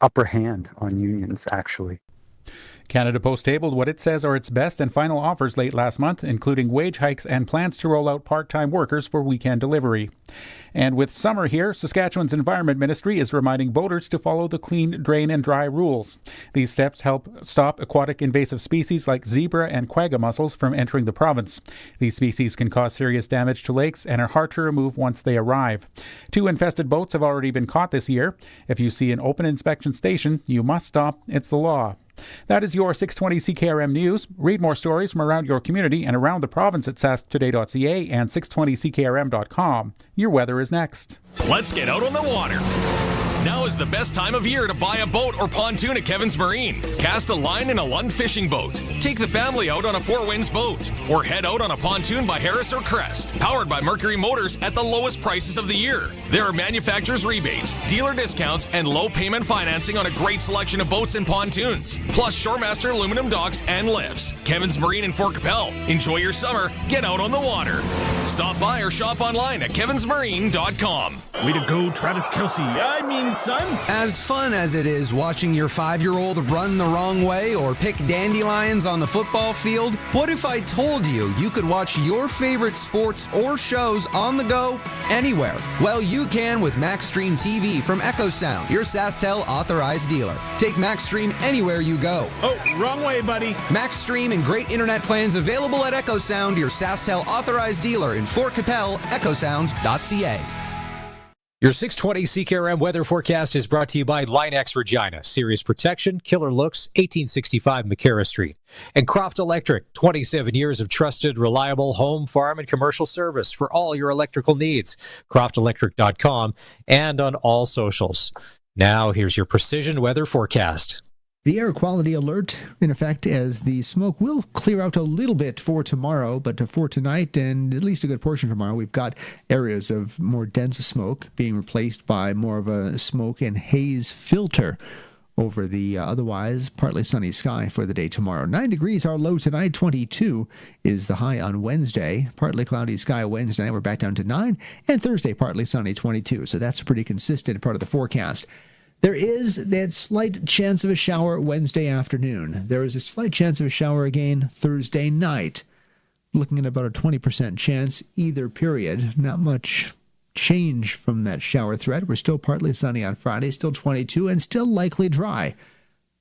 Speaker 5: upper hand on unions, actually.
Speaker 4: Canada Post tabled what it says are its best and final offers late last month, including wage hikes and plans to roll out part-time workers for weekend delivery. And with summer here, Saskatchewan's Environment Ministry is reminding boaters to follow the clean, drain and dry rules. These steps help stop aquatic invasive species like zebra and quagga mussels from entering the province. These species can cause serious damage to lakes and are hard to remove once they arrive. 2 infested boats have already been caught this year. If you see an open inspection station, you must stop. It's the law. That is your 620 CKRM News. Read more stories from around your community and around the province at sasktoday.ca and 620ckrm.com. Your weather is next.
Speaker 8: Let's get out on the water. Now is the best time of year to buy a boat or pontoon at Kevin's Marine. Cast a line in a Lund fishing boat. Take the family out on a Four Winds boat. Or head out on a pontoon by Harris or Crest. Powered by Mercury Motors at the lowest prices of the year. There are manufacturer's rebates, dealer discounts, and low payment financing on a great selection of boats and pontoons. Plus Shoremaster aluminum docks and lifts. Kevin's Marine in Fort Capel. Enjoy your summer. Get out on the water. Stop by or shop online at kevinsmarine.com.
Speaker 7: Way to go, Travis Kelce. I mean, son.
Speaker 9: As fun as it is watching your 5-year-old run the wrong way or pick dandelions on the football field, what if I told you you could watch your favorite sports or shows on the go anywhere? Well, you can with MaxStream TV from Echo Sound, your SaskTel authorized dealer. Take MaxStream anywhere you go.
Speaker 7: Oh, wrong way, buddy.
Speaker 9: MaxStream and great internet plans available at Echo Sound, your SaskTel authorized dealer in Fort Capel, echosound.ca.
Speaker 2: Your 620 CKRM weather forecast is brought to you by Line-X Regina. Serious protection, killer looks, 1865 McCarra Street. And Croft Electric, 27 years of trusted, reliable home, farm, and commercial service for all your electrical needs. CroftElectric.com and on all socials. Now, here's your precision weather forecast.
Speaker 22: The air quality alert in effect as the smoke will clear out a little bit for tomorrow, but for tonight and at least a good portion tomorrow, we've got areas of more dense smoke being replaced by more of a smoke and haze filter over the otherwise partly sunny sky for the day tomorrow. 9 degrees our low tonight, 22 is the high on Wednesday. Partly cloudy sky Wednesday, we're back down to 9, and Thursday partly sunny, 22. So that's a pretty consistent part of the forecast. There is that slight chance of a shower Wednesday afternoon. There is a slight chance of a shower again Thursday night. Looking at about a 20% chance either period. Not much change from that shower threat. We're still partly sunny on Friday, still 22, and still likely dry.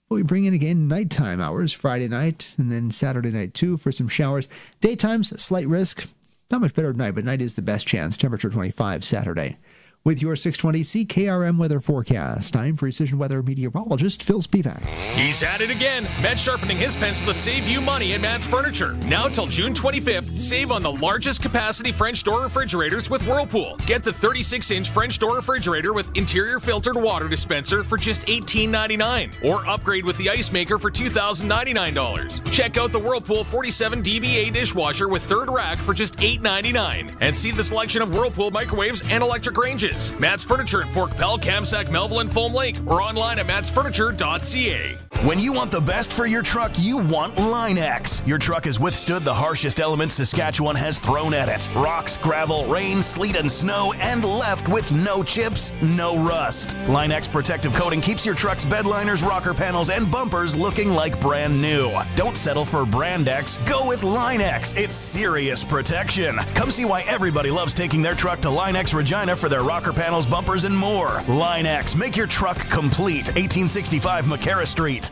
Speaker 22: But we bring in again nighttime hours, Friday night, and then Saturday night too for some showers. Daytime's slight risk. Not much better at night, but night is the best chance. Temperature 25 Saturday. With your 620 CKRM weather forecast, I'm Precision Weather meteorologist Phil Spivak.
Speaker 8: He's at it again. Matt's sharpening his pencil to save you money at Matt's Furniture. Now till June 25th, save on the largest capacity French door refrigerators with Whirlpool. Get the 36-inch French door refrigerator with interior filtered water dispenser for just $18.99. Or upgrade with the ice maker for $2,099. Check out the Whirlpool 47 dBA dishwasher with third rack for just $8.99. And see the selection of Whirlpool microwaves and electric ranges. Matt's Furniture in Fort Capel, Kamsack, Melville, and Foam Lake, or online at mattsfurniture.ca.
Speaker 23: When you want the best for your truck, you want Line-X. Your truck has withstood the harshest elements Saskatchewan has thrown at it. Rocks, gravel, rain, sleet, and snow, and left with no chips, no rust. Line-X protective coating keeps your truck's bed liners, rocker panels, and bumpers looking like brand new. Don't settle for Brand X. Go with Line-X. It's serious protection. Come see why everybody loves taking their truck to Line-X Regina for their rocker panels, bumpers, and more. Line-X. Make your truck complete. 1865 McCarra Street.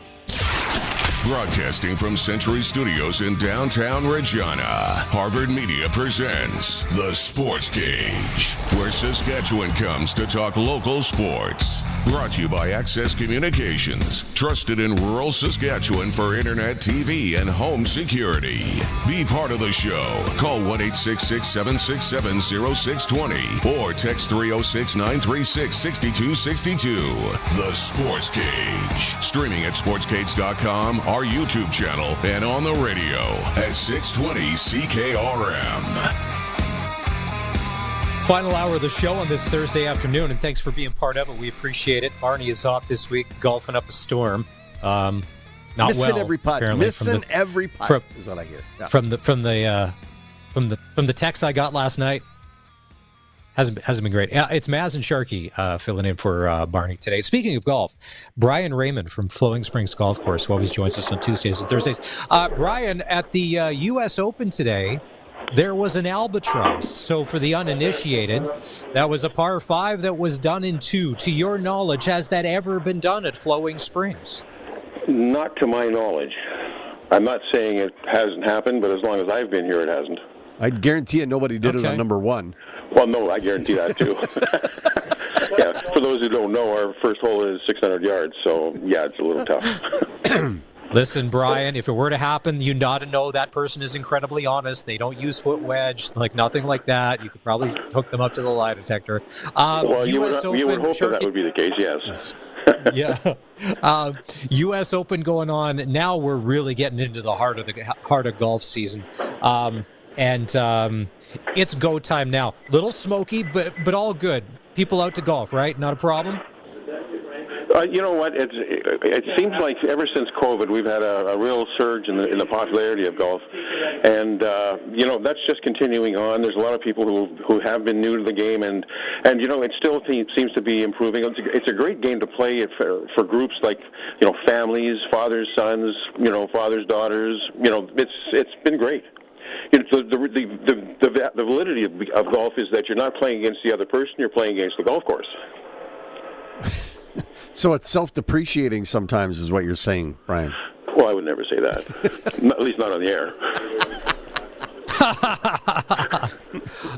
Speaker 1: Broadcasting from Century Studios in downtown Regina, Harvard Media presents The Sportscage, where Saskatchewan comes to talk local sports. Brought to you by Access Communications. Trusted in rural Saskatchewan for internet, TV, and home security. Be part of the show. Call 1-866-767-0620 or text 306-936-6262. The Sports Cage. Streaming at sportscage.com, our YouTube channel, and on the radio at 620 CKRM.
Speaker 2: Final hour of the show on this Thursday afternoon, and thanks for being part of it. We appreciate it. Barney is off this week, golfing up a storm. Not
Speaker 3: missing
Speaker 2: well,
Speaker 3: every putt. Missing every putt is what I hear. Yeah.
Speaker 2: From the text I got last night, hasn't been great. It's Maz and Sharky filling in for Barney today. Speaking of golf, Brian Raymond from Flowing Springs Golf Course, who always joins us on Tuesdays and Thursdays. Brian, at the U.S. Open today, there was an albatross. So for the uninitiated, that was a par 5 that was done in 2. To your knowledge, has that ever been done at Flowing Springs?
Speaker 11: Not to my knowledge. I'm not saying it hasn't happened, but as long as I've been here, it hasn't.
Speaker 3: I guarantee you nobody did it on number 1.
Speaker 11: Well, no, I guarantee that too. Yeah, for those who don't know, our first hole is 600 yards, so yeah, it's a little tough.
Speaker 2: Listen, Brian, if it were to happen, you ought to know that person is incredibly honest. They don't use foot wedge, like nothing like that. You could probably hook them up to the lie detector.
Speaker 11: Well, you would
Speaker 2: Open,
Speaker 11: hope that would be the case, yes.
Speaker 2: Yeah. U.S. Open going on. Now we're really getting into the heart of golf season. And it's go time now. Little smoky, but all good. People out to golf, right? Not a problem?
Speaker 11: You know what? It seems like ever since COVID, we've had a real surge in the popularity of golf, and that's just continuing on. There's a lot of people who have been new to the game, and it still seems to be improving. It's a great game to play for groups like families, fathers, sons, fathers, daughters. It's been great. The validity of golf is that you're not playing against the other person; you're playing against the golf course.
Speaker 3: So it's self-depreciating sometimes is what you're saying, Brian.
Speaker 11: Well, I would never say that. At least not on the air.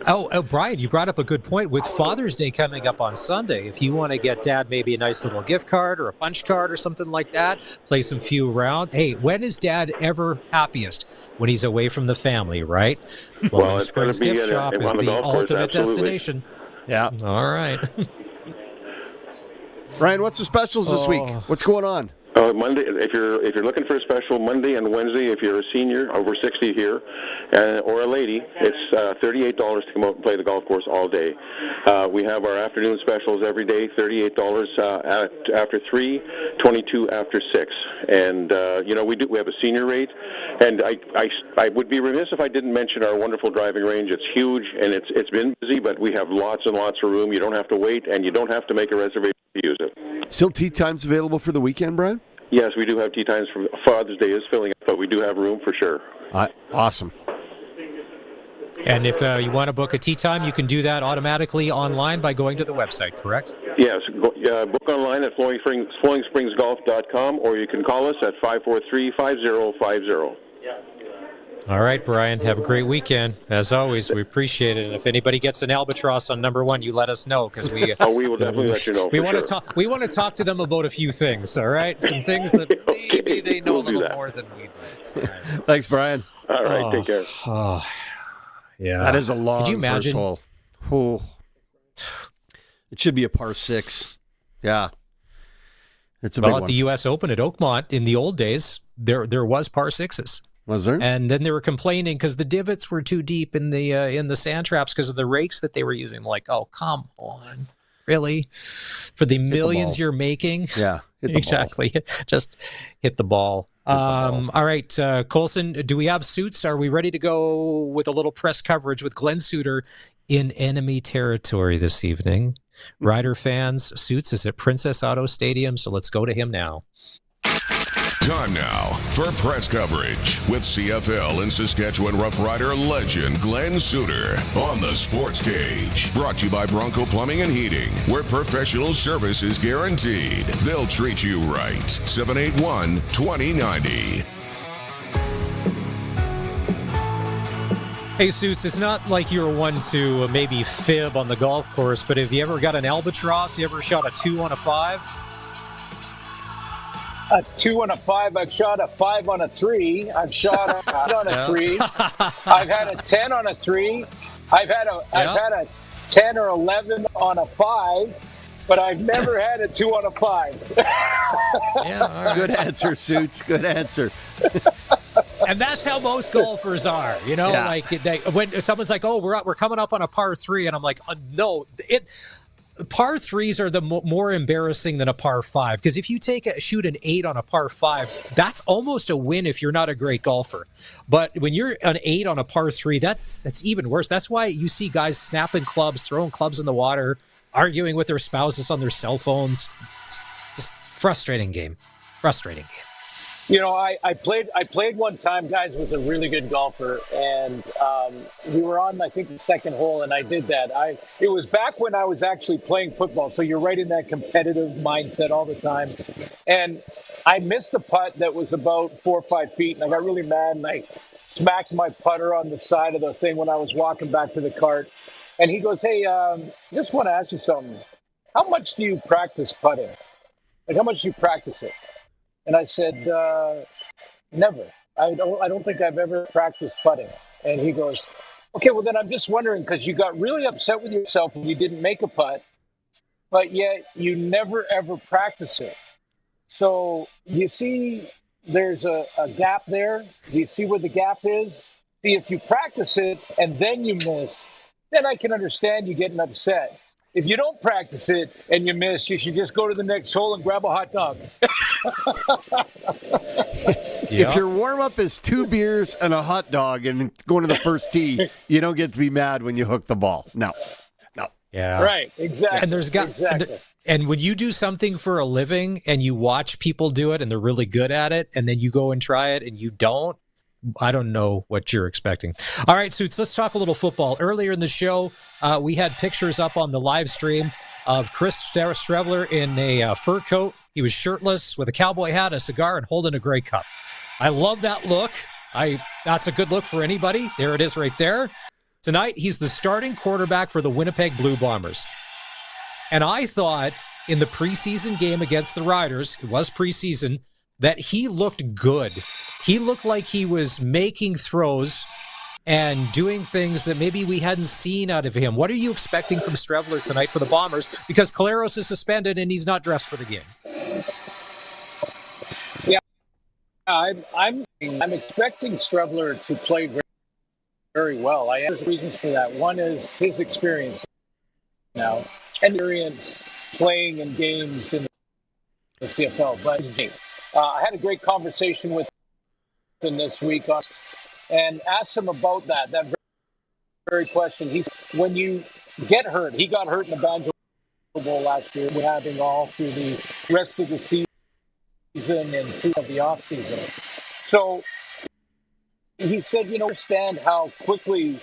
Speaker 2: Oh, Brian, you brought up a good point. With Father's Day coming up on Sunday, if you want to get Dad maybe a nice little gift card or a punch card or something like that, play some few around. Hey, when is Dad ever happiest? When he's away from the family, right? Flowing Springs Gift Shop is the ultimate destination.
Speaker 3: Yeah.
Speaker 2: All right.
Speaker 3: Ryan, what's the specials this week? What's going on?
Speaker 11: Monday, if you're looking for a special, Monday and Wednesday, if you're a senior over 60 here, or a lady, it's $38 to come out and play the golf course all day. We have our afternoon specials every day, $38 after 3, $22 after 6, and we have a senior rate. And I would be remiss if I didn't mention our wonderful driving range. It's huge and it's been busy, but we have lots and lots of room. You don't have to wait, and you don't have to make a reservation to use it.
Speaker 3: Still tee times available for the weekend, Brian?
Speaker 11: Yes, we do have tee times. For Father's Day is filling up, but we do have room for sure.
Speaker 3: Awesome.
Speaker 2: And if you want to book a tee time, you can do that automatically online by going to the website, correct?
Speaker 11: Yes, book online at flowingspringsgolf.com, or you can call us at 543-5050.
Speaker 2: All right, Brian. Have a great weekend. As always, we appreciate it. And if anybody gets an albatross on number 1, you let us know because we.
Speaker 11: We will definitely let you know.
Speaker 2: We want to talk. We want to talk to them about a few things. All right, some things that maybe they know a little more than we do. Right.
Speaker 3: Thanks, Brian.
Speaker 11: All right, take care.
Speaker 2: Yeah,
Speaker 3: that is a long.
Speaker 2: Could you imagine?
Speaker 3: First hole. It should be a par 6. Yeah, it's a big one.
Speaker 2: At the U.S. Open at Oakmont in the old days, there was par 6s.
Speaker 3: Was there?
Speaker 2: And then they were complaining because the divots were too deep in the sand traps because of the rakes that they were using. Like, oh, come on, really? For the millions you're making?
Speaker 3: Yeah,
Speaker 2: exactly. Just hit the ball. All right, Colson, do we have suits? Are we ready to go with a little press coverage with Glen Suitor in enemy territory this evening? Rider fans, Suits is at Princess Auto Stadium, so let's go to him now.
Speaker 1: Time now for press coverage with CFL and Saskatchewan Roughrider legend Glen Suitor on the Sports Cage. Brought to you by Bronco Plumbing and Heating, where professional service is guaranteed. They'll treat you right. 781-2090.
Speaker 2: Hey, Suits, it's not like you're one to maybe fib on the golf course, but have you ever got an albatross? You ever shot a 2 on a 5?
Speaker 10: A 2 on a 5. I've shot a 5 on a 3. I've shot a 8 on a 3. I've had a 10 on a 3. I've had a 10 or 11 on a 5, but I've never had a 2 on a 5.
Speaker 3: Yeah, good answer, Suits. Good answer.
Speaker 2: And that's how most golfers are, you know.
Speaker 3: Yeah.
Speaker 2: Like when someone's like, "Oh, we're coming up on a par 3," and I'm like, "No, par 3s are the more embarrassing than a par 5, because if you shoot an 8 on a par 5, that's almost a win if you're not a great golfer. But when you're an 8 on a par 3, that's even worse. That's why you see guys snapping clubs, throwing clubs in the water, arguing with their spouses on their cell phones. It's just frustrating game.
Speaker 10: You know, I played one time, guys, with a really good golfer, and we were on, I think, the second hole, and I did that. It was back when I was actually playing football, so you're right in that competitive mindset all the time. And I missed a putt that was about 4 or 5 feet, and I got really mad, and I smacked my putter on the side of the thing when I was walking back to the cart. And he goes, "Hey, just want to ask you something. How much do you practice putting? Like, how much do you practice it?" And I said, "Never. I don't think I've ever practiced putting." And he goes, "Okay, well then I'm just wondering, because you got really upset with yourself when you didn't make a putt, but yet you never ever practice it. So you see there's a gap there. Do you see where the gap is? See, if you practice it and then you miss, then I can understand you getting upset. If you don't practice it and you miss, you should just go to the next hole and grab a hot dog."
Speaker 3: If your warm-up is 2 beers and a hot dog and going to the first tee, you don't get to be mad when you hook the ball. No.
Speaker 2: Yeah.
Speaker 10: Right, exactly.
Speaker 2: And and when you do something for a living and you watch people do it and they're really good at it, and then you go and try it and you don't, I don't know what you're expecting. All right, Suits, let's talk a little football. Earlier in the show, we had pictures up on the live stream of Chris Streveler in a fur coat. He was shirtless with a cowboy hat, a cigar, and holding a Grey Cup. I love that look. That's a good look for anybody. There it is right there. Tonight, he's the starting quarterback for the Winnipeg Blue Bombers. And I thought in the preseason game against the Riders, it was preseason, that he looked good. He looked like he was making throws and doing things that maybe we hadn't seen out of him. What are you expecting from Streveler tonight for the Bombers? Because Caleros is suspended and he's not dressed for the game.
Speaker 10: Yeah, I'm expecting Streveler to play very, very well. I have reasons for that. One is his experience now, and experience playing in games in the CFL. But I had a great conversation with him this week and asked him about that very question. When you get hurt, he got hurt in the Banjo Bowl last year. We're having all through the rest of the season and through the off season. So he said, understand how quickly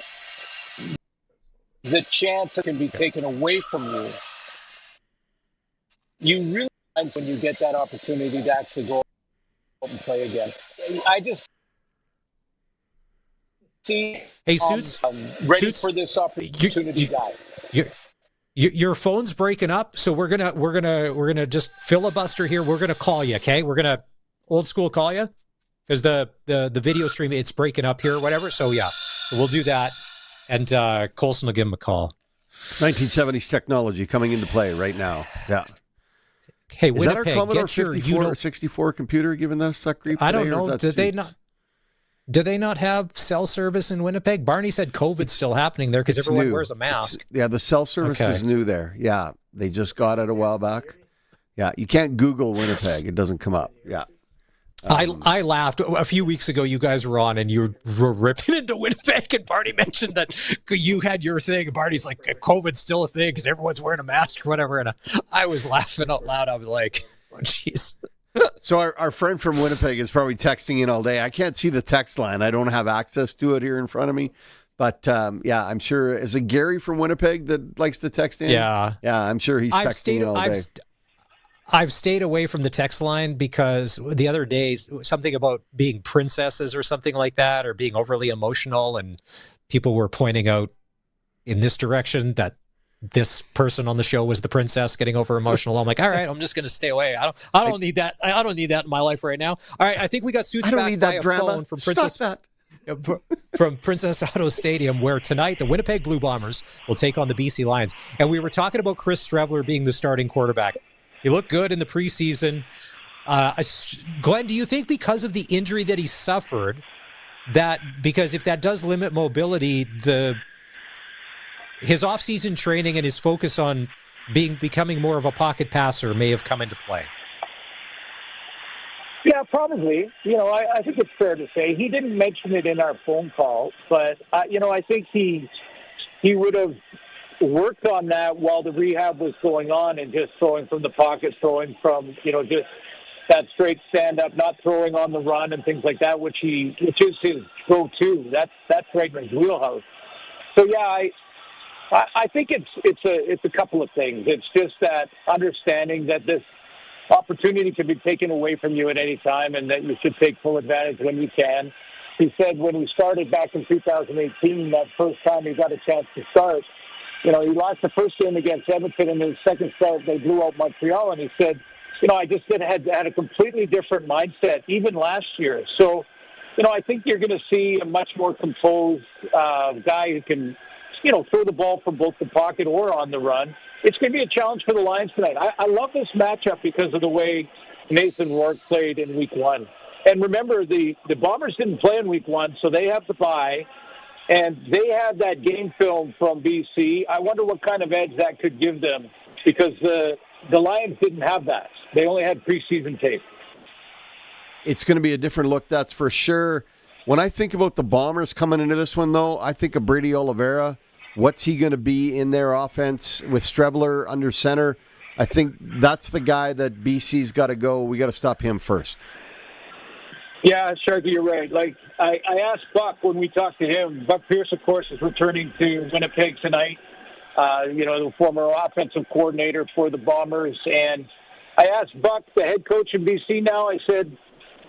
Speaker 10: the chance can be taken away from you. You really when you get that opportunity to actually go and play again. I just see
Speaker 2: Suits,
Speaker 10: ready
Speaker 2: Suits,
Speaker 10: for this opportunity, guy.
Speaker 2: Your phone's breaking up, so we're gonna just filibuster here. We're gonna call you, okay? We're gonna old school call you because the video stream, it's breaking up here or whatever. So yeah, so we'll do that, and Colson will give him a call.
Speaker 3: 1970s technology coming into play right now. Yeah.
Speaker 2: Hey,
Speaker 3: is
Speaker 2: Winnipeg,
Speaker 3: that our Commodore
Speaker 2: get your
Speaker 3: 54, 64 computer giving us that creep?
Speaker 2: I don't know. Do they not have cell service in Winnipeg? Barney said COVID's still happening there because everyone wears a mask.
Speaker 3: The cell service is new there. Yeah, they just got it a while back. Yeah, you can't Google Winnipeg; it doesn't come up. Yeah.
Speaker 2: I laughed a few weeks ago. You guys were on and you were ripping into Winnipeg, and Barney mentioned that you had your thing. And Barney's like, COVID's still a thing because everyone's wearing a mask or whatever. And I was laughing out loud. I was like, oh, jeez.
Speaker 3: So our friend from Winnipeg is probably texting in all day. I can't see the text line. I don't have access to it here in front of me. But, yeah, I'm sure. Is it Gary from Winnipeg that likes to text in?
Speaker 2: Yeah.
Speaker 3: Yeah, I'm sure he's texting in all day.
Speaker 2: I've stayed away from the text line because the other day, something about being princesses or something like that, or being overly emotional, and people were pointing out in this direction that this person on the show was the princess getting over emotional. I'm like, all right, I'm just going to stay away. I don't need that. I don't need that in my life right now. All right, I think we got Suits back by a phone from Princess Auto Stadium, where tonight the Winnipeg Blue Bombers will take on the BC Lions. And we were talking about Chris Streveler being the starting quarterback. He looked good in the preseason. Glenn, do you think because of the injury that he suffered, because if that does limit mobility, his offseason training and his focus on becoming more of a pocket passer may have come into play?
Speaker 10: Yeah, probably. I think it's fair to say he didn't mention it in our phone call, but I think he would have worked on that while the rehab was going on, and just throwing from the pocket, throwing from just that straight stand up, not throwing on the run and things like that, which is his go-to. That's right in his wheelhouse. So yeah, I think it's a couple of things. It's just that understanding that this opportunity can be taken away from you at any time, and that you should take full advantage when you can. He said when he started back in 2018, that first time he got a chance to start, he lost the first game against Edmonton, and in his second start they blew out Montreal, and he said, I just had a completely different mindset even last year. So, I think you're going to see a much more composed guy who can, throw the ball from both the pocket or on the run. It's going to be a challenge for the Lions tonight. I love this matchup because of the way Nathan Rourke played in Week 1. And remember, the Bombers didn't play in Week 1, so they have to bye. And they have that game film from BC. I wonder what kind of edge that could give them, because the Lions didn't have that. They only had preseason tape.
Speaker 3: It's going to be a different look, that's for sure. When I think about the Bombers coming into this one, though, I think of Brady Oliveira. What's he going to be in their offense with Streveler under center? I think that's the guy that BC's got to go. We got to stop him first.
Speaker 10: Yeah, Sharky, you're right. Like I asked Buck when we talked to him. Buck Pierce, of course, is returning to Winnipeg tonight. The former offensive coordinator for the Bombers. And I asked Buck, the head coach in BC now, I said,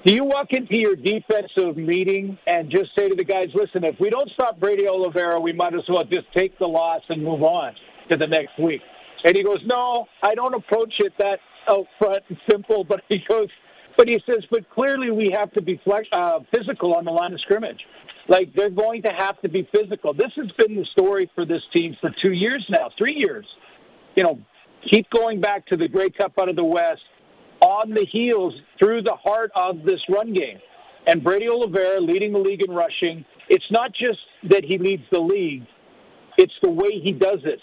Speaker 10: do you walk into your defensive meeting and just say to the guys, listen, if we don't stop Brady Oliveira, we might as well just take the loss and move on to the next week? And he goes, no, I don't approach it that out front and simple. But he says, but clearly we have to be physical on the line of scrimmage. Like, they're going to have to be physical. This has been the story for this team for 2 years now, 3 years. Keep going back to the Grey Cup out of the West on the heels through the heart of this run game. And Brady Oliveira leading the league in rushing. It's not just that he leads the league. It's the way he does it.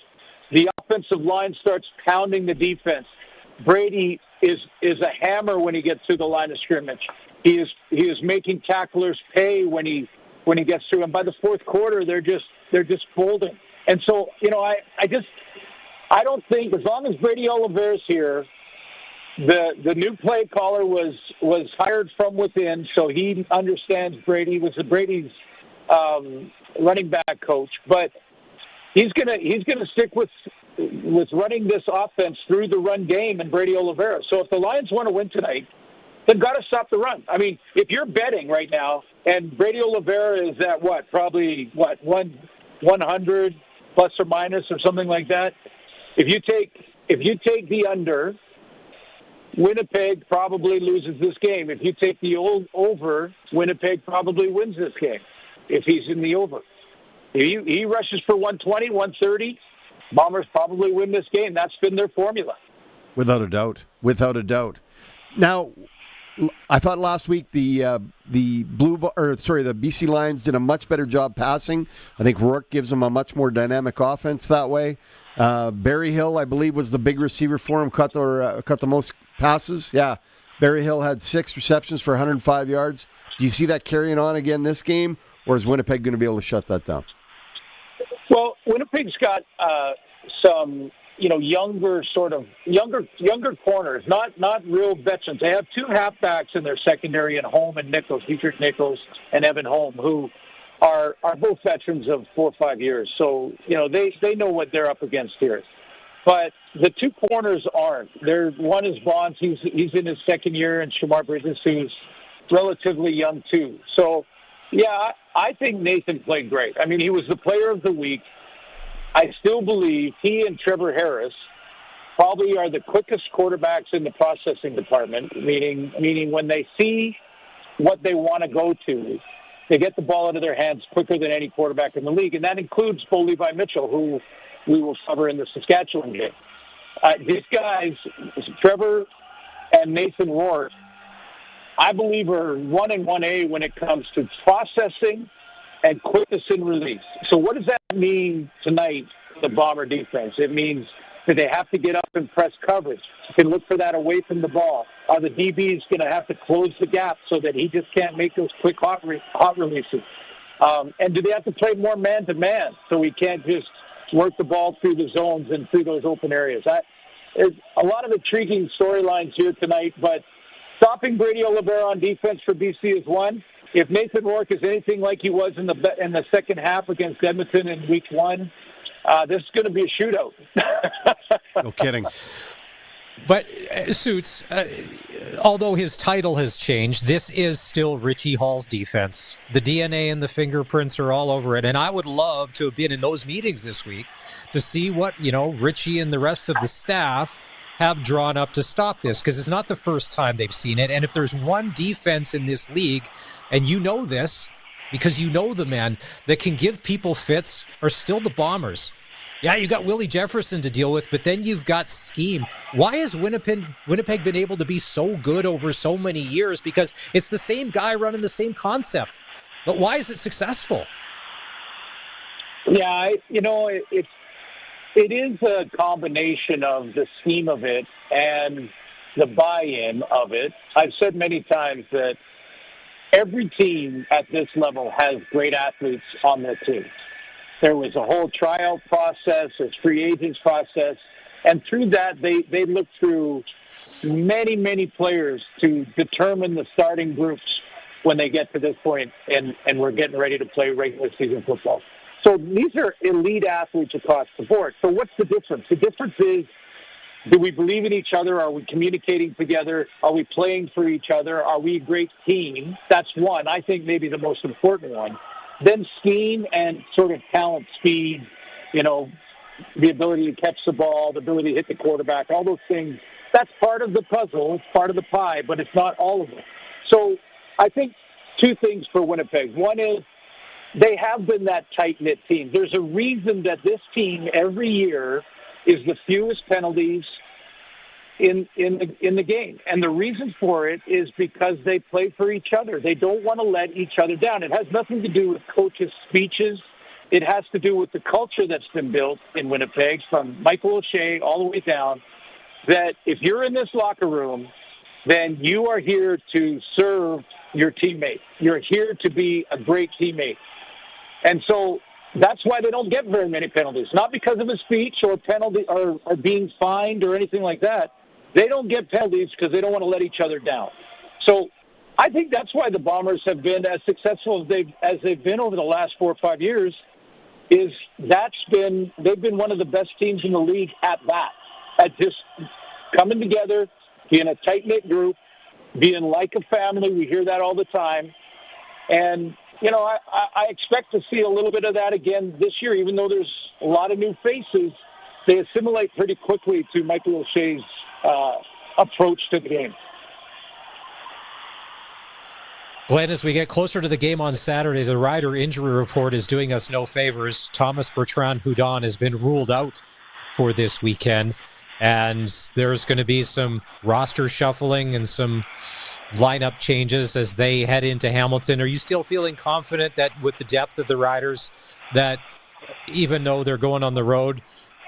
Speaker 10: The offensive line starts pounding the defense. Brady is a hammer when he gets through the line of scrimmage. He is making tacklers pay when he gets through. And by the fourth quarter, they're just folding. And so, I don't think, as long as Brady Oliveira's here, the new play caller was hired from within, so he understands Brady. He was Brady's running back coach, but he's gonna stick with running this offense through the run game and Brady Oliveira. So if the Lions want to win tonight, they've got to stop the run. I mean, if you're betting right now and Brady Oliveira is at probably 100 plus or minus or something like that, if you take the under, Winnipeg probably loses this game. If you take the over, Winnipeg probably wins this game if he's in the over. If he rushes for 120, 130, Bombers probably win this game. That's been their formula.
Speaker 3: Without a doubt. Now, I thought last week the BC Lions did a much better job passing. I think Rourke gives them a much more dynamic offense that way. Barry Hill, I believe, was the big receiver for him, cut the most passes. Yeah, Barry Hill had 6 receptions for 105 yards. Do you see that carrying on again this game, or is Winnipeg going to be able to shut that down?
Speaker 10: Well, Winnipeg's got some younger corners, not real veterans. They have 2 halfbacks in their secondary, and Holm and Nichols, Dietrich Nichols and Evan Holm, who are both veterans of 4 or 5 years. So they know what they're up against here. But the two corners aren't. One is Bonds. He's in his second year, and Shamar Bridges, who's relatively young too. So, yeah, I think Nathan played great. I mean, he was the player of the week. I still believe he and Trevor Harris probably are the quickest quarterbacks in the processing department, meaning when they see what they want to go to, they get the ball into their hands quicker than any quarterback in the league, and that includes Bo Levi Mitchell, who we will cover in the Saskatchewan game. These guys, Trevor and Nathan Rourke, I believe are 1 and 1A when it comes to processing and quickness in release. So what does that mean tonight, the Bomber defense? It means that they have to get up and press coverage. You can look for that away from the ball. Are the DBs going to have to close the gap so that he just can't make those quick hot releases? And do they have to play more man-to-man so he can't just work the ball through the zones and through those open areas? There's a lot of intriguing storylines here tonight, but stopping Brady Oliveira on defense for BC is one. If Nathan Rourke is anything like he was in the second half against Edmonton in week 1, this is going to be a shootout.
Speaker 3: No kidding.
Speaker 2: But, Suits, although his title has changed, this is still Richie Hall's defense. The DNA and the fingerprints are all over it. And I would love to have been in those meetings this week to see what, Richie and the rest of the staff have drawn up to stop this, because it's not the first time they've seen it. And if there's one defense in this league, and you know this, because you know the man that can give people fits, are still the Bombers. Yeah, you got Willie Jefferson to deal with, but then you've got scheme. Why has Winnipeg been able to be so good over so many years? Because it's the same guy running the same concept. But why is it successful?
Speaker 10: Yeah, it is a combination of the scheme of it and the buy-in of it. I've said many times that every team at this level has great athletes on their team. There was a whole tryout process, a free agents process, and through that they looked through many, many players to determine the starting groups when they get to this point and we're getting ready to play regular season football. So these are elite athletes across the board. So what's the difference? The difference is, do we believe in each other? Are we communicating together? Are we playing for each other? Are we a great team? That's one. I think maybe the most important one. Then scheme and sort of talent, speed, the ability to catch the ball, the ability to hit the quarterback, all those things. That's part of the puzzle. It's part of the pie, but it's not all of it. So I think two things for Winnipeg. One is they have been that tight-knit team. There's a reason that this team every year is the fewest penalties in the game. And the reason for it is because they play for each other. They don't want to let each other down. It has nothing to do with coaches' speeches. It has to do with the culture that's been built in Winnipeg from Michael O'Shea all the way down, that if you're in this locker room, then you are here to serve your teammate. You're here to be a great teammate. And so that's why they don't get very many penalties. Not because of a speech or penalty or being fined or anything like that. They don't get penalties because they don't want to let each other down. So I think that's why the Bombers have been as successful as they've been over the last 4 or 5 years. They've been one of the best teams in the league at that, at just coming together, being a tight-knit group, being like a family. We hear that all the time. And, I expect to see a little bit of that again this year, even though there's a lot of new faces. They assimilate pretty quickly to Michael O'Shea's approach to the game.
Speaker 2: Glenn, as we get closer to the game on Saturday, the Rider injury report is doing us no favors. Thomas Bertrand-Houdon has been ruled out for this weekend, and there's going to be some roster shuffling and some lineup changes as they head into Hamilton. Are you still feeling confident that with the depth of the Riders, that even though they're going on the road,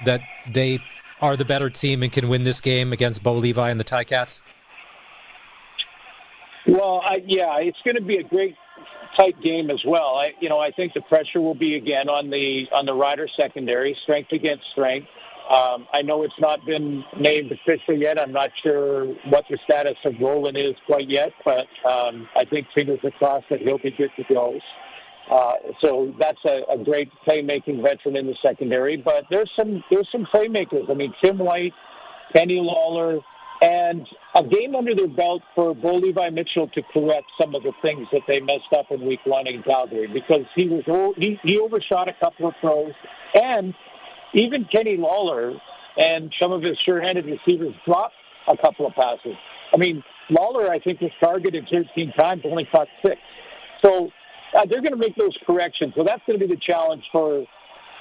Speaker 2: that they are the better team and can win this game against Bo Levi and the Ticats?
Speaker 10: Well, it's going to be a great tight game as well. I think the pressure will be again on the Rider secondary, strength against strength. I know it's not been named officially yet. I'm not sure what the status of Roland is quite yet, but I think fingers crossed that he'll be good to go. So that's a great playmaking veteran in the secondary. But there's some playmakers. I mean, Tim White, Kenny Lawler, and a game under their belt for Bo Levi Mitchell to correct some of the things that they messed up in Week 1 in Calgary, because he overshot a couple of throws, and even Kenny Lawler and some of his sure-handed receivers dropped a couple of passes. I mean, Lawler, I think, was targeted 13 times, only caught 6. So they're going to make those corrections. So that's going to be the challenge for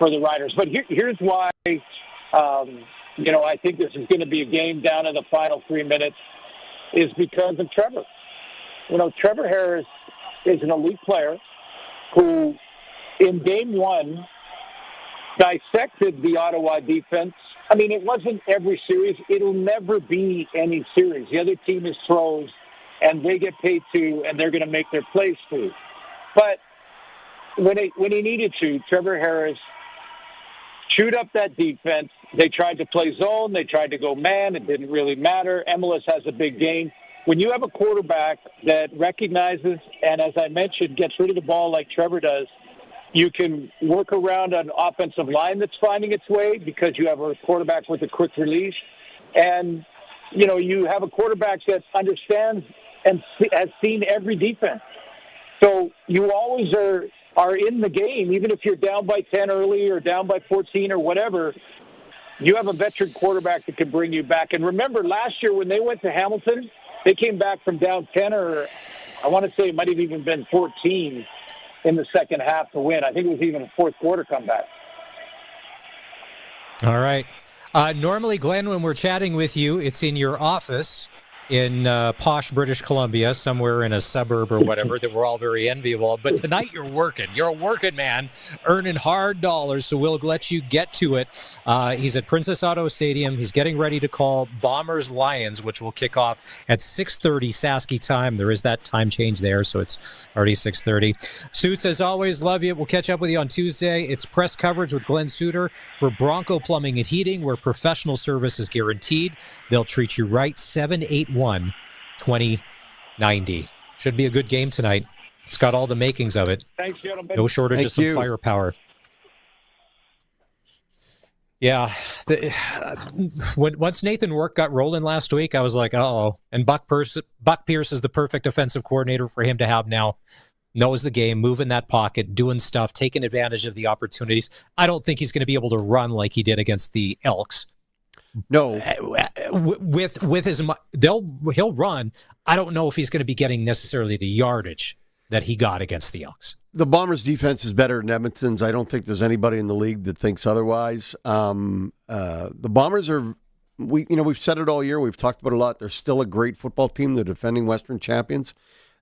Speaker 10: the Riders. But here's why, I think this is going to be a game down in the final 3 minutes, is because of Trevor. Trevor Harris is an elite player who, in game 1, dissected the Ottawa defense. I mean, it wasn't every series. It'll never be any series. The other team is throws, and they get paid to, and they're going to make their plays to. But when he needed to, Trevor Harris chewed up that defense. They tried to play zone. They tried to go man. It didn't really matter. MLS has a big game. When you have a quarterback that recognizes and, as I mentioned, gets rid of the ball like Trevor does, you can work around an offensive line that's finding its way because you have a quarterback with a quick release. And, you have a quarterback that understands and has seen every defense. So you always are in the game, even if you're down by 10 early or down by 14 or whatever. You have a veteran quarterback that can bring you back. And remember, last year when they went to Hamilton, they came back from down 10, or I want to say it might have even been 14 in the second half to win. I think it was even a fourth quarter comeback.
Speaker 2: All right. Normally, Glenn, when we're chatting with you, it's in your office in posh British Columbia, somewhere in a suburb or whatever, that we're all very enviable. But tonight you're working. You're a working man, earning hard dollars, so we'll let you get to it. He's at Princess Auto Stadium. He's getting ready to call Bombers Lions, which will kick off at 6:30 Sasky time. There is that time change there, so it's already 6:30. Suits, as always, love you. We'll catch up with you on Tuesday. It's press coverage with Glen Suitor for Bronco Plumbing and Heating, where professional service is guaranteed. They'll treat you right. 781-2090. Should be a good game tonight. It's got all the makings of it.
Speaker 10: Thanks, gentlemen.
Speaker 2: No shortage of some firepower. Yeah. Once Nathan Work got rolling last week, I was like, uh-oh. And Buck Pierce is the perfect offensive coordinator for him to have now. Knows the game, moving that pocket, doing stuff, taking advantage of the opportunities. I don't think he's going to be able to run like he did against the Elks.
Speaker 3: No,
Speaker 2: with his he'll run. I don't know if he's going to be getting necessarily the yardage that he got against the Elks.
Speaker 3: The Bombers' defense is better than Edmonton's. I don't think there's anybody in the league that thinks otherwise. The Bombers are, we've said it all year. We've talked about it a lot. They're still a great football team. They're defending Western champions.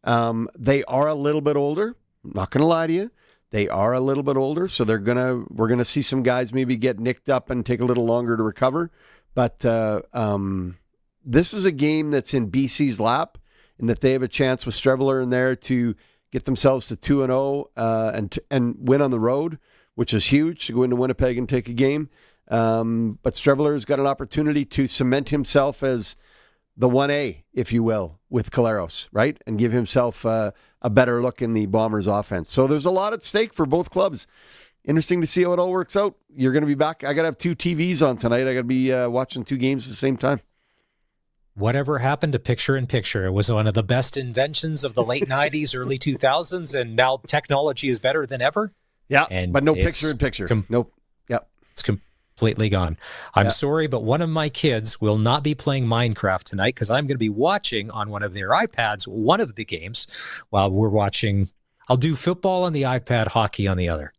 Speaker 3: They are a little bit older. I'm not going to lie to you. They are a little bit older, so we're gonna see some guys maybe get nicked up and take a little longer to recover. But this is a game that's in BC's lap, and that they have a chance with Streveler in there to get themselves to 2-0 and win on the road, which is huge, to go into Winnipeg and take a game. But Streveler's got an opportunity to cement himself as the 1A, if you will, with Caleros, right? And give himself a better look in the Bombers offense. So there's a lot at stake for both clubs. Interesting to see how it all works out. You're going to be back. I got to have 2 TVs on tonight. I got to be watching 2 games at the same time.
Speaker 2: Whatever happened to picture-in-picture? It was one of the best inventions of the late 90s, early 2000s, and now technology is better than ever.
Speaker 3: Yeah,
Speaker 2: and
Speaker 3: but no picture-in-picture. Nope. Yep.
Speaker 2: It's completely gone. I'm sorry, but one of my kids will not be playing Minecraft tonight because I'm going to be watching on one of their iPads one of the games while we're watching. I'll do football on the iPad, hockey on the other.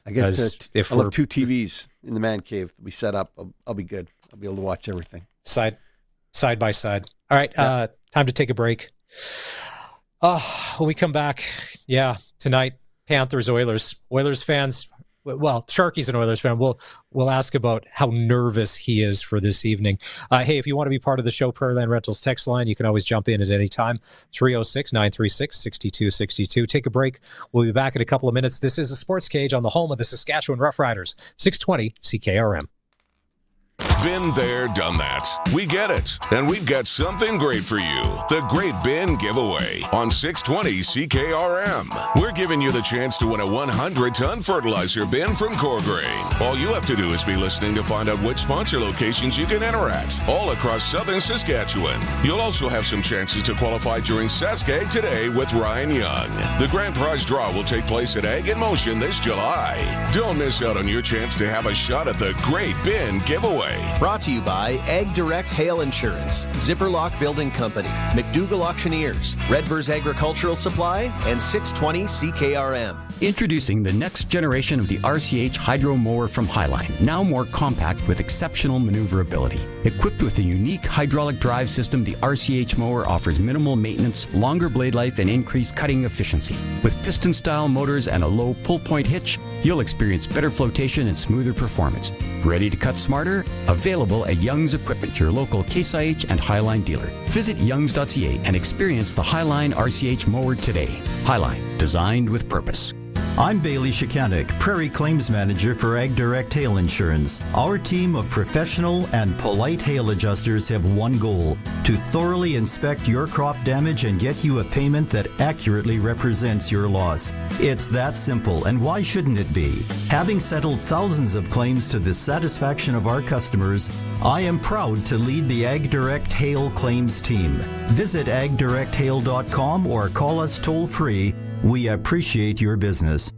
Speaker 3: I'll have 2 TVs in the man cave. We set up. I'll be good. I'll be able to watch everything.
Speaker 2: Side by side. All right, time to take a break. When we come back, tonight, Panthers, Oilers fans. Well, Sharky's an Oilers fan. We'll ask about how nervous he is for this evening. Hey, if you want to be part of the show, Prairieland Rentals text line, you can always jump in at any time. 306-936-6262. Take a break. We'll be back in a couple of minutes. This is the Sportscage on the home of the Saskatchewan Roughriders, 620 CKRM.
Speaker 1: Been there, done that. We get it. And we've got something great for you. The Great Bin Giveaway on 620 CKRM. We're giving you the chance to win a 100-ton fertilizer bin from Coregrain. All you have to do is be listening to find out which sponsor locations you can enter at, all across southern Saskatchewan. You'll also have some chances to qualify during Saskag Today with Ryan Young. The grand prize draw will take place at Ag in Motion this July. Don't miss out on your chance to have a shot at the Great Bin Giveaway.
Speaker 12: Brought to you by Ag Direct Hail Insurance, Zipperlock Building Company, McDougall Auctioneers, Redvers Agricultural Supply, and 620 CKRM.
Speaker 13: Introducing the next generation of the RCH Hydro Mower from Highline, now more compact with exceptional maneuverability. Equipped with a unique hydraulic drive system, the RCH mower offers minimal maintenance, longer blade life, and increased cutting efficiency. With piston-style motors and a low pull-point hitch, you'll experience better flotation and smoother performance. Ready to cut smarter? Available at Young's Equipment, your local Case IH and Highline dealer. Visit youngs.ca and experience the Highline RCH mower today. Highline, designed with purpose.
Speaker 14: I'm Bailey Shikanik, Prairie Claims Manager for Ag Direct Hail Insurance. Our team of professional and polite hail adjusters have one goal: to thoroughly inspect your crop damage and get you a payment that accurately represents your loss. It's that simple, and why shouldn't it be? Having settled thousands of claims to the satisfaction of our customers, I am proud to lead the Ag Direct Hail Claims team. Visit agdirecthail.com or call us toll-free. We appreciate your business.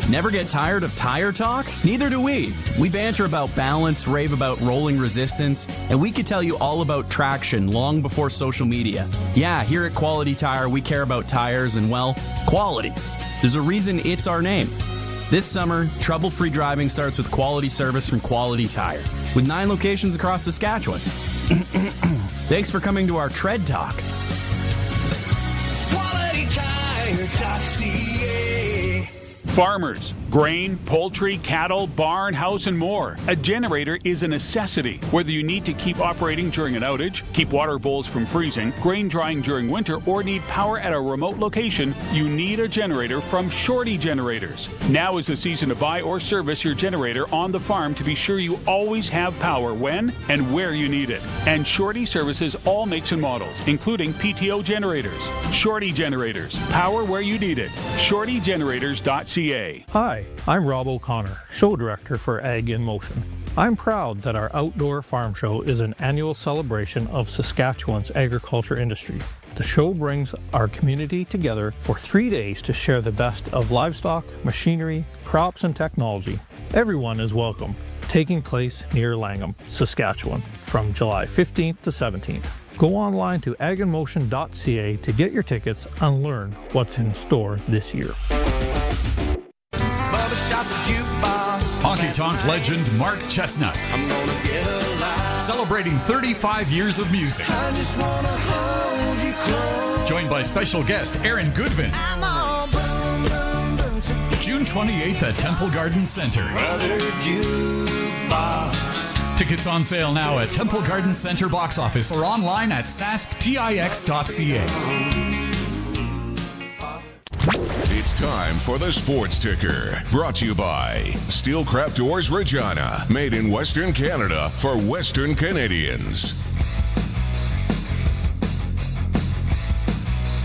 Speaker 15: Never get tired of tire talk? Neither do we. We banter about balance, rave about rolling resistance, and we could tell you all about traction long before social media. Yeah, here at Quality Tire, we care about tires and, well, quality. There's a reason it's our name. This summer, trouble-free driving starts with quality service from Quality Tire, with 9 locations across Saskatchewan. Thanks for coming to our Tread Talk.
Speaker 27: QualityTire.ca. Farmers, grain, poultry, cattle, barn, house, and more. A generator is a necessity. Whether you need to keep operating during an outage, keep water bowls from freezing, grain drying during winter, or need power at a remote location, you need a generator from Shorty Generators. Now is the season to buy or service your generator on the farm to be sure you always have power when and where you need it. And Shorty services all makes and models, including PTO generators. Shorty Generators. Power where you need it. ShortyGenerators.ca.
Speaker 16: Hi, I'm Rob O'Connor, Show Director for Ag in Motion. I'm proud that our Outdoor Farm Show is an annual celebration of Saskatchewan's agriculture industry. The show brings our community together for 3 days to share the best of livestock, machinery, crops, and technology. Everyone is welcome. Taking place near Langham, Saskatchewan, from July 15th to 17th. Go online to aginmotion.ca to get your tickets and learn what's in store this year.
Speaker 27: Honky Tonk legend Mark Chestnut. Celebrating 35 years of music. Joined by special guest Aaron Goodvin. June 28th at Temple Garden Center. Tickets on sale now at Temple Garden Center box office or online at sasktix.ca.
Speaker 1: It's time for the Sports Ticker, brought to you by Steelcraft Doors Regina, made in Western Canada for Western Canadians.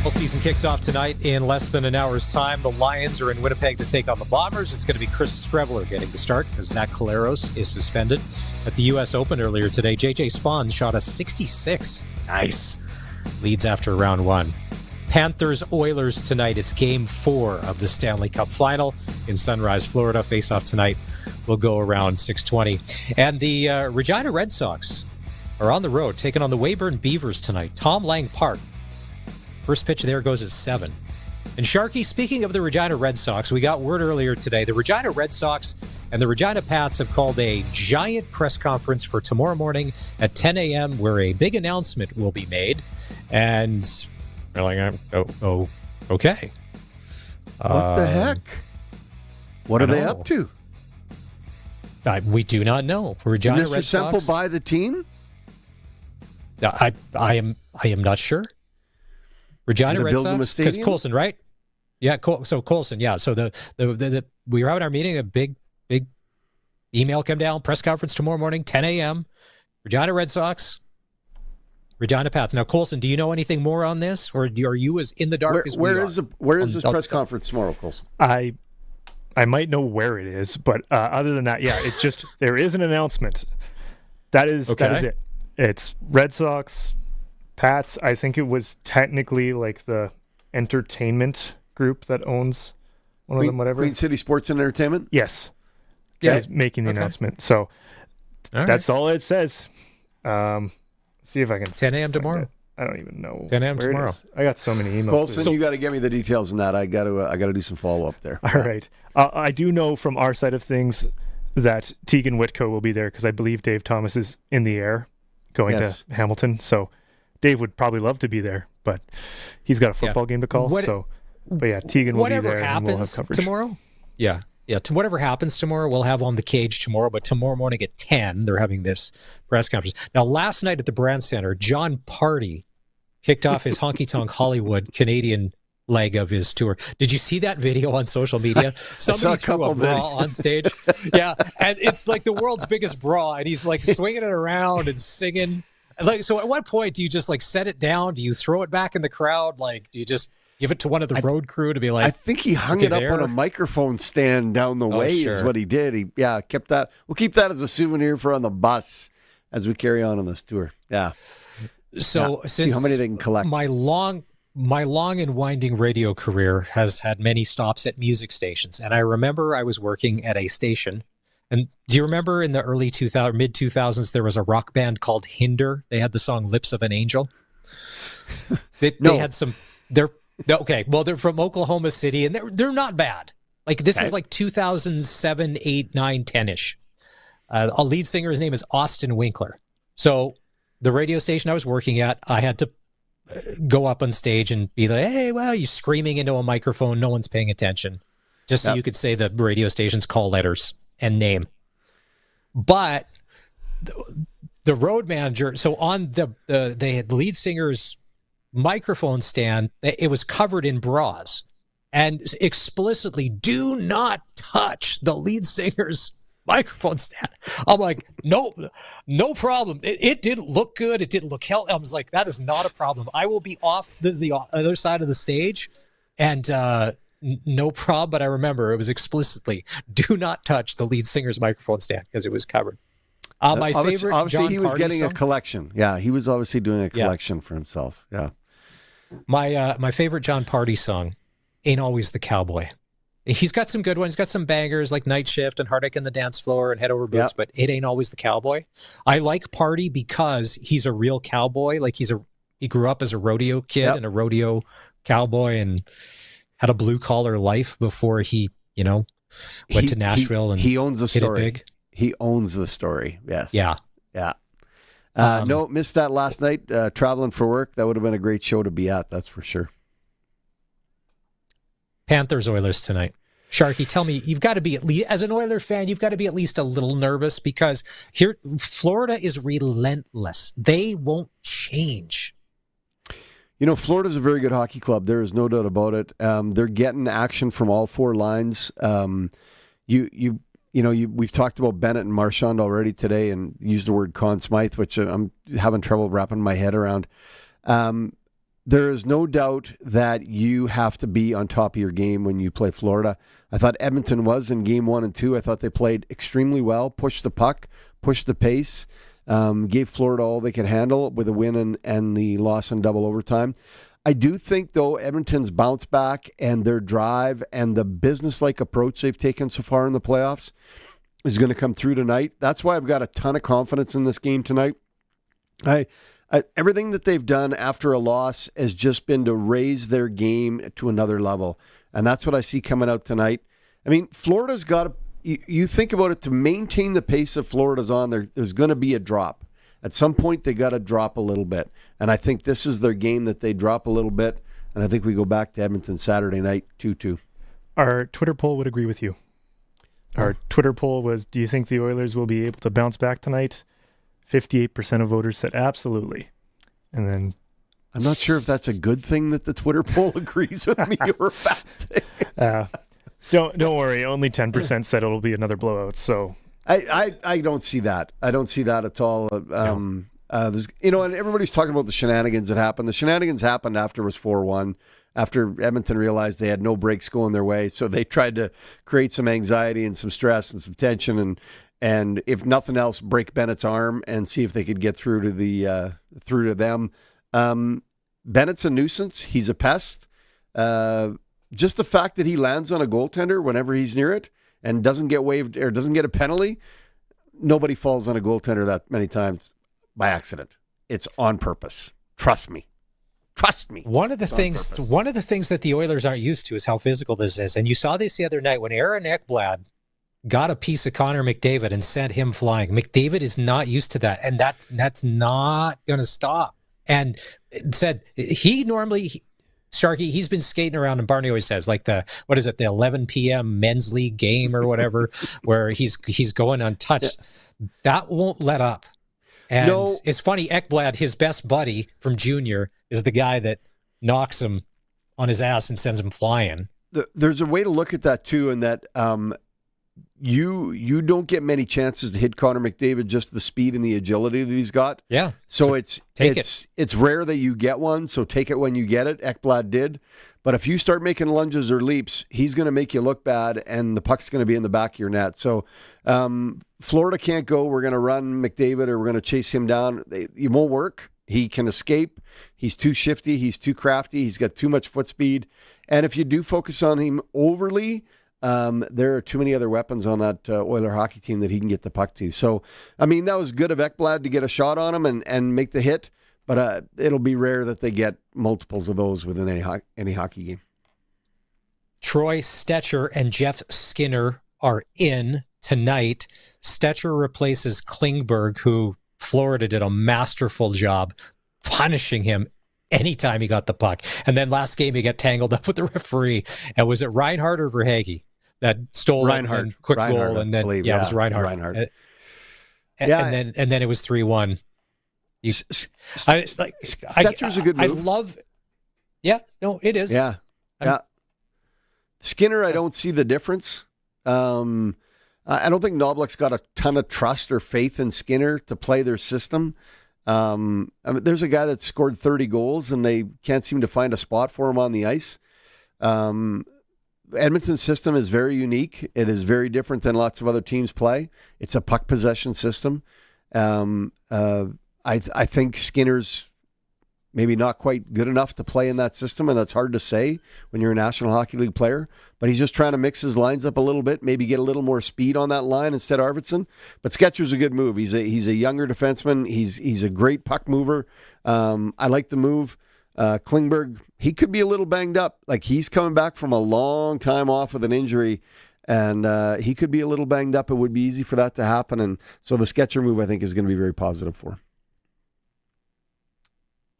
Speaker 2: Season kicks off tonight in less than an hour's time. The Lions are in Winnipeg to take on the Bombers. It's going to be Chris Streveler getting the start because Zach Collaros is suspended. At the U.S. Open earlier today, J.J. Spahn shot a 66. Nice. Leads after round 1. Panthers-Oilers tonight. It's Game 4 of the Stanley Cup Final in Sunrise, Florida. Face-off tonight will go around 6:20. And the Regina Red Sox are on the road, taking on the Weyburn Beavers tonight. Tom Lang Park. First pitch there goes at 7. And Sharky, speaking of the Regina Red Sox, we got word earlier today. The Regina Red Sox and the Regina Pats have called a giant press conference for tomorrow morning at 10 a.m. where a big announcement will be made. And we're like, oh, okay.
Speaker 3: What the heck? What are they up to?
Speaker 2: We do not know. Regina
Speaker 3: Did Mr.
Speaker 2: Red
Speaker 3: Semple
Speaker 2: Sox
Speaker 3: buy the team?
Speaker 2: I am not sure. Regina Red Sox, because Colson, right? Yeah, so Colson, yeah. So the we were having our meeting, a big Email come down. Press conference tomorrow morning, 10 a.m. Regina Red Sox, Regina Pats. Now, Colson, do you know anything more on this, or are you as in the dark as we are?
Speaker 3: Where is this press conference tomorrow, Colson?
Speaker 6: I might know where it is, but other than that, it's just there is an announcement. That is it. It's Red Sox, Pats. I think it was technically like the entertainment group that owns one of them, whatever.
Speaker 3: Queen City Sports and Entertainment?
Speaker 6: Yes. Is making the announcement. So that's all it says. See if I can.
Speaker 2: 10 a.m. tomorrow.
Speaker 6: I don't even know.
Speaker 2: 10 a.m. tomorrow.
Speaker 6: I got so many emails.
Speaker 3: Colson, you got to get me the details on that. I got to do some follow up there.
Speaker 6: All right. I do know from our side of things that Tegan Whitco will be there because I believe Dave Thomas is in the air going to Hamilton. So Dave would probably love to be there, but he's got a football game to call. Tegan will be there.
Speaker 2: Whatever happens tomorrow. Yeah. Whatever happens tomorrow, we'll have On the Cage tomorrow. But tomorrow morning at 10, they're having this press conference. Now, last night at the Brand Center, John Party kicked off his Honky Tonk Hollywood Canadian leg of his tour. Did you see that video on social media? Somebody threw a bra on stage. Yeah, and it's like the world's biggest bra, and he's like swinging it around and singing. Like, so at what point do you just like set it down? Do you throw it back in the crowd? Like, do you just give it to one of the road crew to be like?
Speaker 3: I think he hung it up on a microphone stand down the way. Is what he did. He kept that. We'll keep that as a souvenir for on the bus as we carry on this tour. Yeah.
Speaker 2: So since
Speaker 3: see how many they can collect.
Speaker 2: My long and winding radio career has had many stops at music stations, and I remember I was working at a station. And do you remember in the early mid 2000s there was a rock band called Hinder? They had the song "Lips of an Angel." They had some. Okay, well, they're from Oklahoma City, and they're not bad. Like, this is like 2007, 8, 9, 10-ish. A lead singer, his name is Austin Winkler. So the radio station I was working at, I had to go up on stage and be like, hey, well, you're screaming into a microphone, no one's paying attention, just so you could say the radio station's call letters and name. But the road manager, so on they had the lead singer's microphone stand, it was covered in bras and explicitly do not touch the lead singer's microphone stand. I'm like, no problem. It didn't look good. It didn't look healthy. I was like, that is not a problem. I will be off the other side of the stage and no problem. But I remember it was explicitly do not touch the lead singer's microphone stand because it was covered. My favorite,
Speaker 3: obviously
Speaker 2: John
Speaker 3: he was
Speaker 2: Party
Speaker 3: getting
Speaker 2: song.
Speaker 3: A collection. Yeah, he was obviously doing a collection for himself. Yeah.
Speaker 2: My favorite John Party song, Ain't Always the Cowboy. He's got some good ones. He's got some bangers like Night Shift and Heartache in the Dance Floor and Head Over Boots, but it ain't always the cowboy. I like Party because he's a real cowboy. Like he grew up as a rodeo kid and a rodeo cowboy and had a blue collar life before he, went to Nashville and
Speaker 3: he owns the story.
Speaker 2: Hit it big.
Speaker 3: He owns the story. Yes.
Speaker 2: Yeah.
Speaker 3: No, missed that last night. Traveling for work. That would have been a great show to be at. That's for sure.
Speaker 2: Panthers Oilers tonight. Sharky, tell me, you've got to be at least, as an Oiler fan, you've got to be at least a little nervous because here, Florida is relentless. They won't change.
Speaker 3: Florida's a very good hockey club. There is no doubt about it. They're getting action from all four lines. We've talked about Bennett and Marchand already today and used the word Conn Smythe, which I'm having trouble wrapping my head around. There is no doubt that you have to be on top of your game when you play Florida. I thought Edmonton was in game 1 and 2. I thought they played extremely well, pushed the puck, pushed the pace, gave Florida all they could handle with a win and the loss in double overtime. I do think, though, Edmonton's bounce back and their drive and the business-like approach they've taken so far in the playoffs is going to come through tonight. That's why I've got a ton of confidence in this game tonight. Everything that they've done after a loss has just been to raise their game to another level. And that's what I see coming out tonight. I mean, Florida's got to, you think about it, to maintain the pace that Florida's on, there's going to be a drop. At some point, they got to drop a little bit. And I think this is their game that they drop a little bit. And I think we go back to Edmonton Saturday night, 2-2.
Speaker 6: Our Twitter poll would agree with you. Our Twitter poll was, do you think the Oilers will be able to bounce back tonight? 58% of voters said absolutely. And then
Speaker 3: I'm not sure if that's a good thing that the Twitter poll agrees with me or a bad thing.
Speaker 6: Don't worry. Only 10% said it'll be another blowout. So
Speaker 3: I don't see that. I don't see that at all. There's, and everybody's talking about the shenanigans that happened. The shenanigans happened after it was 4-1, after Edmonton realized they had no breaks going their way. So they tried to create some anxiety and some stress and some tension, and if nothing else, break Bennett's arm and see if they could get through to them. Bennett's a nuisance. He's a pest. Just the fact that he lands on a goaltender whenever he's near it and doesn't get waived or doesn't get a penalty, nobody falls on a goaltender that many times by accident. It's on purpose. Trust me.
Speaker 2: One of the things that the Oilers aren't used to is how physical this is. And you saw this the other night when Aaron Ekblad got a piece of Connor McDavid and sent him flying. McDavid is not used to that, and that's not going to stop. And it said he normally, Sharky, he's been skating around, and Barney always says, like the 11 p.m. men's league game or whatever, where he's going untouched. Yeah. That won't let up. And it's funny, Ekblad, his best buddy from junior, is the guy that knocks him on his ass and sends him flying.
Speaker 3: There's a way to look at that too, in that you don't get many chances to hit Connor McDavid, just the speed and the agility that he's got.
Speaker 2: Yeah.
Speaker 3: So it's rare that you get one, so take it when you get it. Ekblad did. But if you start making lunges or leaps, he's going to make you look bad, and the puck's going to be in the back of your net. So Florida can't go, we're going to run McDavid or we're going to chase him down. It won't work. He can escape. He's too shifty. He's too crafty. He's got too much foot speed. And if you do focus on him overly, there are too many other weapons on that Oiler hockey team that he can get the puck to. So, I mean, that was good of Ekblad to get a shot on him and make the hit. But it'll be rare that they get multiples of those within any hockey game.
Speaker 2: Troy Stecher and Jeff Skinner are in tonight. Stecher replaces Klingberg, who Florida did a masterful job punishing him anytime he got the puck. And then last game he got tangled up with the referee. And was it Reinhardt or Verhaeghe that stole
Speaker 3: Reinhardt,
Speaker 2: and quick
Speaker 3: Reinhardt,
Speaker 2: goal? And then
Speaker 3: it
Speaker 2: was Reinhardt. And then it was 3-1.
Speaker 3: Stetcher's a good move.
Speaker 2: I love. Yeah, no, it is.
Speaker 3: Yeah. Skinner, I don't see the difference. I don't think Knoblauch's got a ton of trust or faith in Skinner to play their system. I mean, there's a guy that scored 30 goals and they can't seem to find a spot for him on the ice. Edmonton's system is very unique. It is very different than lots of other teams play. It's a puck possession system. I think Skinner's maybe not quite good enough to play in that system, and that's hard to say when you're a National Hockey League player. But he's just trying to mix his lines up a little bit, maybe get a little more speed on that line instead of Arvidsson. But Sketcher's a good move. He's a younger defenseman. He's a great puck mover. I like the move. Klingberg, he could be a little banged up. Like, he's coming back from a long time off with an injury, and he could be a little banged up. It would be easy for that to happen. And so the Sketcher move, I think, is going to be very positive for him.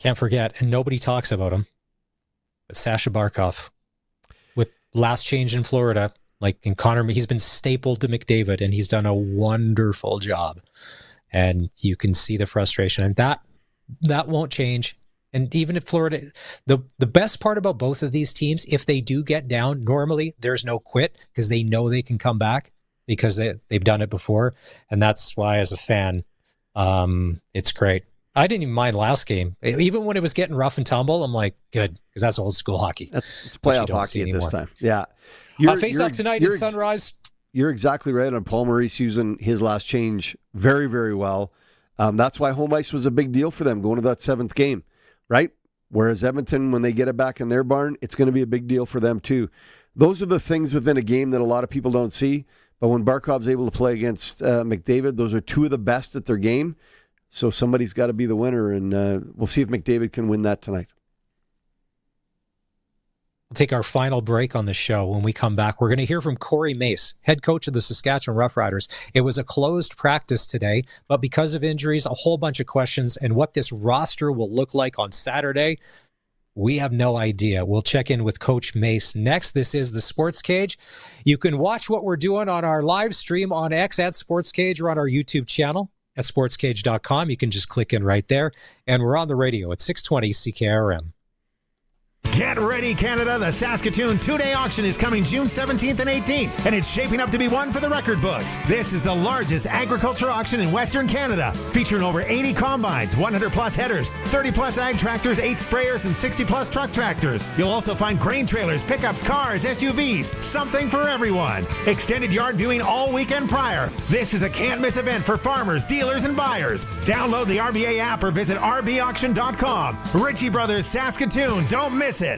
Speaker 2: Can't forget, and nobody talks about him, but Sasha Barkov, with last change in Florida, like in Connor, he's been stapled to McDavid, and he's done a wonderful job. And you can see the frustration, and that won't change. And even if Florida, the best part about both of these teams, if they do get down, normally there's no quit because they know they can come back because they've done it before. And that's why, as a fan, it's great. I didn't even mind last game. Even when it was getting rough and tumble, I'm like, good, because that's old school hockey.
Speaker 3: It's playoff hockey at this time. Yeah.
Speaker 2: Face-off tonight in Sunrise.
Speaker 3: You're exactly right on Paul Maurice using his last change very, very well. That's why home ice was a big deal for them going to that seventh game, right? Whereas Edmonton, when they get it back in their barn, it's going to be a big deal for them too. Those are the things within a game that a lot of people don't see. But when Barkov's able to play against McDavid, those are two of the best at their game. So somebody's got to be the winner, and we'll see if McDavid can win that tonight.
Speaker 2: We'll take our final break on the show. When we come back, we're going to hear from Corey Mace, head coach of the Saskatchewan Roughriders. It was a closed practice today, but because of injuries, a whole bunch of questions, and what this roster will look like on Saturday, we have no idea. We'll check in with Coach Mace next. This is the Sports Cage. You can watch what we're doing on our live stream on X at Sports Cage or on our YouTube channel at sportscage.com. You can just click in right there. And we're on the radio at 620 CKRM.
Speaker 17: Get ready, Canada. The Saskatoon two-day auction is coming June 17th and 18th, and it's shaping up to be one for the record books. This is the largest agriculture auction in Western Canada, featuring over 80 combines, 100-plus headers, 30-plus ag tractors, 8 sprayers, and 60-plus truck tractors. You'll also find grain trailers, pickups, cars, SUVs, something for everyone. Extended yard viewing all weekend prior. This is a can't-miss event for farmers, dealers, and buyers. Download the RBA app or visit rbauction.com. Ritchie Brothers Saskatoon. Don't miss it.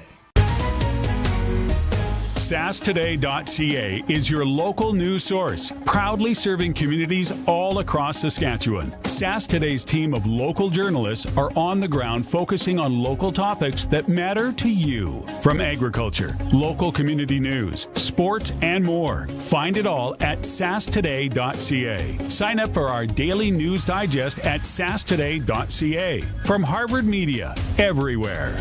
Speaker 27: SaskToday.ca is your local news source, proudly serving communities all across Saskatchewan. Sask Today's team of local journalists are on the ground focusing on local topics that matter to you. From agriculture, local community news, sports, and more. Find it all at SaskToday.ca. Sign up for our daily news digest at SaskToday.ca. From Harvard Media, everywhere.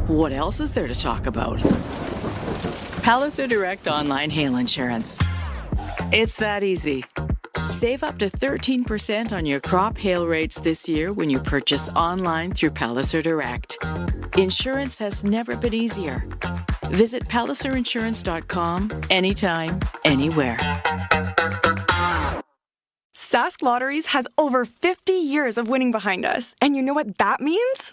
Speaker 18: What else is there to talk about? Palliser Direct Online Hail Insurance. It's that easy. Save up to 13% on your crop hail rates this year when you purchase online through Palliser Direct. Insurance has never been easier. Visit palliserinsurance.com anytime, anywhere.
Speaker 19: Sask Lotteries has over 50 years of winning behind us. And you know what that means?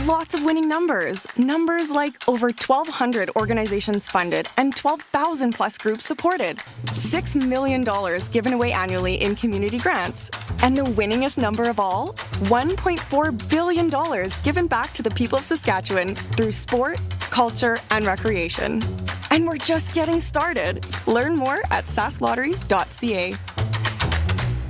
Speaker 19: Lots of winning numbers. Numbers like over 1,200 organizations funded and 12,000 plus groups supported. $6 million given away annually in community grants. And the winningest number of all? $1.4 billion given back to the people of Saskatchewan through sport, culture, and recreation. And we're just getting started. Learn more at sasklotteries.ca.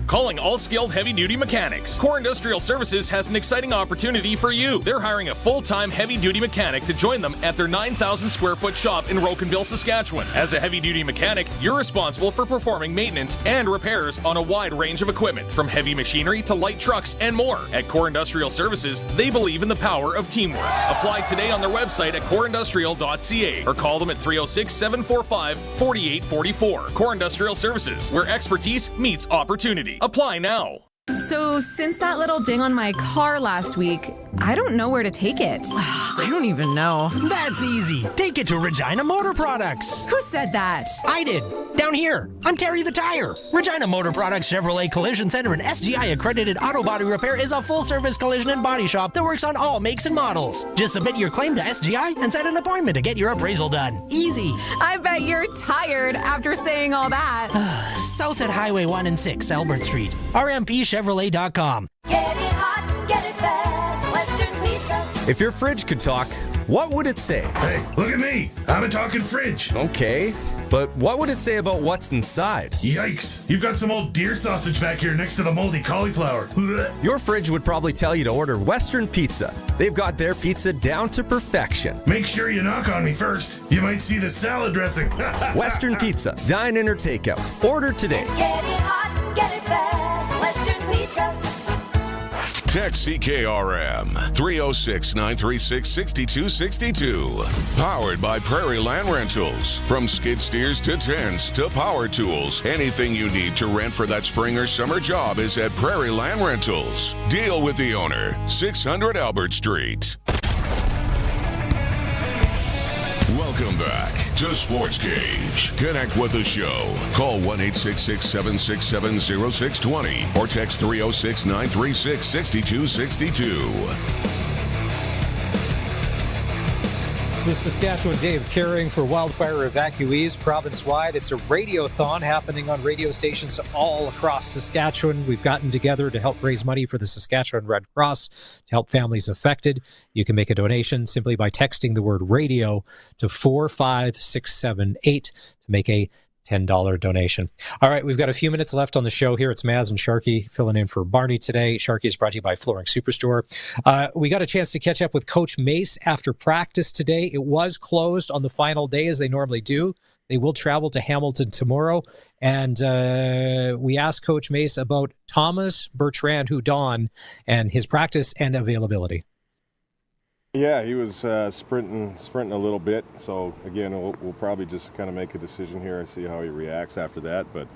Speaker 8: Calling all skilled heavy-duty mechanics. Core Industrial Services has an exciting opportunity for you. They're hiring a full-time heavy-duty mechanic to join them at their 9,000-square-foot shop in Rocanville, Saskatchewan. As a heavy-duty mechanic, you're responsible for performing maintenance and repairs on a wide range of equipment, from heavy machinery to light trucks and more. At Core Industrial Services, they believe in the power of teamwork. Apply today on their website at coreindustrial.ca or call them at 306-745-4844. Core Industrial Services, where expertise meets opportunity. Apply now.
Speaker 20: So, since that little ding on my car last week, I don't know where to take it.
Speaker 21: I don't even know. That's easy. Take it to Regina Motor Products.
Speaker 20: Who said that?
Speaker 21: I did. Down here. I'm Terry the Tire. Regina Motor Products Chevrolet Collision Center and SGI accredited auto body repair is a full-service collision and body shop that works on all makes and models. Just submit your claim to SGI and set an appointment to get your appraisal done. Easy.
Speaker 20: I bet you're tired after saying all that.
Speaker 21: South at Highway 1 and 6, Albert Street. RMPChevrolet.com.
Speaker 24: Get it hot and get it fast. Western Pizza.
Speaker 26: If your fridge could talk, what would it say?
Speaker 7: Hey, look at me. I'm a talking fridge.
Speaker 26: Okay, but what would it say about what's inside?
Speaker 7: Yikes. You've got some old deer sausage back here next to the moldy cauliflower.
Speaker 26: Your fridge would probably tell you to order Western Pizza. They've got their pizza down to perfection.
Speaker 7: Make sure you knock on me first. You might see the salad dressing.
Speaker 26: Western Pizza. Dine in or takeout. Order today.
Speaker 24: Get it hot and get it fast. Western Pizza.
Speaker 1: Text CKRM 306-936-6262. Powered by Prairie Land Rentals. From skid steers to tents to power tools, anything you need to rent for that spring or summer job is at Prairie Land Rentals. Deal with the owner. 600 Albert Street. Welcome back to Sportscage. Connect with the show. Call 1-866-767-0620 or text 306-936-6262.
Speaker 2: The Saskatchewan Day of Caring for Wildfire Evacuees province-wide. It's a radiothon happening on radio stations all across Saskatchewan. We've gotten together to help raise money for the Saskatchewan Red Cross to help families affected. You can make a donation simply by texting the word radio to 45678 to make a $10 donation. All right, we've got a few minutes left on the show here. It's Maz and Sharky filling in for Barney today. Sharky is brought to you by Flooring Superstore. We got a chance to catch up with Coach Mace after practice today. It was closed on the final day, as they normally do. They will travel to Hamilton tomorrow. And we asked Coach Mace about Thomas Bertrand Houdon and his practice and availability.
Speaker 28: Yeah, he was sprinting a little bit. So, again, we'll probably just kind of make a decision here and see how he reacts after that. But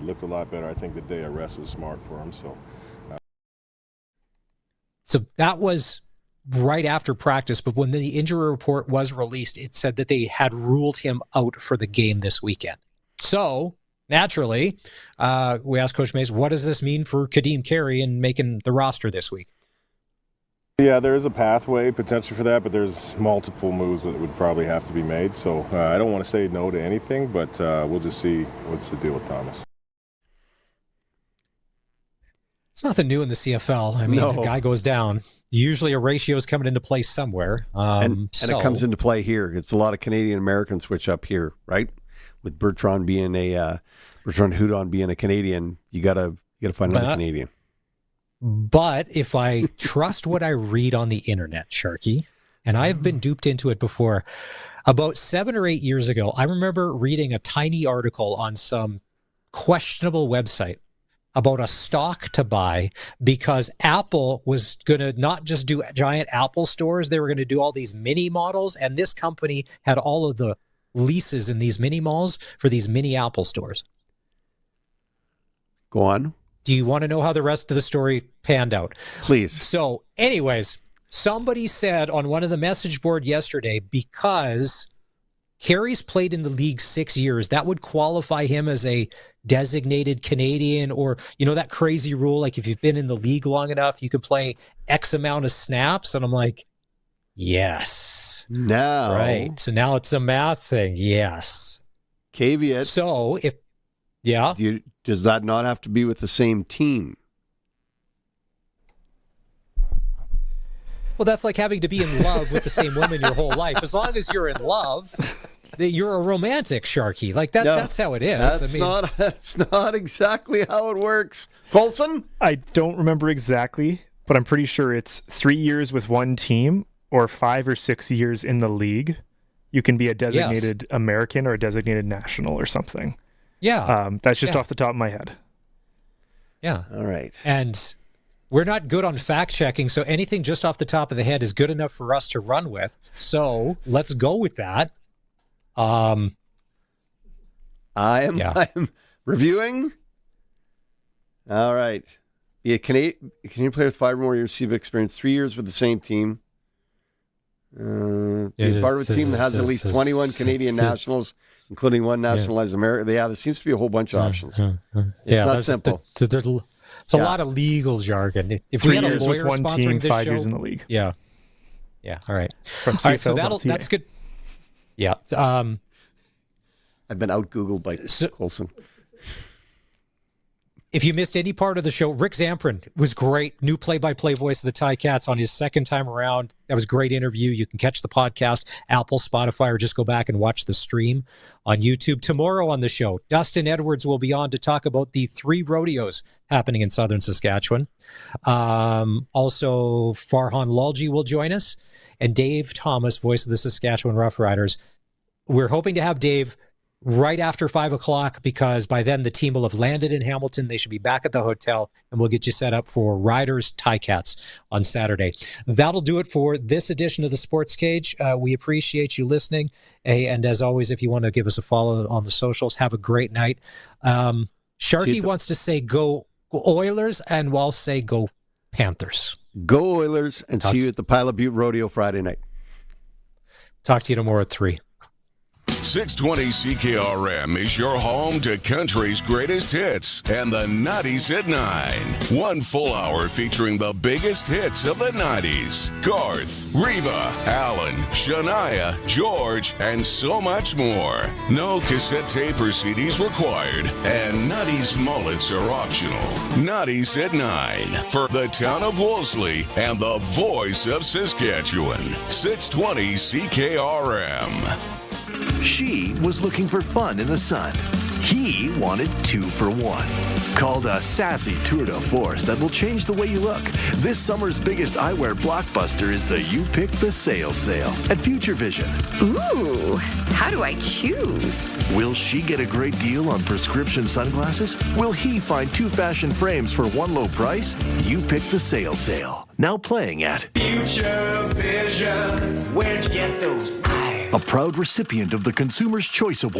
Speaker 28: looked a lot better. I think the day of rest was smart for him.
Speaker 2: So that was right after practice, but when the injury report was released, it said that they had ruled him out for the game this weekend. So naturally, we asked Coach Mays, what does this mean for Kadeem Carey and making the roster this week?
Speaker 28: Yeah, there is a pathway potentially for that, but there's multiple moves that would probably have to be made. So I don't want to say no to anything, but we'll just see what's the deal with Thomas.
Speaker 2: It's nothing new in the CFL. I mean, a guy goes down. Usually a ratio is coming into play somewhere.
Speaker 3: And it comes into play here. It's a lot of Canadian Americans switch up here, right? With Bertrand Hudon being a Canadian, you gotta find another Canadian.
Speaker 2: But if I trust what I read on the internet, Sharky, and I've been duped into it before, about 7 or 8 years ago, I remember reading a tiny article on some questionable website about a stock to buy because Apple was going to not just do giant Apple stores, they were going to do all these mini models, and this company had all of the leases in these mini malls for these mini Apple stores.
Speaker 3: Go on.
Speaker 2: Do you want to know how the rest of the story panned out?
Speaker 3: Please.
Speaker 2: So, anyways, somebody said on one of the message board yesterday, because Carey's played in the league 6 years, that would qualify him as a designated Canadian, or, you know, that crazy rule, like if you've been in the league long enough, you can play X amount of snaps. And I'm like, yes.
Speaker 3: No.
Speaker 2: Right. So now it's a math thing. Yes.
Speaker 3: Caveat.
Speaker 2: So if, yeah.
Speaker 3: Does that not have to be with the same team?
Speaker 2: Well, that's like having to be in love with the same woman your whole life. As long as you're in love, you're a romantic, Sharky. Like that. No, that's how it is.
Speaker 3: That's not exactly how it works. Colson?
Speaker 6: I don't remember exactly, but I'm pretty sure it's 3 years with one team or 5 or 6 years in the league. You can be a designated American or a designated national or something.
Speaker 2: Yeah.
Speaker 6: That's just off the top of my head.
Speaker 2: Yeah.
Speaker 3: All right.
Speaker 2: And we're not good on fact checking, so anything just off the top of the head is good enough for us to run with. So let's go with that.
Speaker 3: I'm reviewing. All right. Be a Canadian player with 5 or more years CB experience, 3 years with the same team. Be a part of a team that has at least 21 Canadian nationals, including one nationalized American. Yeah, there seems to be a whole bunch of options. It's not simple.
Speaker 2: It's a lot of legal jargon. If we had a lawyer
Speaker 6: with one
Speaker 2: sponsoring
Speaker 6: team,
Speaker 2: this
Speaker 6: 5
Speaker 2: show,
Speaker 6: years in the league.
Speaker 2: Yeah. All right.
Speaker 6: From
Speaker 2: All right. So that's good. Yeah.
Speaker 3: I've been out Googled by Colson.
Speaker 2: If you missed any part of the show, Rick Zamperin was great. New play-by-play voice of the Ticats on his second time around. That was a great interview. You can catch the podcast, Apple, Spotify, or just go back and watch the stream on YouTube. Tomorrow on the show, Dustin Edwards will be on to talk about the 3 rodeos happening in southern Saskatchewan. Also, Farhan Lalji will join us, and Dave Thomas, voice of the Saskatchewan Roughriders. We're hoping to have Dave right after 5 o'clock, because by then the team will have landed in Hamilton. They should be back at the hotel, and we'll get you set up for Riders Ticats on Saturday. That'll do it for this edition of the Sports Cage. We appreciate you listening. And as always, if you want to give us a follow on the socials, have a great night. Sharky wants to say go Oilers, and I'll say go Panthers.
Speaker 3: Go Oilers, and see you at the Pilot Butte Rodeo Friday night.
Speaker 2: Talk to you tomorrow at 3.
Speaker 1: 620 CKRM is your home to country's greatest hits and the 90s at 9. 1 full hour featuring the biggest hits of the 90s. Garth, Reba, Alan, Shania, George, and so much more. No cassette tape or CDs required, and 90s mullets are optional. 90s at 9 for the town of Wolseley and the voice of Saskatchewan. 620 CKRM.
Speaker 4: She was looking for fun in the sun. He wanted 2 for 1. Called a sassy tour de force that will change the way you look. This summer's biggest eyewear blockbuster is the You Pick the Sale at Future Vision.
Speaker 5: Ooh, how do I choose?
Speaker 4: Will she get a great deal on prescription sunglasses? Will he find 2 fashion frames for 1 low price? You Pick the Sale. Now playing at
Speaker 9: Future Vision. Where'd you get those eyes?
Speaker 4: A proud recipient of the Consumer's Choice Award.